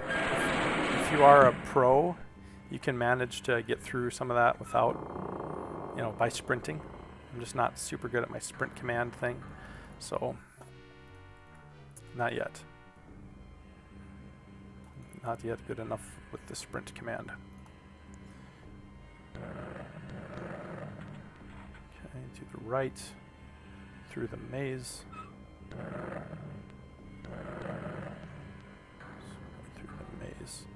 are a pro, you can manage to get through some of that without, by sprinting. I'm just not super good at my sprint command thing, so not yet. Not yet good enough with the sprint command. Okay, to the right, through the maze. Through the maze.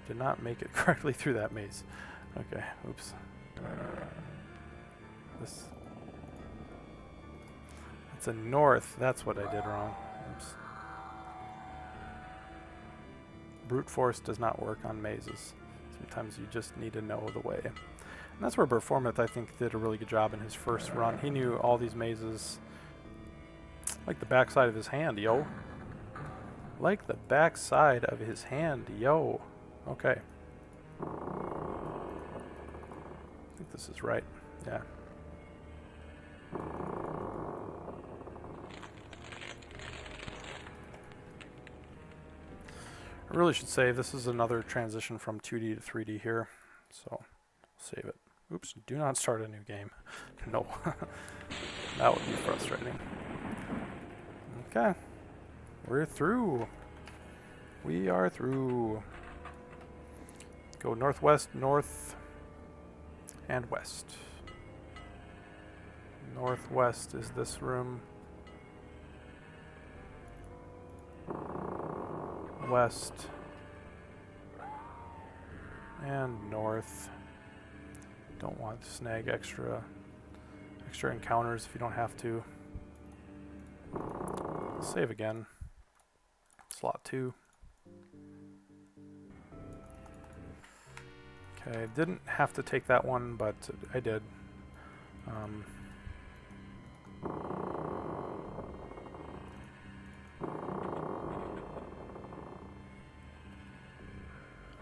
Did not make it correctly through that maze. Okay, oops. It's a north. That's what I did wrong. Oops. Brute force does not work on mazes. Sometimes you just need to know the way. And that's where Performance, I think, did a really good job in his first run. He knew all these mazes like the backside of his hand, yo. Like the backside of his hand, yo. Okay. I think this is right. Yeah. I really should say this is another transition from 2D to 3D here, so I'll save it. Oops, do not start a new game. No. That would be frustrating. Okay. We're through. We are through. Go northwest, north, and west. Northwest is this room. West. And north. Don't want to snag extra encounters if you don't have to. Save again. Slot 2. Okay, didn't have to take that one, but I did.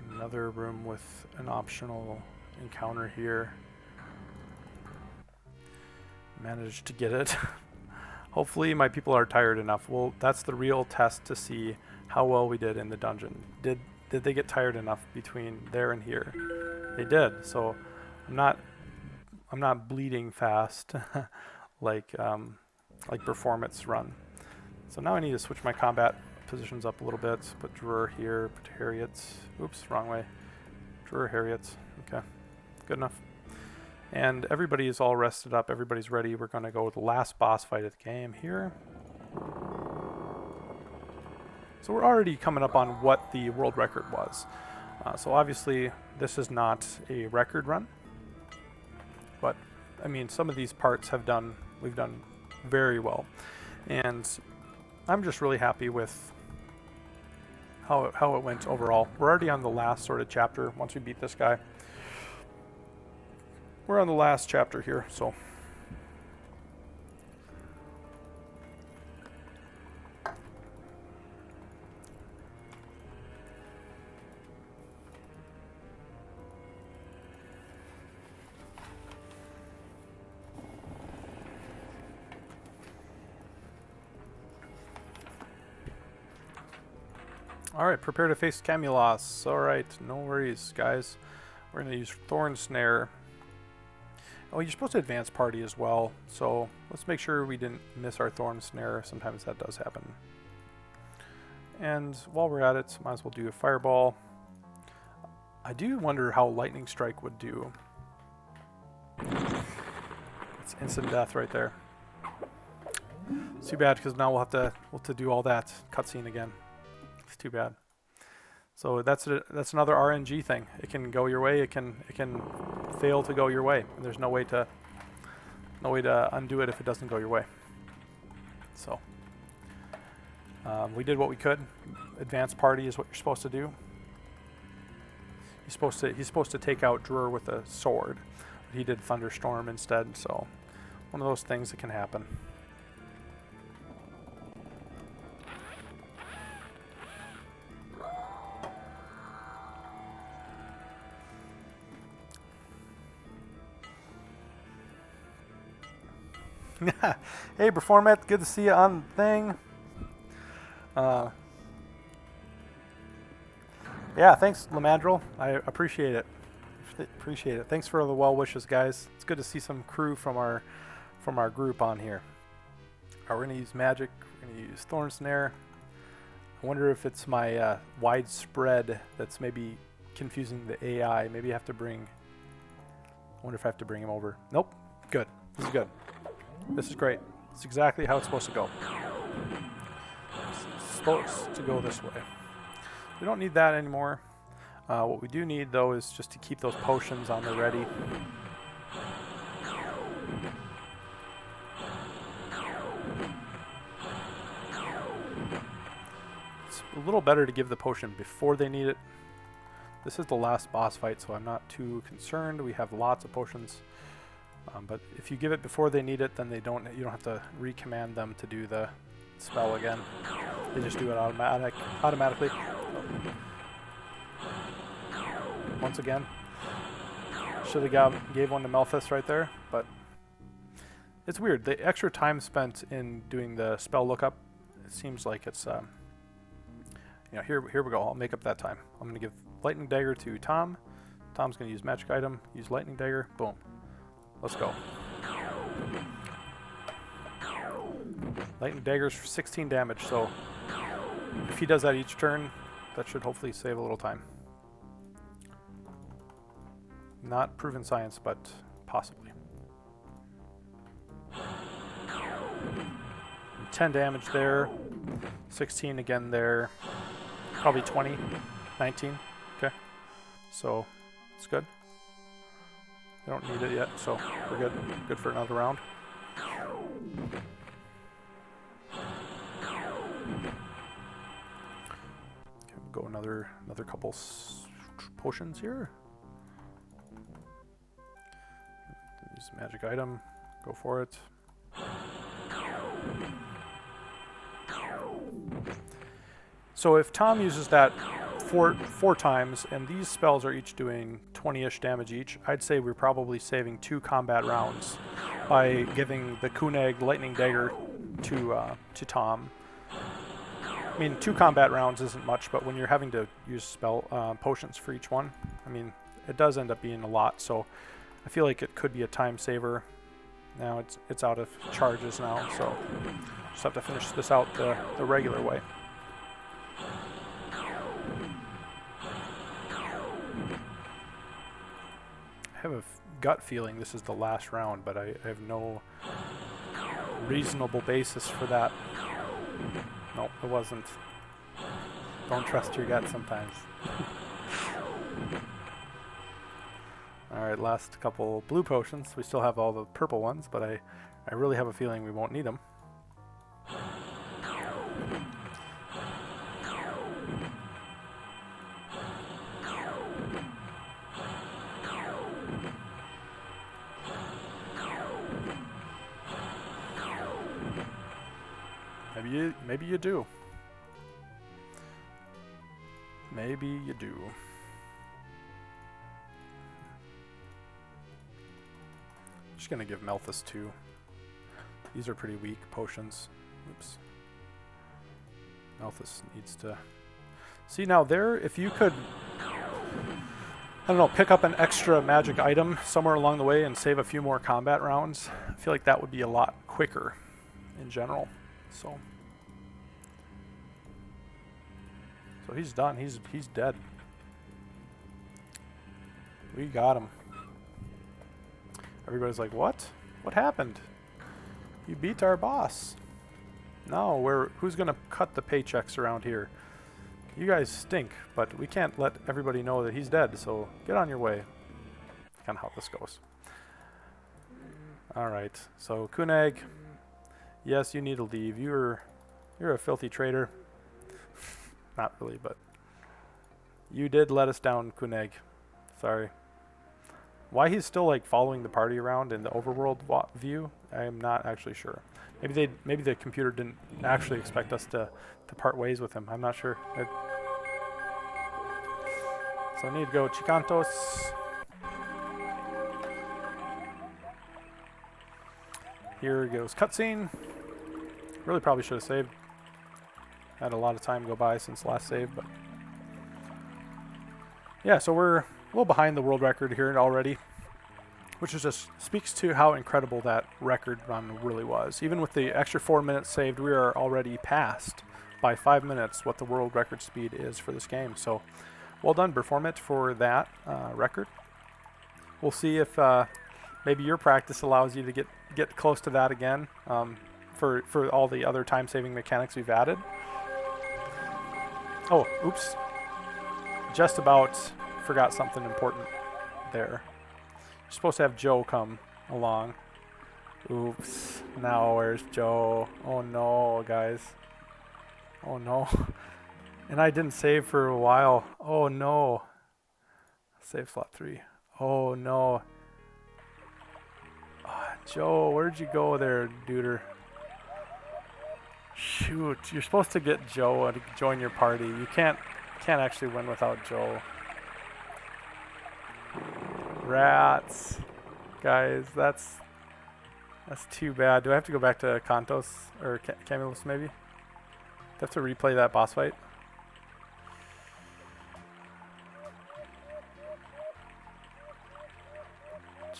Another room with an optional encounter here. Managed to get it. Hopefully my people are tired enough. Well, that's the real test to see how well we did in the dungeon. Did they get tired enough between there and here? They did. So I'm not bleeding fast like Performance run. So now I need to switch my combat positions up a little bit. Put Drawer here, put Harriets. Oops, wrong way. Drawer, Harriets. Okay, good enough. And everybody is all rested up. Everybody's ready. We're going to go with the last boss fight of the game here. So we're already coming up on what the world record was. So obviously this is not a record run. But I mean, some of these parts we've done very well. And I'm just really happy with how it went overall. We're already on the last sort of chapter once we beat this guy. We're on the last chapter here, so. Alright, prepare to face Camulos. Alright, no worries, guys. We're going to use Thorn Snare. Oh, you're supposed to advance party as well, so let's make sure we didn't miss our Thorn Snare. Sometimes that does happen. And while we're at it, might as well do a Fireball. I do wonder how Lightning Strike would do. It's instant death right there. It's too bad, because now we'll have to do all that cutscene again. It's too bad. So that's another RNG thing. It can go your way. It can fail to go your way, and there's no way to undo it if it doesn't go your way. So we did what we could. Advanced party is what you're supposed to do. He's supposed to take out Drawer with a sword, but he did Thunderstorm instead. So one of those things that can happen. Hey, Performat, good to see you on the thing. Yeah, thanks, Lamandrel. I appreciate it. Appreciate it. Thanks for all the well wishes, guys. It's good to see some crew from our group on here. We're gonna use magic. We're gonna use Thorn Snare. I wonder if it's my widespread that's maybe confusing the AI. Maybe I have to bring. I wonder if I have to bring him over. Nope. Good. This is good. This is great. It's exactly how it's supposed to go. It's supposed to go this way. We don't need that anymore. What we do need, though, is just to keep those potions on the ready. It's a little better to give the potion before they need it. This is the last boss fight, so I'm not too concerned. We have lots of potions. But if you give it before they need it, then you don't have to recommand them to do the spell again. They just do it automatically. Once again, should have gave one to Melthus right there, but it's weird. The extra time spent in doing the spell lookup, it seems like it's here we go. I'll make up that time. I'm going to give Lightning Dagger to Tom, Tom's going to use magic item, use lightning dagger. Boom. Let's go. Lightning daggers for 16 damage, so if he does that each turn, that should hopefully save a little time. Not proven science, but possibly. 10 damage there, 16 again there, probably 20, 19, okay. So, it's good. I don't need it yet, so we're good. Good for another round. Okay, we'll go another couple potions here. Use magic item, go for it. So if Tom uses that four times, and these spells are each doing 20-ish damage each, I'd say we're probably saving 2 combat rounds by giving the Kuneg Lightning Dagger to Tom. I mean, 2 combat rounds isn't much, but when you're having to use spell potions for each one, I mean, it does end up being a lot. So I feel like it could be a time saver. Now it's out of charges now, so just have to finish this out the regular way. I have a gut feeling this is the last round, but I have no reasonable basis for that. No, it wasn't. Don't trust your gut sometimes. Alright, last couple blue potions. We still have all the purple ones, but I really have a feeling we won't need them. Maybe you do. Maybe you do. Just gonna give Malthus 2. These are pretty weak potions. Oops. Malthus needs to... See now there, if you could, I don't know, pick up an extra magic item somewhere along the way and save a few more combat rounds, I feel like that would be a lot quicker in general. So he's done. He's dead. We got him. Everybody's like, what? What happened? You beat our boss. No, who's gonna cut the paychecks around here? You guys stink, but we can't let everybody know that he's dead, so get on your way. Kind of how this goes. Alright, so Kuneg, yes, you need to leave. You're a filthy traitor. Not really, but you did let us down, Kuneg. Sorry. Why he's still like following the party around in the overworld view, I am not actually sure. Maybe the computer didn't actually expect us to part ways with him. I'm not sure. So I need to go Chicantos. Here goes cutscene. Really probably should have saved. Had a lot of time go by since last save, but yeah, so we're a little behind the world record here already, which is just speaks to how incredible that record run really was. Even with the extra 4 minutes saved, we are already past by 5 minutes what the world record speed is for this game. So well done, Performit, for that record. We'll see if maybe your practice allows you to get close to that again for all the other time-saving mechanics we've added. Oh, oops. Just about forgot something important there. You're supposed to have Joe come along. Oops. Now where's Joe? Oh no, guys. Oh no. And I didn't save for a while. Oh no. Save slot 3. Oh no. Joe, where'd you go there, duder? Shoot, you're supposed to get Joe to join your party. You can't actually win without Joe. Rats. Guys, that's too bad. Do I have to go back to Kantos or Camulus maybe? Do I have to replay that boss fight?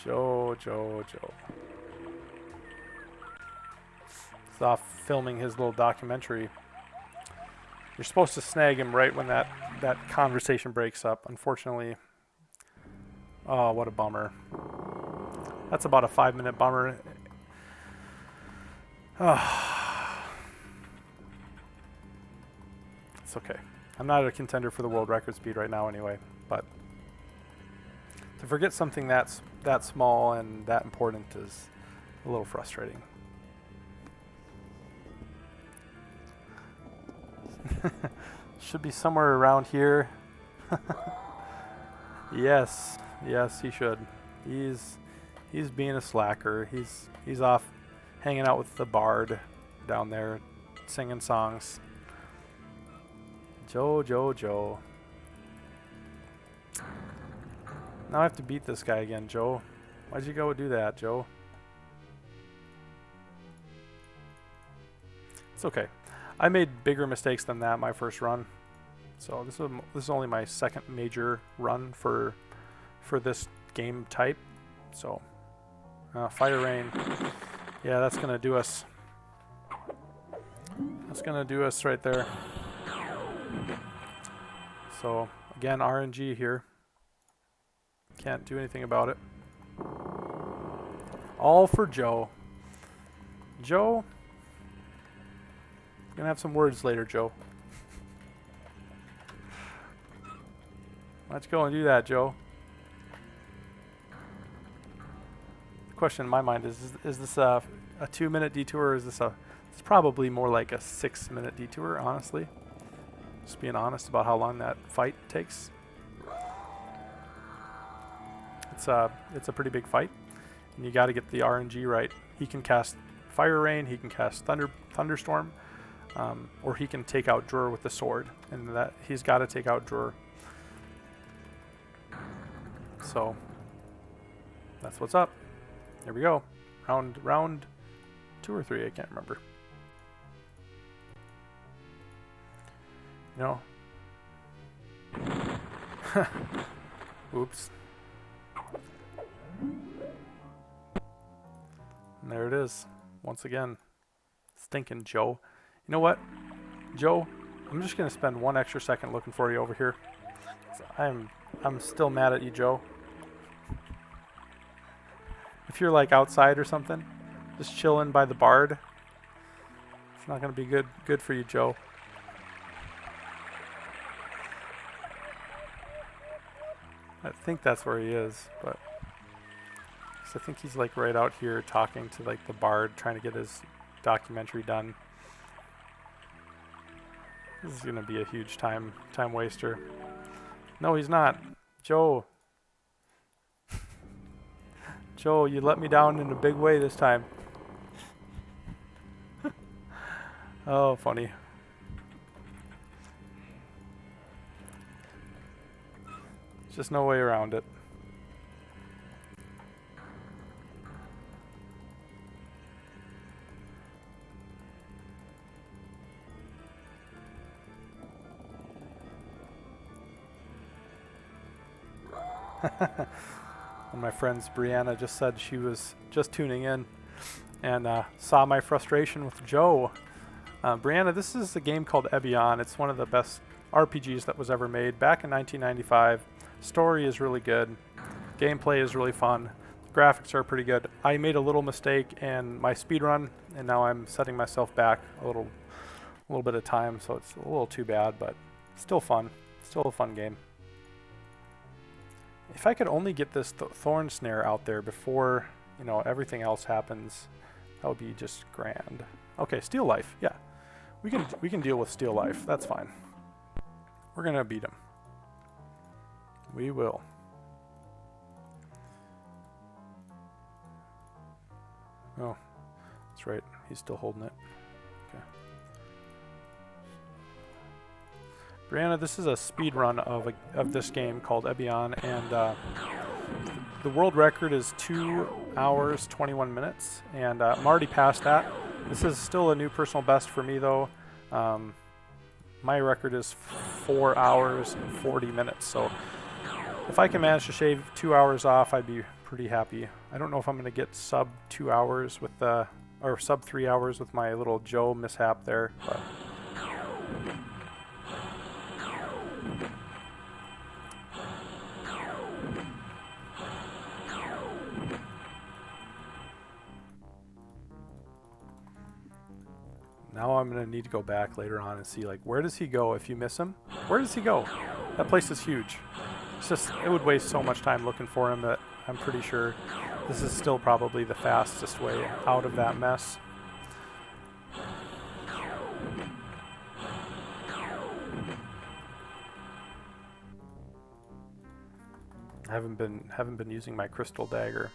Joe. He's off filming his little documentary. You're supposed to snag him right when that conversation breaks up. Unfortunately, oh, what a bummer. That's about a 5-minute bummer. It's okay. I'm not a contender for the world record speed right now anyway, but to forget something that small and that important is a little frustrating. Should be somewhere around here. Yes, he should. He's being a slacker. He's off hanging out with the bard down there, singing songs. Joe. Now I have to beat this guy again, Joe. Why'd you go do that, Joe? It's okay. I made bigger mistakes than that my first run. So this is only my second major run for this game type. So fire rain. Yeah, that's gonna do us. That's gonna do us right there. So again, RNG here. Can't do anything about it. All for Joe. Joe, gonna have some words later, Joe. Let's go and do that, Joe. The question in my mind is this a 2-minute detour, or is this it's probably more like a 6-minute detour, honestly. Just being honest about how long that fight takes. It's a pretty big fight, and you got to get the RNG right. He can cast Fire Rain, he can cast Thunderstorm, or he can take out Drur with the sword, and that he's got to take out Drur. So that's what's up. Here we go. Round 2 or 3, I can't remember. You know. Oops. And there it is. Once again. Stinking Joe. You know what? Joe, I'm just going to spend 1 extra second looking for you over here. I'm still mad at you, Joe. If you're like outside or something, just chilling by the bard, it's not going to be good for you, Joe. I think that's where he is, but I think he's like right out here talking to like the bard, trying to get his documentary done. This is going to be a huge time waster. No, he's not. Joe. Joe, you let me down in a big way this time. Oh, funny. There's just no way around it. One of my friends, Brianna, just said she was just tuning in and saw my frustration with Joe. Brianna, this is a game called Albion. It's one of the best RPGs that was ever made back in 1995. Story is really good. Gameplay is really fun. The graphics are pretty good. I made a little mistake in my speedrun, and now I'm setting myself back a little bit of time, so it's a little too bad, but still fun. Still a fun game. If I could only get this thorn snare out there before, you know, everything else happens, that would be just grand. Okay, Steel Life. Yeah, we can deal with Steel Life. That's fine. We're gonna beat him. We will. Oh, that's right. He's still holding it. Okay. Brianna, this is a speed run of this game called Albion, and the world record is 2 hours 21 minutes, and I'm already past that. This is still a new personal best for me, though. My record is 4 hours and 40 minutes, so if I can manage to shave 2 hours off, I'd be pretty happy. I don't know if I'm going to get sub 2 hours with the, or sub 3 hours with my little Joe mishap there, but now I'm going to need to go back later on and see, like, where does he go if you miss him? Where does he go? That place is huge. It's just, it would waste so much time looking for him that I'm pretty sure this is still probably the fastest way out of that mess. I haven't been using my crystal dagger.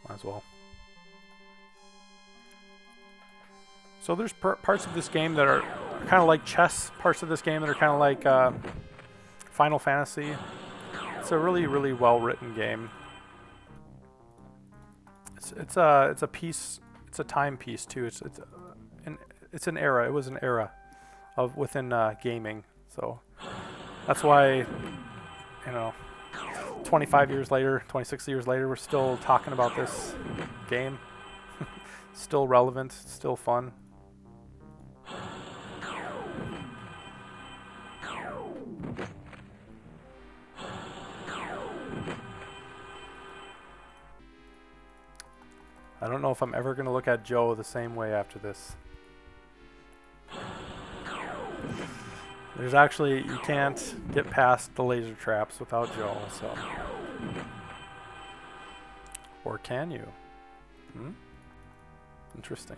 Might as well. So there's parts of this game that are kind of like chess, parts of this game that are kind of like Final Fantasy. It's a really, really well-written game. It's a piece. It's a time piece too. It's an era. It was an era of within gaming. So that's why, you know, 25 years later, 26 years later, we're still talking about this game. Still relevant. Still fun. I don't know if I'm ever going to look at Joe the same way after this. There's actually, you can't get past the laser traps without Joe, so. Or can you? Interesting.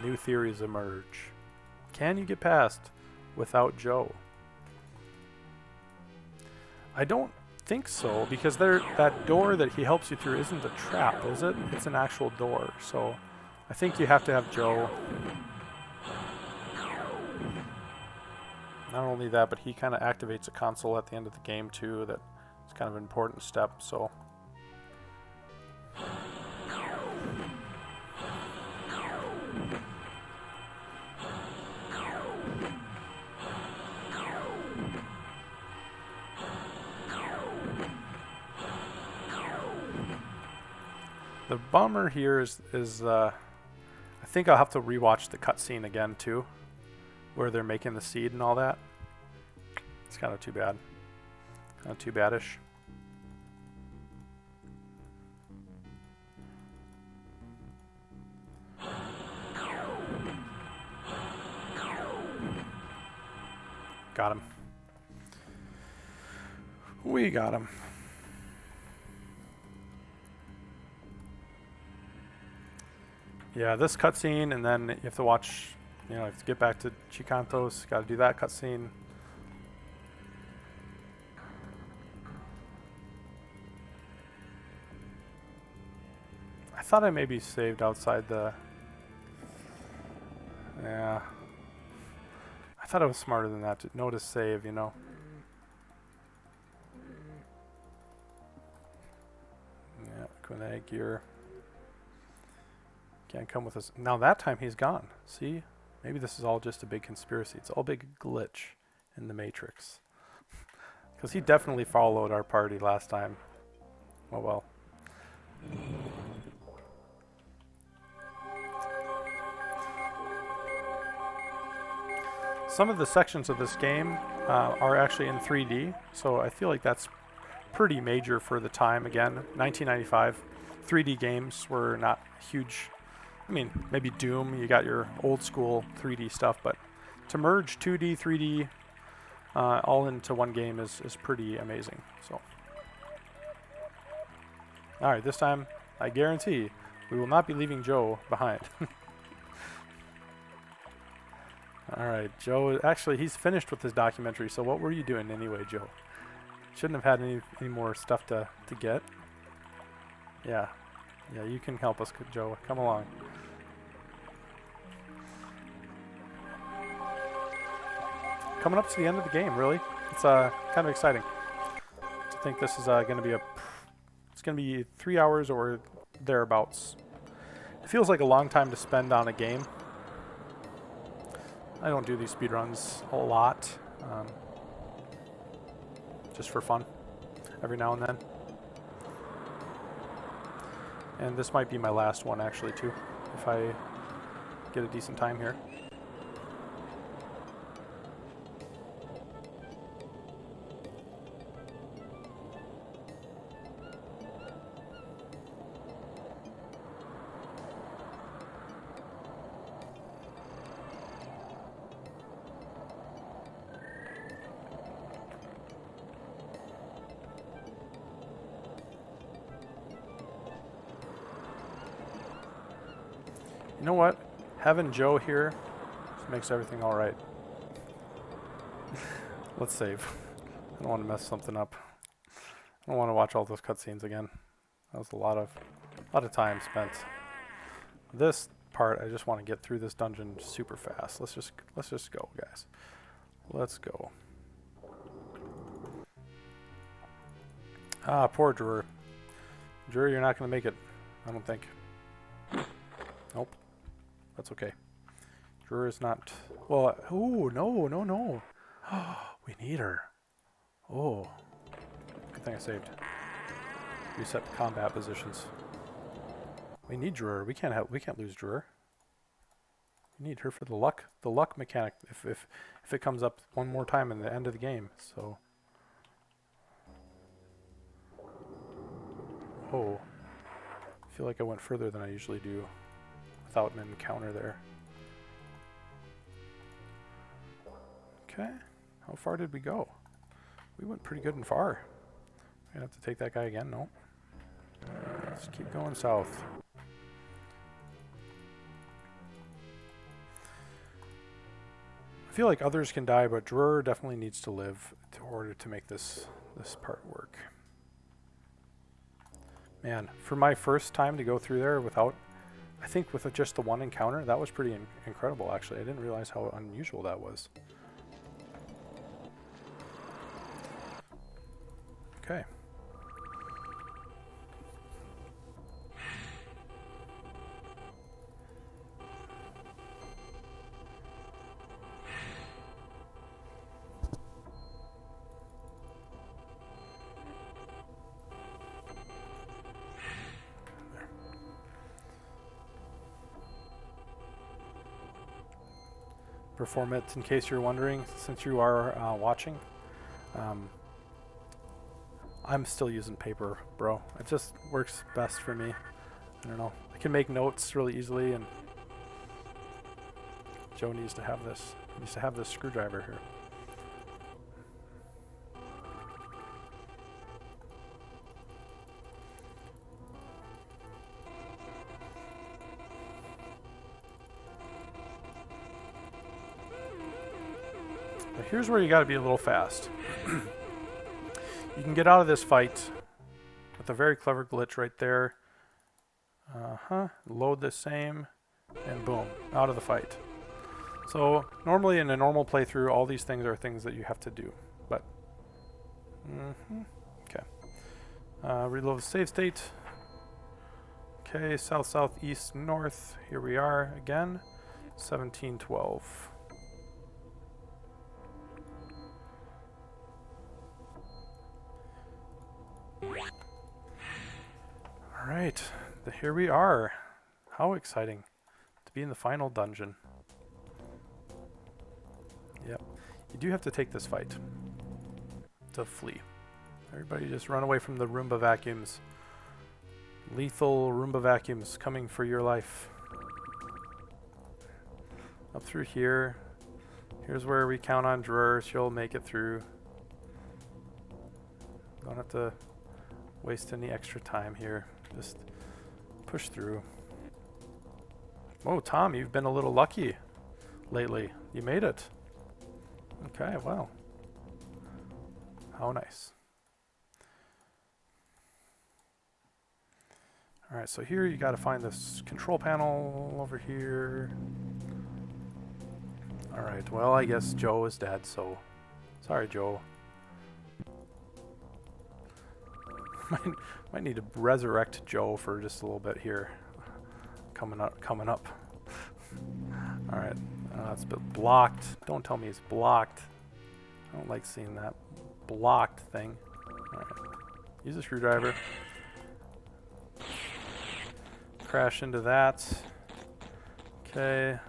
New theories emerge. Can you get past without Joe? I don't think so, because that door that he helps you through isn't a trap, is it? It's an actual door, so I think you have to have Joe. Not only that, but he kind of activates a console at the end of the game too. That's kind of an important step, so. The bummer here is I think I'll have to rewatch the cutscene again too, where they're making the seed and all that. It's kind of too bad. Kind of too badish. Got him. We got him. Yeah, this cutscene, and then you have to watch, you know, you have to get back to Chicantos, gotta do that cutscene. I thought I maybe saved outside the... Yeah. I thought I was smarter than that to notice save, you know. Yeah, Quinag gear. Can't come with us. Now that time he's gone. See? Maybe this is all just a big conspiracy. It's all a big glitch in the Matrix. Because he definitely followed our party last time. Oh well. Some of the sections of this game are actually in 3D, so I feel like that's pretty major for the time. Again, 1995, 3D games were not huge. I mean, maybe Doom, you got your old school 3D stuff, but to merge 2D, 3D all into one game is pretty amazing. So, all right, this time I guarantee we will not be leaving Joe behind. All right, Joe, actually he's finished with his documentary, so what were you doing anyway, Joe? Shouldn't have had any more stuff to get. Yeah, you can help us, Joe. Come along. Coming up to the end of the game, really. It's kind of exciting. I think this is going to be it's going to be 3 hours or thereabouts. It feels like a long time to spend on a game. I don't do these speedruns a lot. Just for fun, every now and then. And this might be my last one actually too, if I get a decent time here. You know what? Having Joe here just makes everything all right. Let's save. I don't want to mess something up. I don't want to watch all those cutscenes again. That was a lot of time spent. This part, I just want to get through this dungeon super fast. Let's just go, guys. Let's go. Ah, poor Drewer. Drewer, you're not going to make it. I don't think. Nope. That's okay. Drewer is not... Well, oh, no. We need her. Oh. Good thing I saved. Reset combat positions. We need Drewer. We can't lose Drewer. We need her for the luck mechanic if it comes up one more time in the end of the game. So... Oh. I feel like I went further than I usually do without an encounter there. Okay. How far did we go? We went pretty good and far. We're gonna have to take that guy again? No. Let's keep going south. I feel like others can die, but Drewer definitely needs to live in order to make this part work. Man, for my first time to go through there without, I think with just the one encounter, that was pretty incredible actually. I didn't realize how unusual that was. Okay. Perform it in case you're wondering, since you are watching. I'm still using paper, bro. It just works best for me. I don't know. I can make notes really easily, and Joe needs to have this. He needs to have this screwdriver here. But here's where you got to be a little fast. You can get out of this fight with a very clever glitch right there. Load the same, and boom, out of the fight. So normally in a normal playthrough, all these things are things that you have to do. But okay. Reload the save state. Okay, south, south, east, north. Here we are again. 1712. Alright, here we are. How exciting to be in the final dungeon. Yep, you do have to take this fight to flee. Everybody just run away from the Roomba vacuums. Lethal Roomba vacuums coming for your life. Up through here. Here's where we count on Drewer. She'll make it through. Don't have to waste any extra time here. Just push through. Oh, Tom, you've been a little lucky lately. You made it. Okay, well. How nice. Alright, so here you gotta find this control panel over here. Alright, well, I guess Joe is dead, so... Sorry, Joe. Might need to resurrect Joe for just a little bit here. Coming up. Alright, It's a bit blocked. Don't tell me it's blocked. I don't like seeing that blocked thing. Alright. Use a screwdriver. Crash into that. Okay.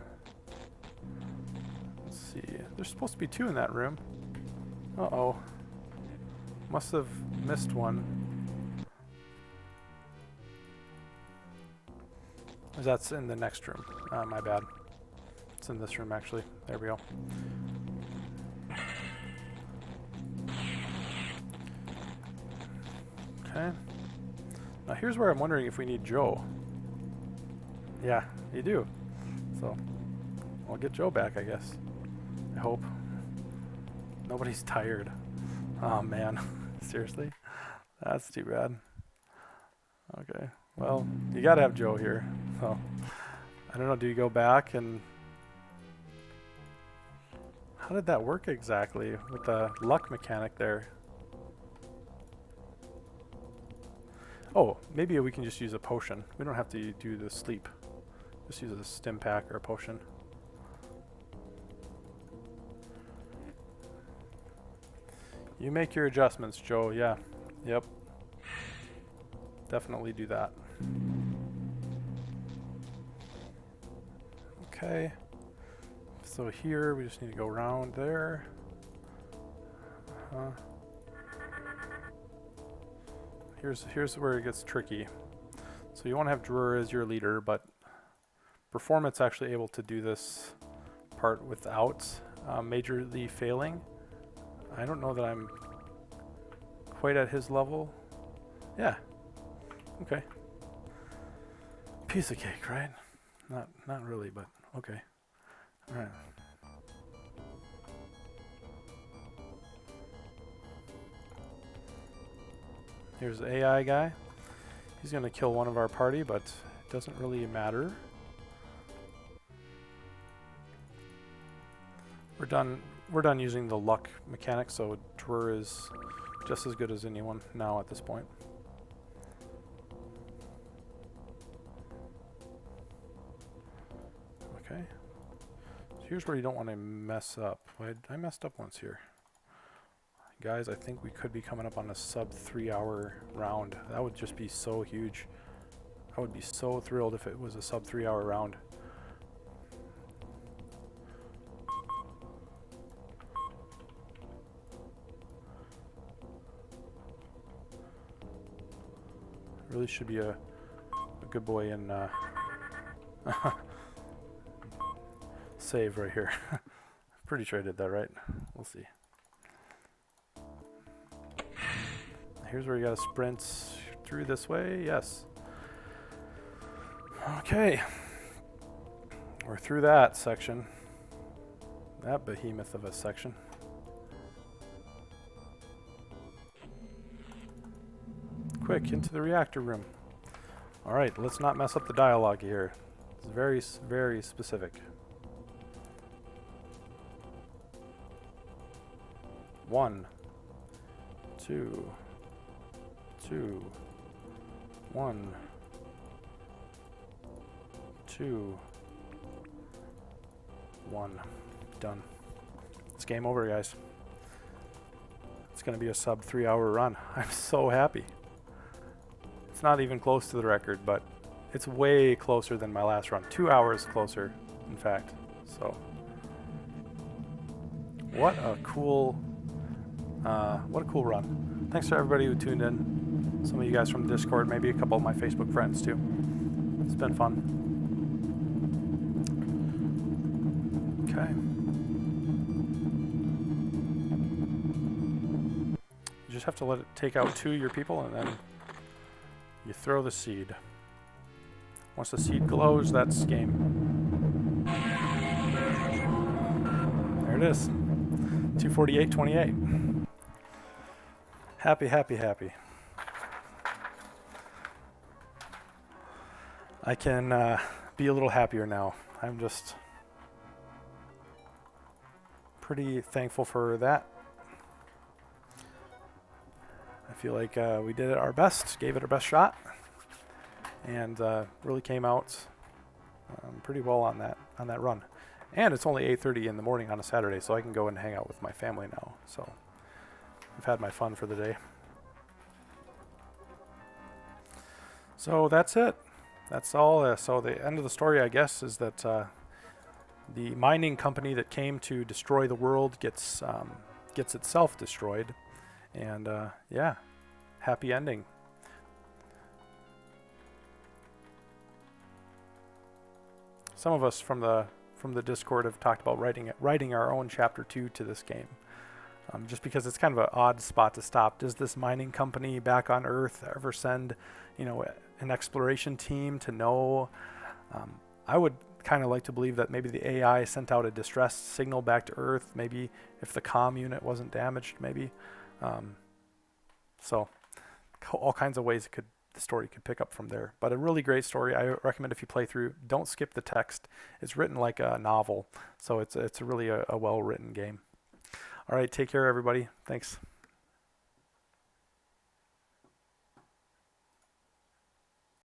Let's see. There's supposed to be 2 in that room. Uh-oh. Must have missed one. That's in the next room. My bad. It's in this room, actually. There we go. Okay. Now here's where I'm wondering if we need Joe. Yeah, you do. So, I'll get Joe back, I guess. I hope. Nobody's tired. Oh, man. Seriously? That's too bad. Okay. Well, you gotta have Joe here. So, I don't know, do you go back and... How did that work exactly with the luck mechanic there? Oh, maybe we can just use a potion. We don't have to do the sleep. Just use a stim pack or a potion. You make your adjustments, Joe. Yeah. Yep. Definitely do that. Okay. So here we just need to go around there. Here's where it gets tricky. So you want to have Drewer as your leader, but Performance actually able to do this part without majorly failing. I don't know that I'm quite at his level. Yeah. Okay. Piece of cake, right? Not really, but okay. All right. Here's the AI guy. He's going to kill one of our party, but it doesn't really matter. We're done using the luck mechanic, so Drewer is just as good as anyone now at this point. Okay. So here's where you don't want to mess up. I messed up once here. Guys, I think we could be coming up on a sub 3 hour round. That would just be so huge. I would be so thrilled if it was a sub 3 hour round. Really should be a good boy and save right here. Pretty sure I did that right. We'll see. Here's where you gotta sprint through this way. Yes. Okay. We're through that section. That behemoth of a section. Quick, into the reactor room. Alright, let's not mess up the dialogue here. It's very, very specific. 1, 2, 2, 1, 2, 1. Done. It's game over, guys. It's going to be a sub 3 hour run. I'm so happy. It's not even close to the record, but it's way closer than my last run. 2 hours closer, in fact. So, what a cool run. Thanks to everybody who tuned in. Some of you guys from the Discord, maybe a couple of my Facebook friends too. It's been fun. Okay. You just have to let it take out 2 of your people, and then you throw the seed. Once the seed glows, that's game. There it is. 248.28. Happy, happy, happy. I can be a little happier now. I'm just pretty thankful for that. I feel like we did it our best, gave it our best shot, and really came out pretty well on that run. And it's only 8:30 in the morning on a Saturday, so I can go and hang out with my family now. So I've had my fun for the day. So that's it. That's all. So the end of the story, I guess, is that the mining company that came to destroy the world gets itself destroyed, and yeah, happy ending. Some of us from the Discord have talked about writing our own chapter 2 to this game, just because it's kind of an odd spot to stop. Does this mining company back on Earth ever send, an exploration team to know? I would kind of like to believe that maybe the AI sent out a distress signal back to Earth. Maybe if the comm unit wasn't damaged, maybe. So all kinds of ways the story could pick up from there. But a really great story. I recommend if you play through, don't skip the text. It's written like a novel, so it's really a well-written game. All right, take care, everybody. Thanks.